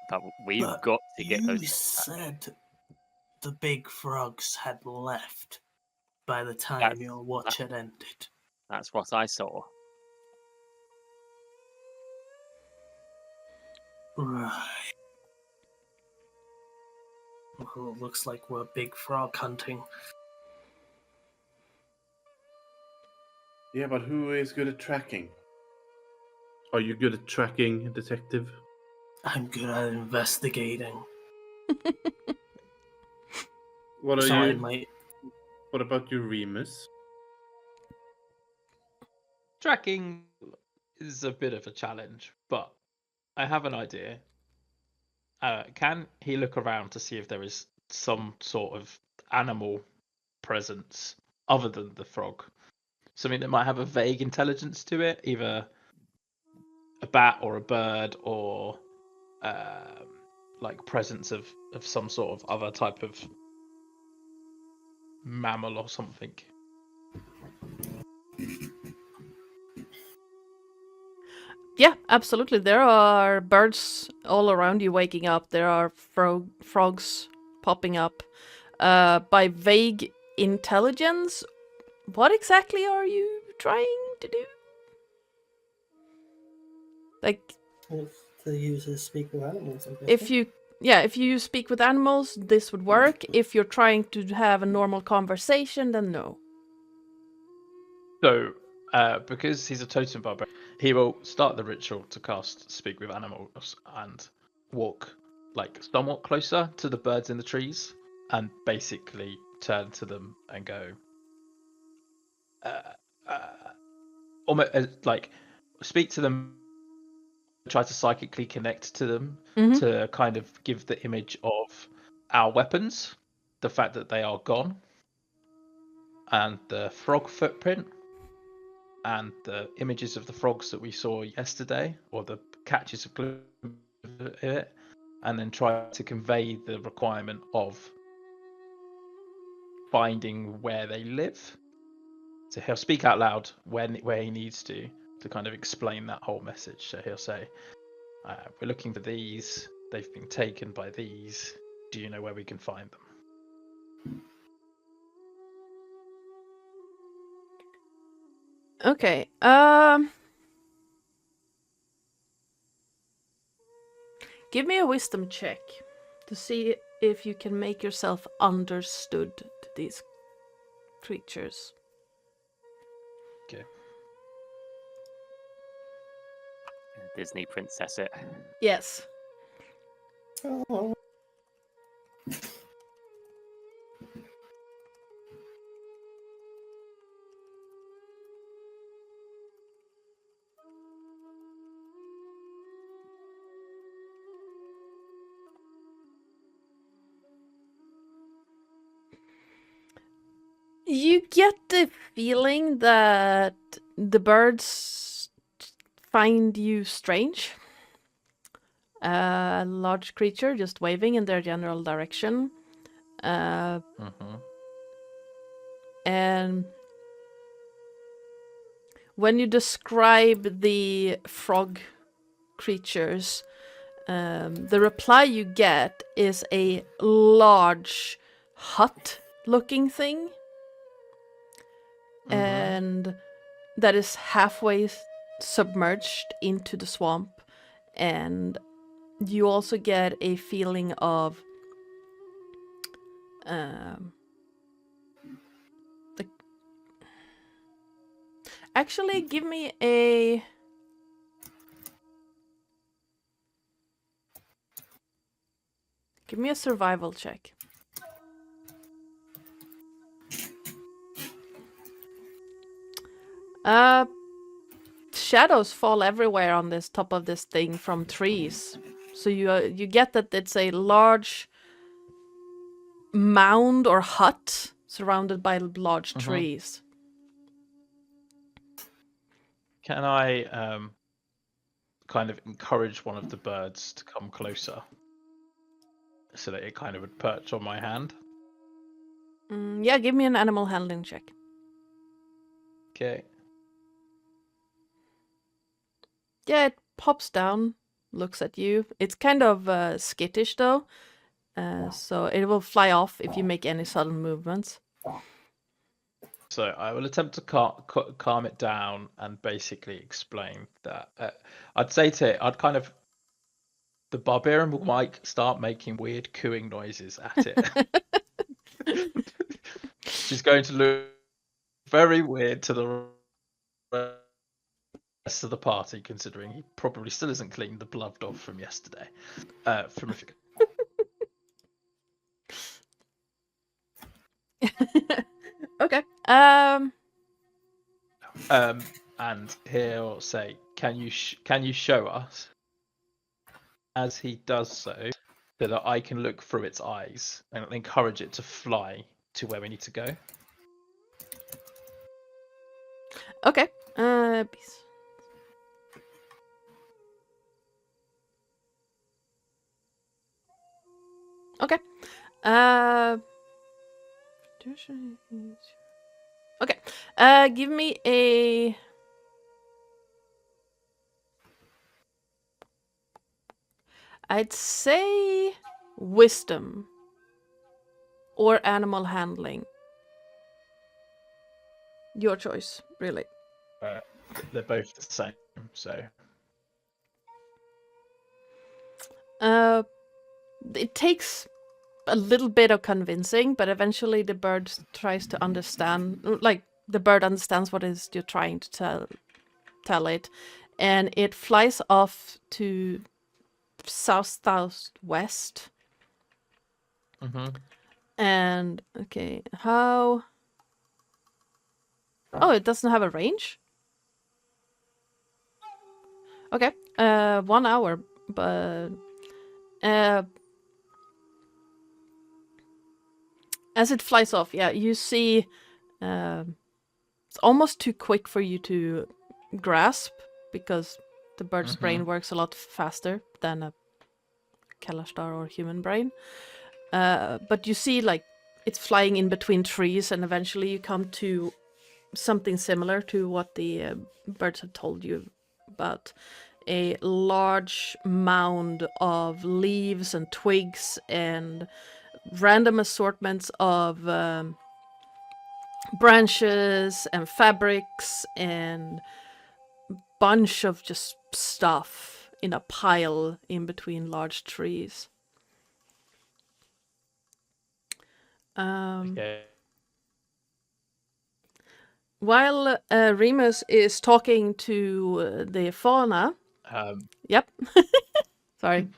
But we've But got to get you those things back. said the big frogs had left by the time That's- your watch had ended. That's what I saw. Right. Well, it looks like we're big frog hunting. Yeah, but who is good at tracking? Are you good at tracking, detective? I'm good at investigating. What are So I you? might. What about you, Remus? Tracking is a bit of a challenge, but I have an idea. Can he look around to see if there is some sort of animal presence other than the frog? Something that might have a vague intelligence to it, either a bat or a bird, or like presence of some sort of other type of mammal or something. Yeah, absolutely. There are birds all around you waking up. There are frogs popping up. By vague intelligence, what exactly are you trying to do? Like, If the users speak with animals, I guess. if you speak with animals, this would work. If you're trying to have a normal conversation, then no. So, because he's a totem barbarian, he will start the ritual to cast Speak with Animals and walk like somewhat closer to the birds in the trees and basically turn to them and go, almost like speak to them try to psychically connect to them Mhm. to kind of give the image of our weapons, the fact that they are gone, and the frog footprint, and the images of the frogs that we saw yesterday, or the catches of it, and then try to convey the requirement of finding where they live. So he'll speak out loud where he needs to kind of explain that whole message. So he'll say, we're looking for these, they've been taken by these, do you know where we can find them? Okay. Give me a wisdom check to see if you can make yourself understood to these creatures. Okay. Disney princess it. Yes. Oh. You get the feeling that the birds find you strange. A large creature just waving in their general direction. And when you describe the frog creatures, the reply you get is a large hut-looking thing. And that is halfway submerged into the swamp. And you also get a feeling of actually give me a survival check. Shadows fall everywhere on this top of this thing from trees. So you get that it's a large mound or hut surrounded by large trees. Can I kind of encourage one of the birds to come closer so that it kind of would perch on my hand? Yeah, give me an animal handling check. Okay. Yeah, it pops down, looks at you. It's kind of skittish though, so it will fly off if you make any sudden movements. So I will attempt to calm it down and basically explain that I'd say to it, the barbarian might start making weird cooing noises at it. She's going to look very weird to the rest of the party, considering he probably still hasn't cleaned the blood off from yesterday. From Okay. And he'll say, "Can you show us?" As he does so, that I can look through its eyes and encourage it to fly to where we need to go. Okay. Okay. Okay. Give me a. I'd say wisdom or animal handling. Your choice, really. They're both the same, so. It takes a little bit of convincing, but eventually the bird tries to understand. Like the bird understands what it is you're trying to tell it, and it flies off to southwest. And okay, how? Oh, it doesn't have a range? Okay. 1 hour, but as it flies off, yeah, you see it's almost too quick for you to grasp because the bird's brain works a lot faster than a Kalastar or human brain. But you see, like, it's flying in between trees, and eventually you come to something similar to what the birds had told you about. A large mound of leaves and twigs and random assortments of branches and fabrics and bunch of just stuff in a pile in between large trees. Okay. While Remus is talking to the fauna. Yep. Sorry.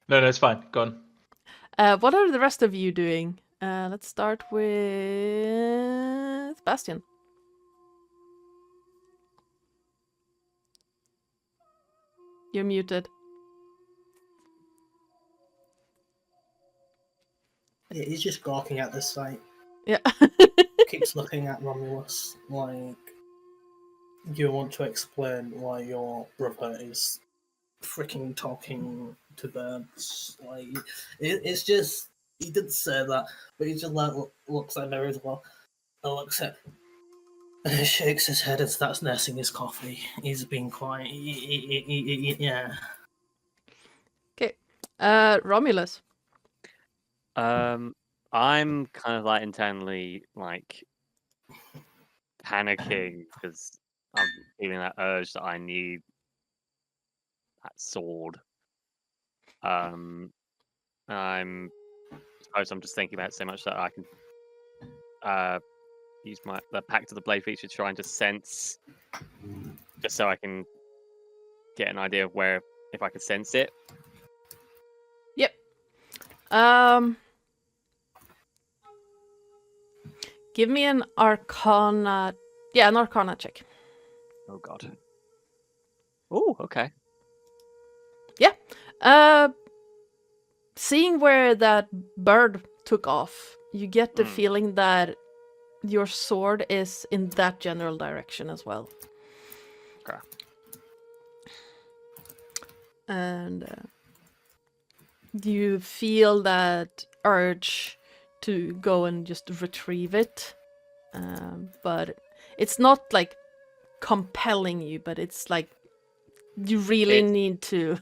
No, it's fine. Go on. What are the rest of you doing? Let's start with Bastian. You're muted. Yeah, he's just gawking at this sight. Yeah. Keeps looking at Romulus like you want to explain why your brother is freaking talking to birds. Like it's just he didn't say that, but he just like looks at her as well. And looks at, shakes his head and starts nursing his coffee. He's being quiet. Yeah. Okay. Romulus. I'm kind of like internally like panicking because I'm feeling that urge that I need that sword. I suppose I'm just thinking about it so much that I can use the Pact of the Blade feature to try and just sense, just so I can get an idea of where, if I could sense it. Yep. Give me an Arcana. Yeah, an Arcana check. Oh god. Oh, okay. Yeah. Seeing where that bird took off, you get the feeling that your sword is in that general direction as well. Okay. And you feel that urge to go and just retrieve it. But it's not like compelling you, but it's like you really need to.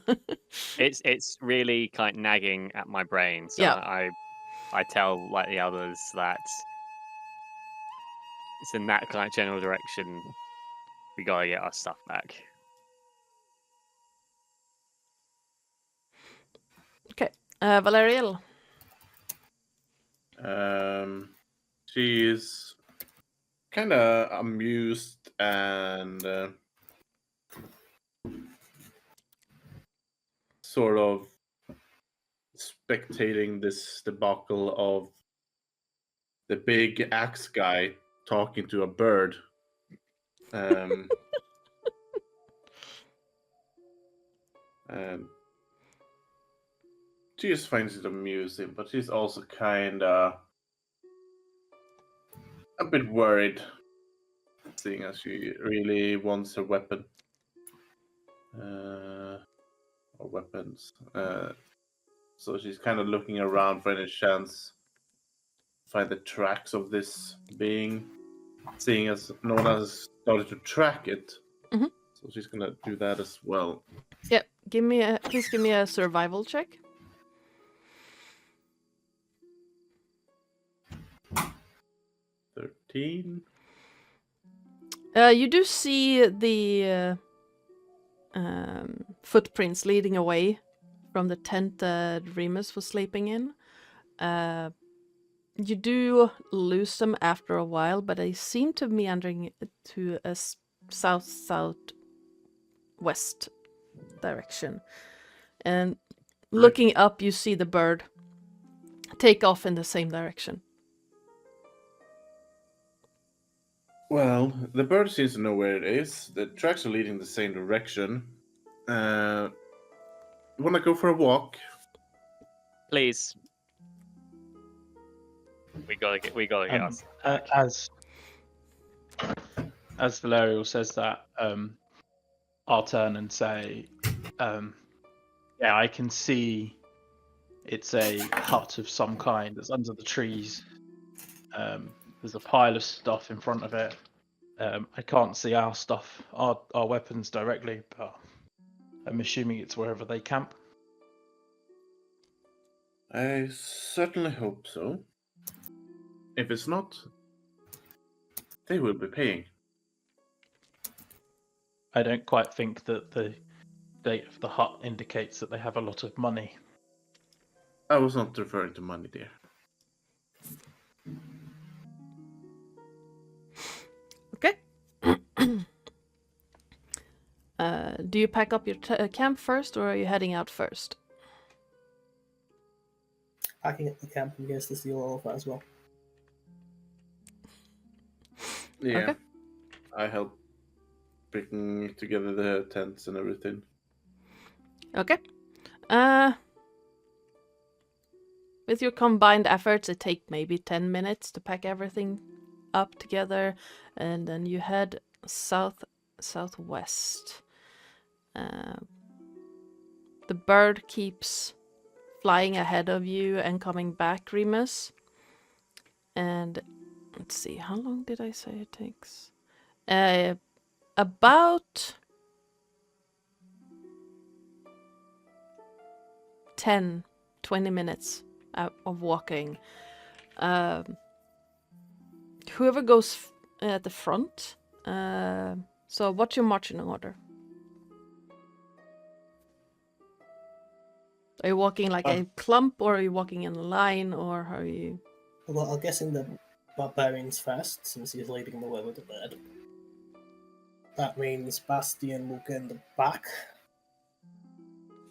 it's really kind of nagging at my brain, so Yeah. I tell like the others that it's in that kind of general direction. We gotta get our stuff back. Okay, Valeriel. She's kind of amused and sort of spectating this debacle of the big axe guy talking to a bird. And she just finds it amusing, but she's also kind of a bit worried, seeing as she really wants her weapon. Or weapons. So she's kind of looking around for any chance to find the tracks of this being, seeing as no one has started to track it. Mm-hmm. So she's gonna do that as well. Yep. Please give me a survival check. 13. You do see the footprints leading away from the tent that Remus was sleeping in. You do lose them after a while, but they seem to be meandering to a south-southwest direction. And looking up, you see the bird take off in the same direction. Well, the bird seems to know where it is. The tracks are leading the same direction. You want to go for a walk? Please. We gotta get us. As Valerial says that, I'll turn and say, yeah, I can see it's a hut of some kind that's under the trees. There's a pile of stuff in front of it. I can't see our stuff, our weapons directly, but I'm assuming it's wherever they camp. I certainly hope so. If it's not, they will be paying. I don't quite think that the date of the hut indicates that they have a lot of money. I was not referring to money, dear. Okay. Do you pack up your camp first, or are you heading out first? Packing up the camp and guess to steal all of that as well. Yeah. Okay. I help picking together the tents and everything. Okay. With your combined efforts, it takes maybe 10 minutes to pack everything up together, and then you head southwest. The bird keeps flying ahead of you and coming back, Remus. And let's see, how long did I say it takes? About 10, 20 minutes of walking. Whoever goes at the front. So what's your marching order? Are you walking like a clump, or are you walking in a line, or how are you? Well, I'm guessing the barbarian's first, since he's leading the way with the bird. That means Bastian will go in the back.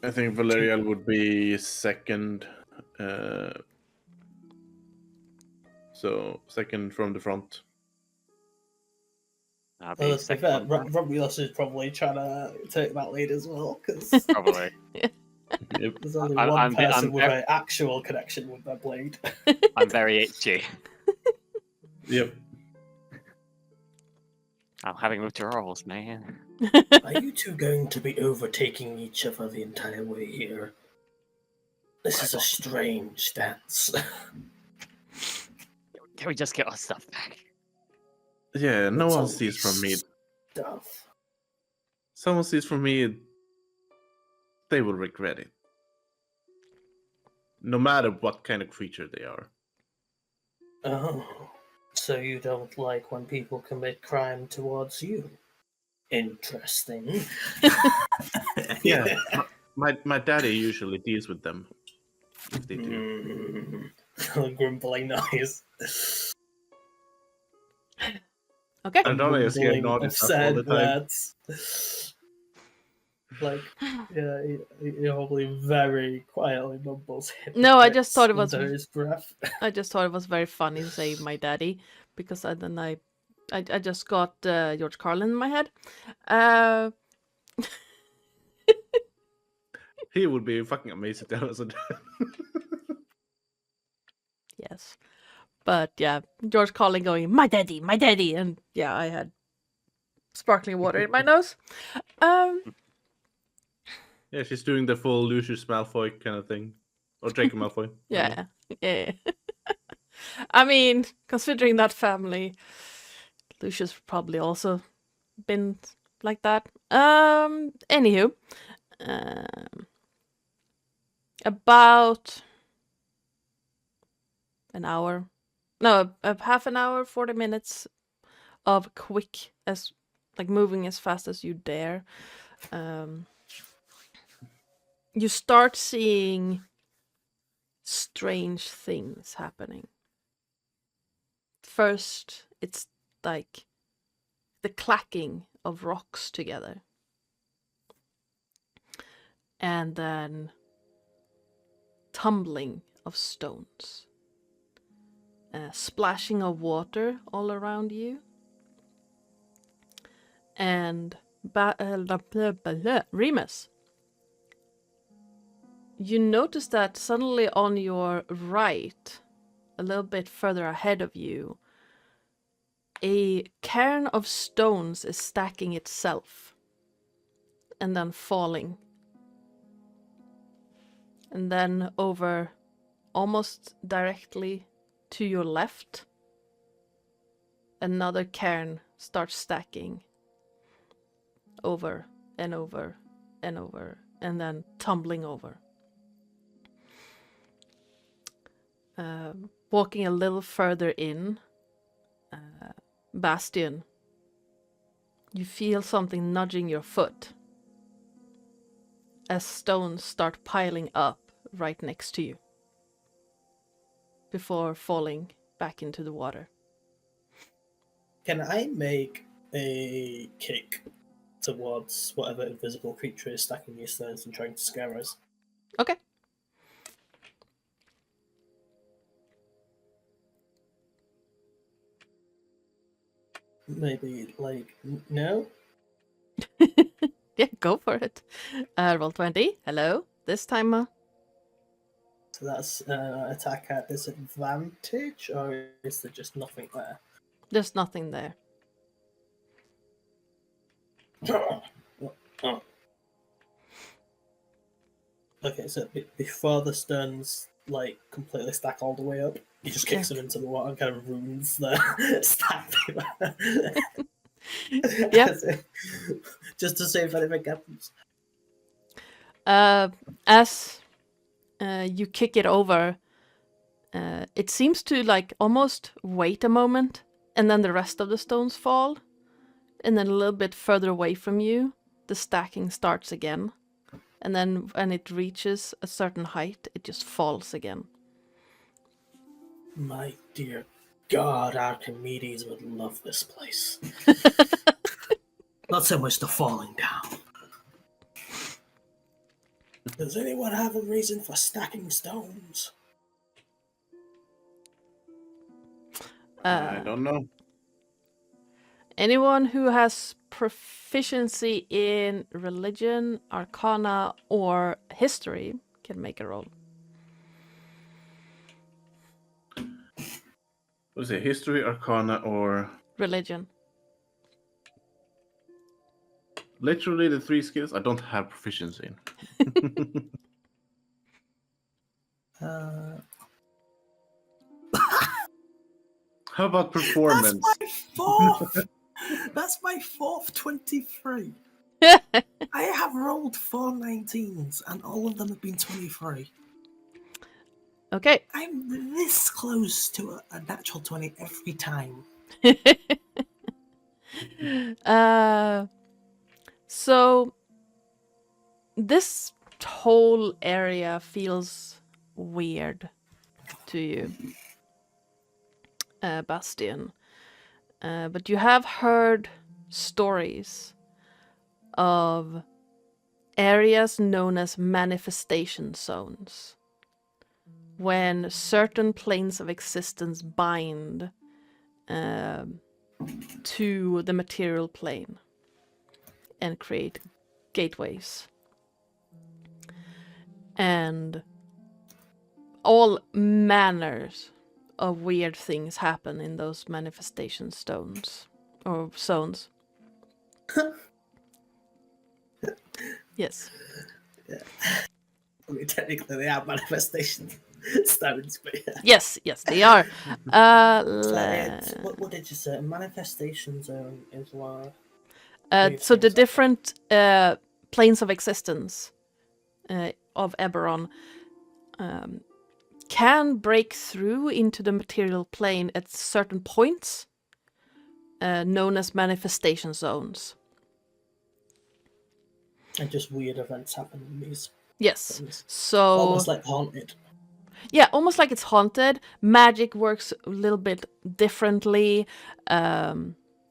I think Valerial would be second. So second from the front. I'll Well, be let's be second fair, on that. Romulus is probably trying to take that lead as well, because Probably. Yep. there's only I'm- one I'm the- person I'm with ve- an actual connection with that blade. I'm very itchy. Yep. I'm having withdrawals, man. Are you two going to be overtaking each other the entire way here? This is a strange dance. Can we just get our stuff back? Yeah, no It's one all sees from me. Stuff. Someone sees from me, they will regret it. No matter what kind of creature they are. Oh, so you don't like when people commit crime towards you? Interesting. Yeah. My daddy usually deals with them. If they do. Grumbling noise. Okay. And Donnie is here Mumbling nodding of stuff all the sad time. words. Like, yeah, he probably very quietly mumbles. No, I just thought it was- under his breath. I just thought it was very funny to say my daddy, because I just got George Carlin in my head. He would be fucking amazing to have as a dad. Yes. But yeah, George Carlin going, my daddy, and yeah, I had sparkling water in my nose. Yeah, she's doing the full Lucius Malfoy kind of thing. Or Draco Malfoy. Yeah. I mean, considering that family, Lucius probably also been like that. Anywho, about an hour, no, half an hour, 40 minutes of quick, as like moving as fast as you dare. You start seeing strange things happening. First, it's like the clacking of rocks together. And then tumbling of stones. Splashing of water all around you. And Remus, you notice that suddenly on your right, a little bit further ahead of you, a cairn of stones is stacking itself and then falling. And then over almost directly to your left, another cairn starts stacking over and over and over and then tumbling over. Walking a little further in, Bastion, you feel something nudging your foot as stones start piling up right next to you before falling back into the water. Can I make a kick towards whatever invisible creature is stacking these stones and trying to scare us? Okay. Maybe, no? Yeah, go for it. Roll 20. Hello. This time, So that's attack at disadvantage, or is there just nothing there? there's nothing there. Oh. Okay, so before the stones completely stack all the way up, he just kicks them into the water and kind of ruins the stack. Yeah. Just to see if anything happens. As you kick it over, it seems to almost wait a moment, and then the rest of the stones fall. And then a little bit further away from you, the stacking starts again. And then when it reaches a certain height, it just falls again. My dear God, Archimedes would love this place. Not so much the falling down. Does anyone have a reason for stacking stones? I don't know. Anyone who has proficiency in religion, arcana, or history can make a roll. Was it history, arcana, or Religion. literally the 3 skills I don't have proficiency in? How about performance? That's my fourth 23. I have rolled 4 19s, and all of them have been 23. Okay. I'm this close to a natural 20 every time. So this whole area feels weird to you, Bastion. But you have heard stories of areas known as manifestation zones, when certain planes of existence bind to the material plane and create gateways. And all manners of weird things happen in those manifestation stones or zones. Yes. Yeah. I mean, technically they are manifestation stones, but yeah. Yes, they are. What did you say? A manifestation zone is what? So the different planes of existence of Eberron can break through into the material plane at certain points, known as manifestation zones. And just weird events happen in these. Yes. Things. So almost like haunted. Yeah, almost like it's haunted. Magic works a little bit differently.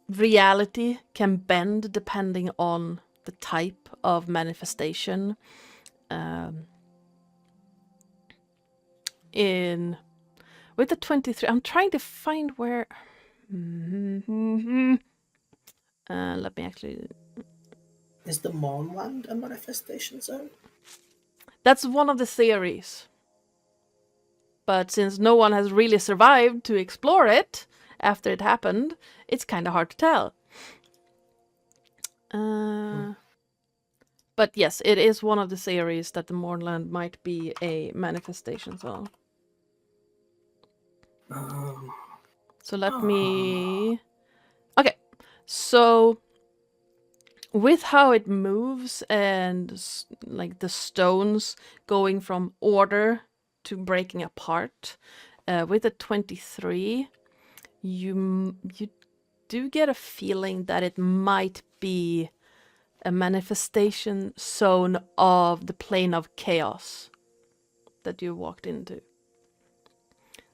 Reality can bend depending on the type of manifestation. With the 23, I'm trying to find where. Let me actually... Is the Mournland a manifestation zone? That's one of the theories. But since no one has really survived to explore it after it happened, it's kind of hard to tell. But yes, it is one of the theories that the Mournland might be a manifestation zone. So let me... Okay, so with how it moves and like the stones going from order to breaking apart, with a 23, you do get a feeling that it might be a manifestation zone of the plane of chaos that you walked into.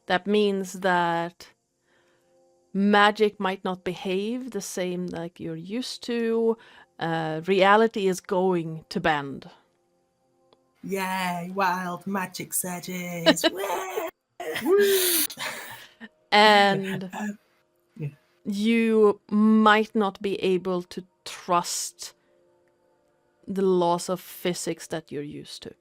That means that magic might not behave the same like you're used to. Reality is going to bend. Yay, wild magic surges. And Yeah. you might not be able to trust the laws of physics that you're used to.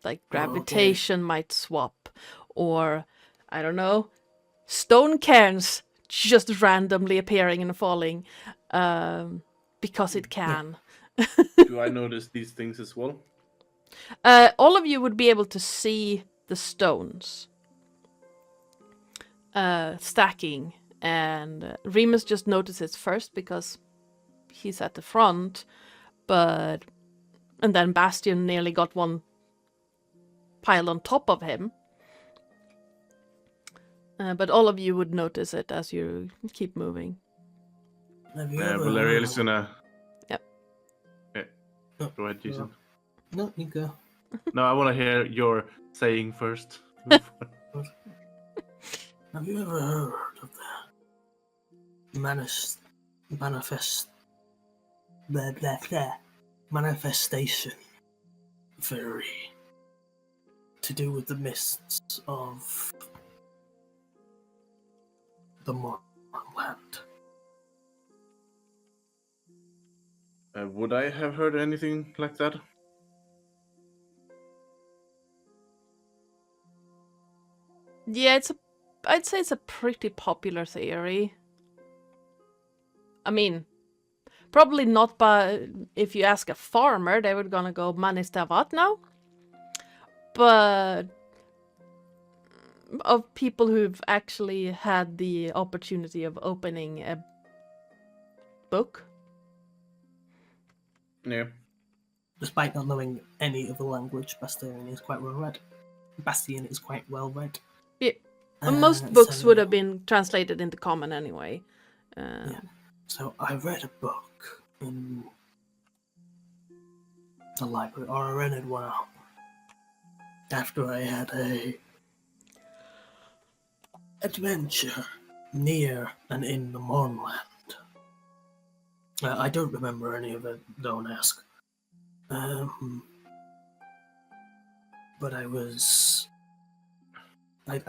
Like gravitation might swap, or I don't know, stone cairns just randomly appearing and falling because it can. Do I notice these things as well? All of you would be able to see the stones stacking, and Remus just notices first because he's at the front, and then Bastion nearly got one piled on top of him. But all of you would notice it as you keep moving. Valeria is gonna... Yep. Yeah. Go ahead, Jason. No, you go. No, I want to hear your saying first. Have you ever heard of the manifestation theory to do with the mists of the Mournland? Would I have heard anything like that? Yeah, I'd say it's a pretty popular theory. I mean, probably not by... If you ask a farmer, they would gonna go, man, is that what now? But of people who've actually had the opportunity of opening a book. Yeah. Despite not knowing any other language, Bastion is quite well read. Yeah. Most books would have been translated into common anyway. Yeah. So I read a book in the library, or I rented one out after I had a adventure near and in the Mournland. I don't remember any of it, don't ask. But I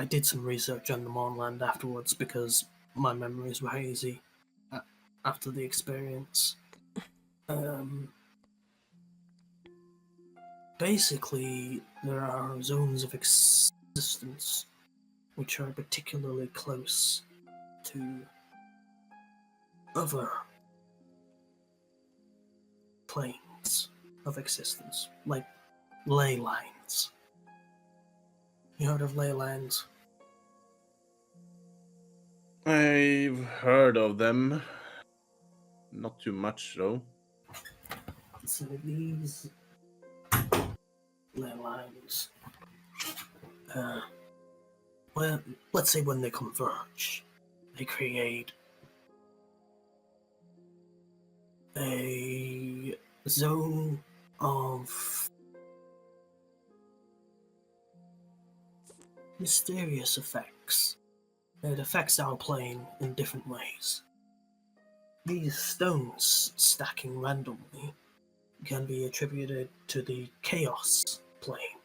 did some research on the Mournland afterwards because my memories were hazy after the experience. Basically, there are zones of existence which are particularly close to other planes of existence, like ley lines. You heard of ley lines? I've heard of them. Not too much, though. So these ley lines, well, let's say when they converge, they create a zone of mysterious effects. It affects our plane in different ways. These stones stacking randomly can be attributed to the chaos plane,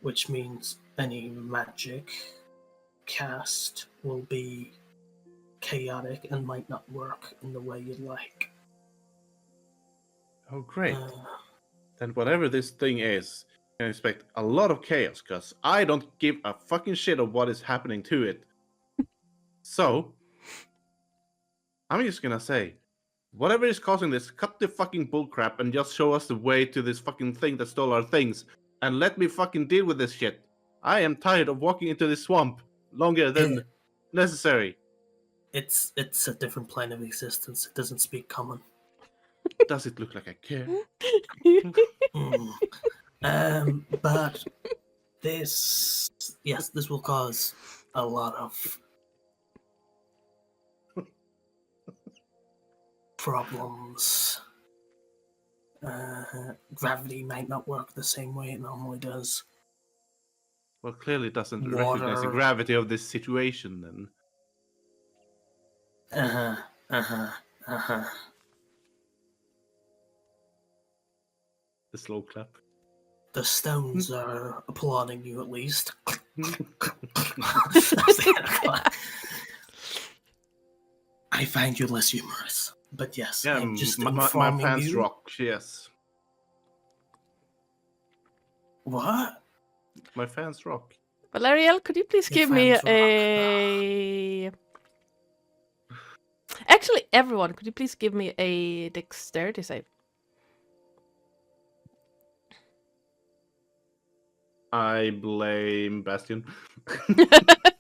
which means any magic cast will be chaotic and might not work in the way you'd like. Oh, great. Uh, Then whatever this thing is, you can expect a lot of chaos, because I don't give a fucking shit of what is happening to it. So, I'm just gonna say, whatever is causing this, cut the fucking bullcrap and just show us the way to this fucking thing that stole our things, and let me fucking deal with this shit. I am tired of walking into this swamp longer than necessary. it's a different plane of existence. It doesn't speak common. Does it look like I care? But this will cause a lot of problems. Gravity might not work the same way it normally does. Well, clearly it doesn't Water. recognize the gravity of this situation, then. The slow clap. The stones are applauding you at least. I find you less humorous. But yes, Yeah, I'm just my informing fans you. rock, yes. What? My fans rock. Valeriel, could you please Your give me fans rock. a... Actually, everyone, could you please give me a dexterity save? I blame Bastion.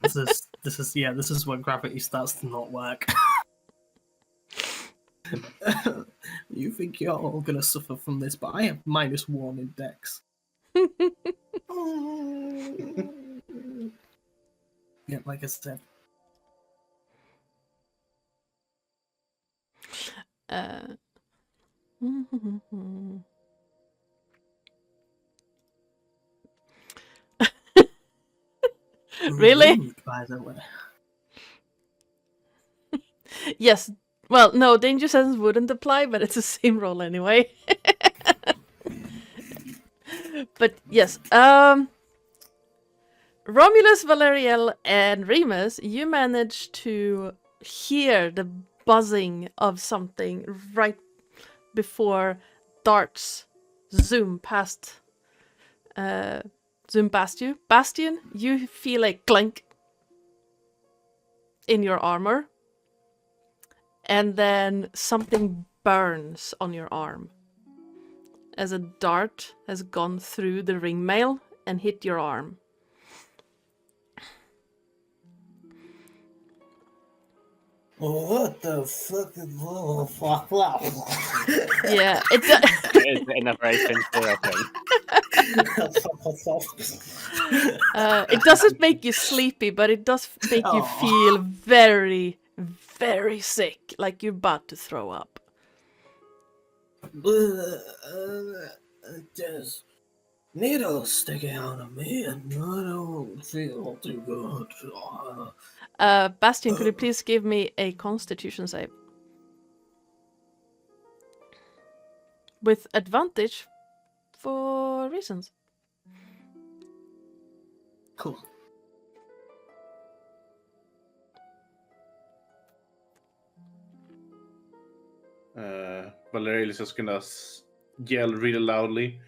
This is when gravity starts to not work. You think you're all gonna suffer from this, but I have -1 in dex. Yeah, like I said. Really? Rude, by the way. Yes. Well, no, danger sense wouldn't apply, but it's the same roll anyway. But yes, Romulus, Valeriel, and Remus, you manage to hear the buzzing of something right before darts zoom past you. Bastion, you feel a clunk in your armor, and then something burns on your arm as a dart has gone through the ring mail and hit your arm. What the fuck is Yeah, it It's another Asian thing. it doesn't make you sleepy, but it does make you feel very, very sick, like you're about to throw up. There's needles sticking out of me and I don't feel too good. Bastion, could you please give me a Constitution save? With advantage for reasons. Cool. Valerial is just gonna yell really loudly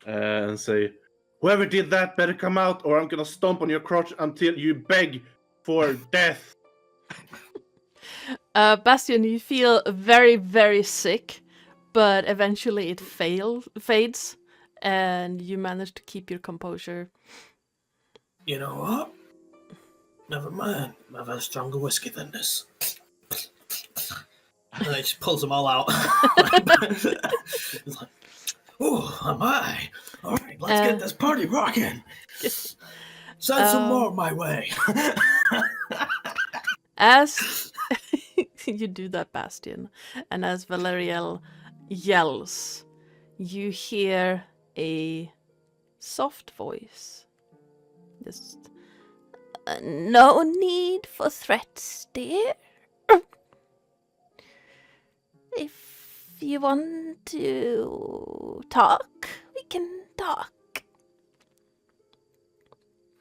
and say, "Whoever did that better come out, or I'm gonna stomp on your crotch until you beg for death." Bastion, you feel very, very sick, but eventually it fades, and you manage to keep your composure. You know what? Never mind. I've had stronger whiskey than this. And then he just pulls them all out. It's like, oh, am I? All right, let's get this party rocking. Send some more my way. As you do that, Bastion, and as Valeriel yells, you hear a soft voice. Just, no need for threats, dear. If you want to talk, we can talk.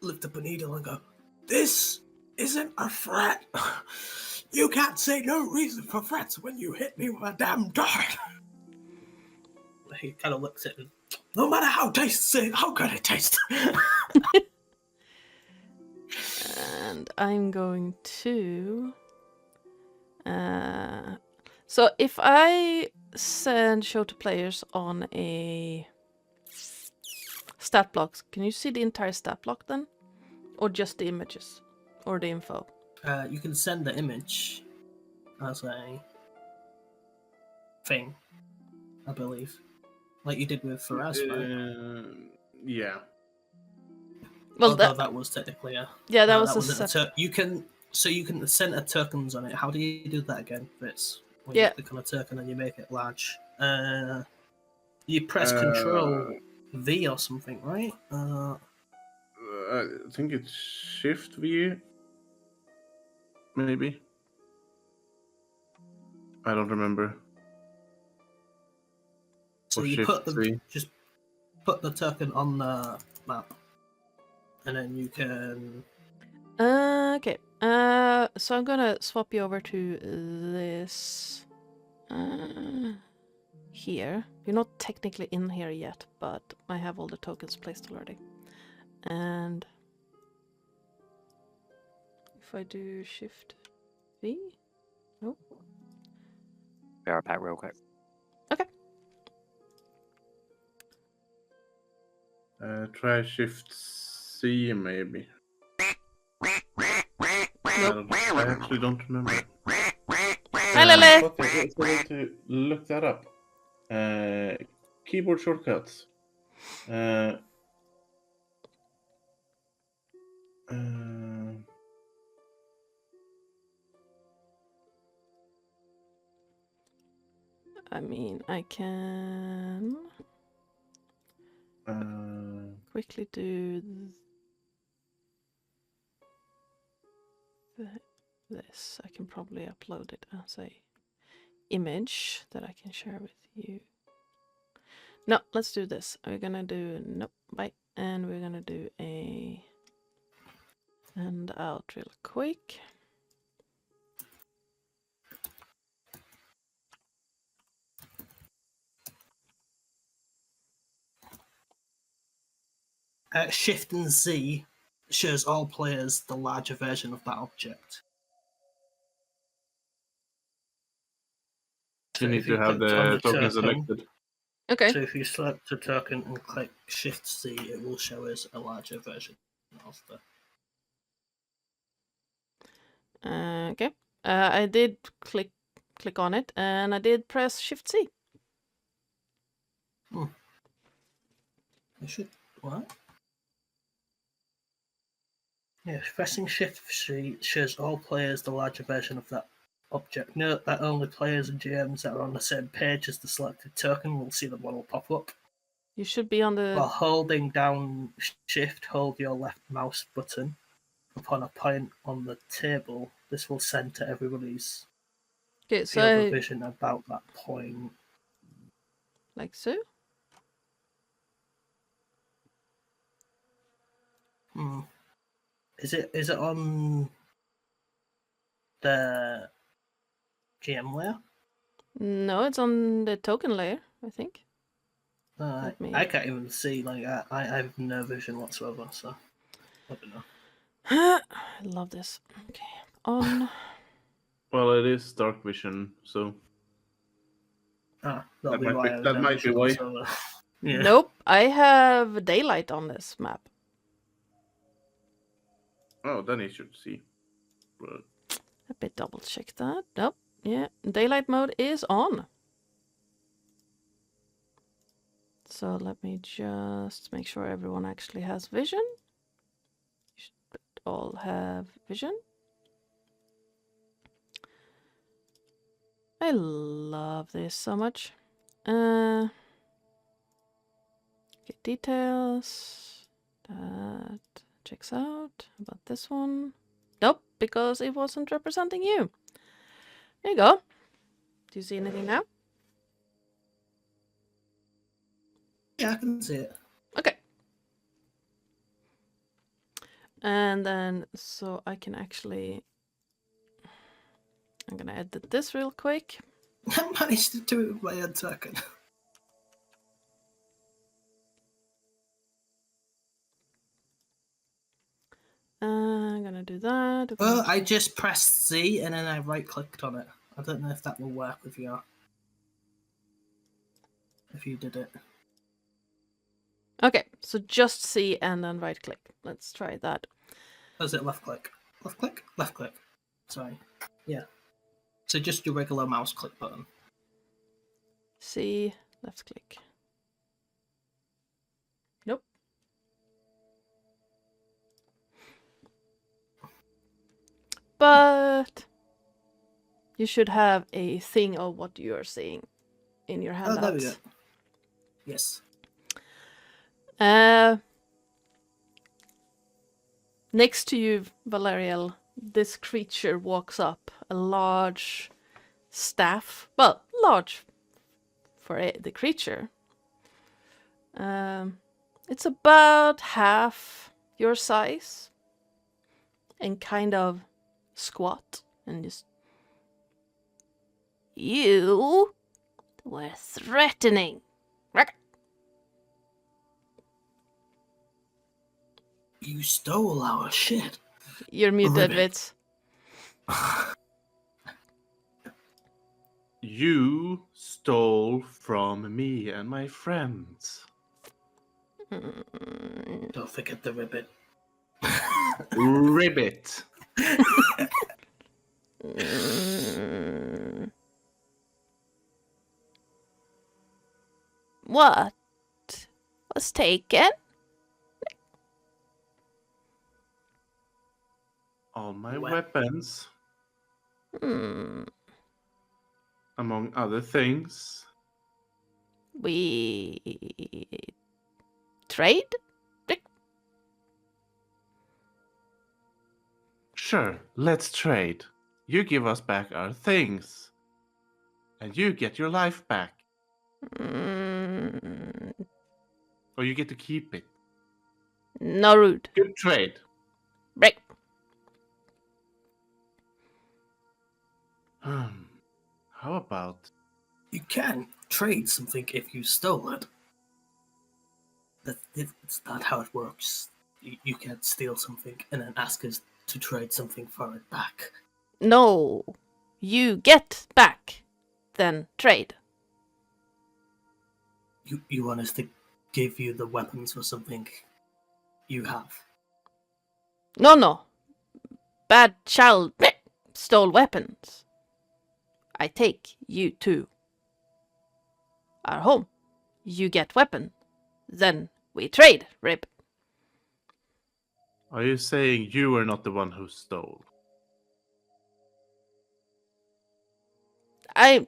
Lift up a needle and go, this isn't a threat. You can't say no reason for threats when you hit me with a damn dart. He kind of looks at him. No matter how good it tastes. And I'm going to... so if I send show to players on a stat block, can you see the entire stat block then? Or just the images? Or the info? You can send the image as a thing, I believe. Like you did with Faraz, right? Yeah. Well, Although that was technically a... Yeah, that was wasn't a you can center tokens on it. How do you do that again, Fitz? When Yeah. you click on a token and you make it large. You press Control V or something, right? I think it's Shift V. Maybe. I don't remember. So Or you Shift C. just put the token on the map, and then you can... okay. So I'm gonna swap you over to this here. You're not technically in here yet, but I have all the tokens placed already. And if I do Shift V, nope. Be right back real quick. Okay. Try Shift C maybe. Nope. I actually don't remember. Hi, Lily. Okay, so I need to look that up. Keyboard shortcuts. I mean, I can quickly do this. I can probably upload it as a image that I can share with you. No, let's do this. We're gonna do nope, bye, and we're gonna do a hand out real quick. Shift and Z shows all players the larger version of that object. You need to have click on the token selected. Okay. So if you select the token and click Shift Z, it will show us a larger version of the... Okay. I did click on it, and I did press Shift C. I should... What? Yeah, pressing Shift C shows all players the larger version of that object. Note that only players and GMs that are on the same page as the selected token will see the model pop up. You should be on the... While holding down Shift, hold your left mouse button upon a point on the table. This will center everybody's Okay, field of so vision about that point. like so. Is it on the GM layer? No, it's on the token layer, I think. I can't even see. Like I have no vision whatsoever. So I don't know. I love this. Okay, on. Well, it is dark vision, so That might be why. Yeah. Nope, I have daylight on this map. Oh, then you should see. But... Let me double check that. Nope. Yeah, daylight mode is on. So let me just make sure everyone actually has vision. You should all have vision. I love this so much. Okay, details. That checks out. How about this one? Nope, because it wasn't representing you. There you go. Do you see anything now? Yeah, I can see it. Okay. And then, so I can actually I'm gonna edit this real quick. I managed to do it with my own token. I'm gonna do that. Well, I just pressed Z and then I right-clicked on it. I don't know if that will work with you. If you did it. Okay, so just C and then right click. Let's try that. Or is it left click? Left click? Left click. Sorry. Yeah. So just your regular mouse click button. C, left click. Nope. But you should have a thing of what you are seeing in your handouts. Oh, there we go. Yes. Next to you, Valerial, this creature walks up. A large staff. Well, large for the creature. It's about half your size. And kind of squat. And just... You were threatening. You stole our shit. You're muted, Ribbit. Vitz. You stole from me and my friends. Don't forget the ribbit. Ribbit. What was taken? All my weapons, among other things. We trade? Sure, let's trade. You give us back our things. And you get your life back. Or you get to keep it. No rude. Good trade. Break. How about... You can trade something if you stole it. It's not how it works. You can't steal something and then ask us to trade something for it back. No. You get back. Then trade. You want us to give you the weapons for something you have? No. Bad child stole weapons. I take you to our home. You get weapon. Then we trade, Rib. Are you saying you were not the one who stole? I'm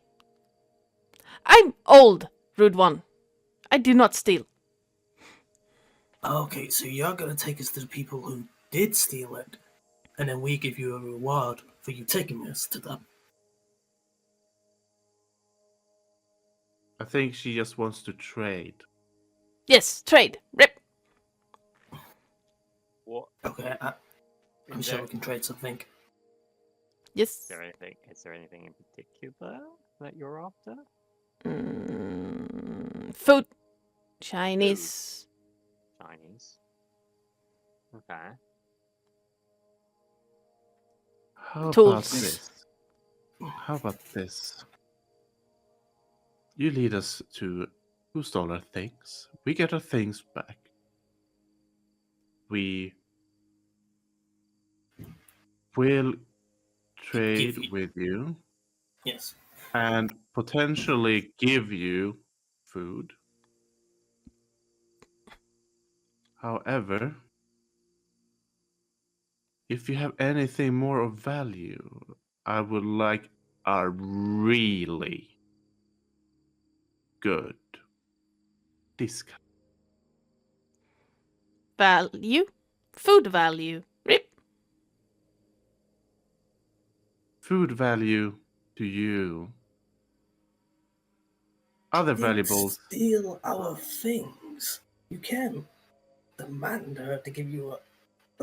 old, rude one. I do not steal. Okay, so you're gonna take us to the people who did steal it, and then we give you a reward for you taking us to them. I think she just wants to trade. Yes, trade, Rip. What? Okay, I'm sure we can trade something. Yes. Is there anything in particular that you're after? Food. Chinese. Chinese. Okay. How Tools. about this? How about this? You lead us to who stole our things. We get our things back. We will trade with you. Yes. And potentially give you food. However, if you have anything more of value, I would like a really good discount. Value. Food value. Rip. Food value to you. Other valuables. Steal our things. You can demand her to give you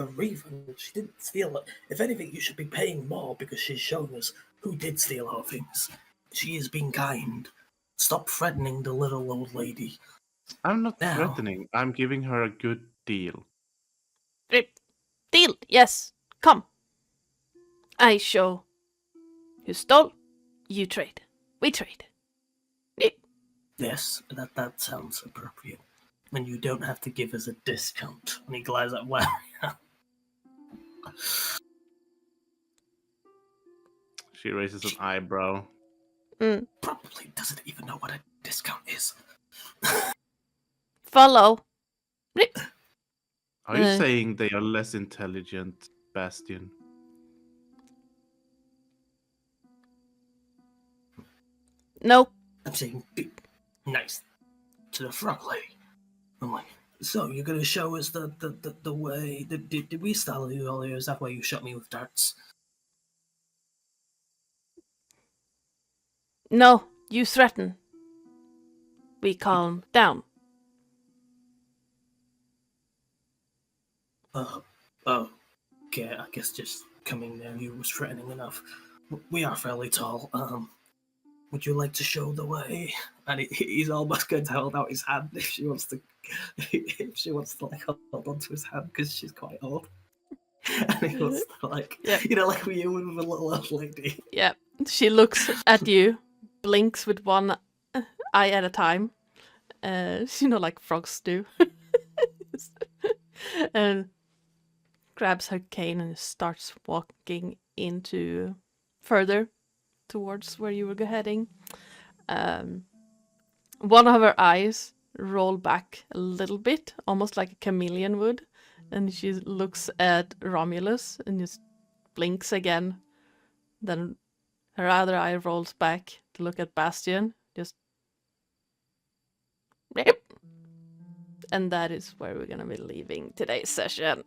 a reason. She didn't steal it. If anything, you should be paying more because she's shown us who did steal our things. She is being kind. Stop threatening the little old lady. I'm not Now. threatening. I'm giving her a good deal. Deal, yes. Come. I show you stole, you trade. We trade. Yes, that sounds appropriate. And you don't have to give us a discount. And he glares at where She raises an eyebrow. probably doesn't even know what a discount is. Follow. Are you saying they are less intelligent, Bastion? No. I'm saying be nice to the frog lady. I'm like, so you're gonna show us the way? Did we startle you earlier? Is that why you shot me with darts? No, you threaten. We calm down. Okay, I guess just coming near you was threatening enough. We are fairly tall. Would you like to show the way? And he's almost going to hold out his hand if she wants to. If she wants to like hold onto his hand because she's quite old. And he wants to like, you know, like we with a little old lady. Yeah, she looks at you, blinks with one eye at a time. You know, like frogs do. And grabs her cane and starts walking into further towards where you were heading. One of her eyes roll back a little bit, almost like a chameleon would, and she looks at Romulus and just blinks again. Then her other eye rolls back to look at Bastion, just and that is where we're gonna be leaving today's session.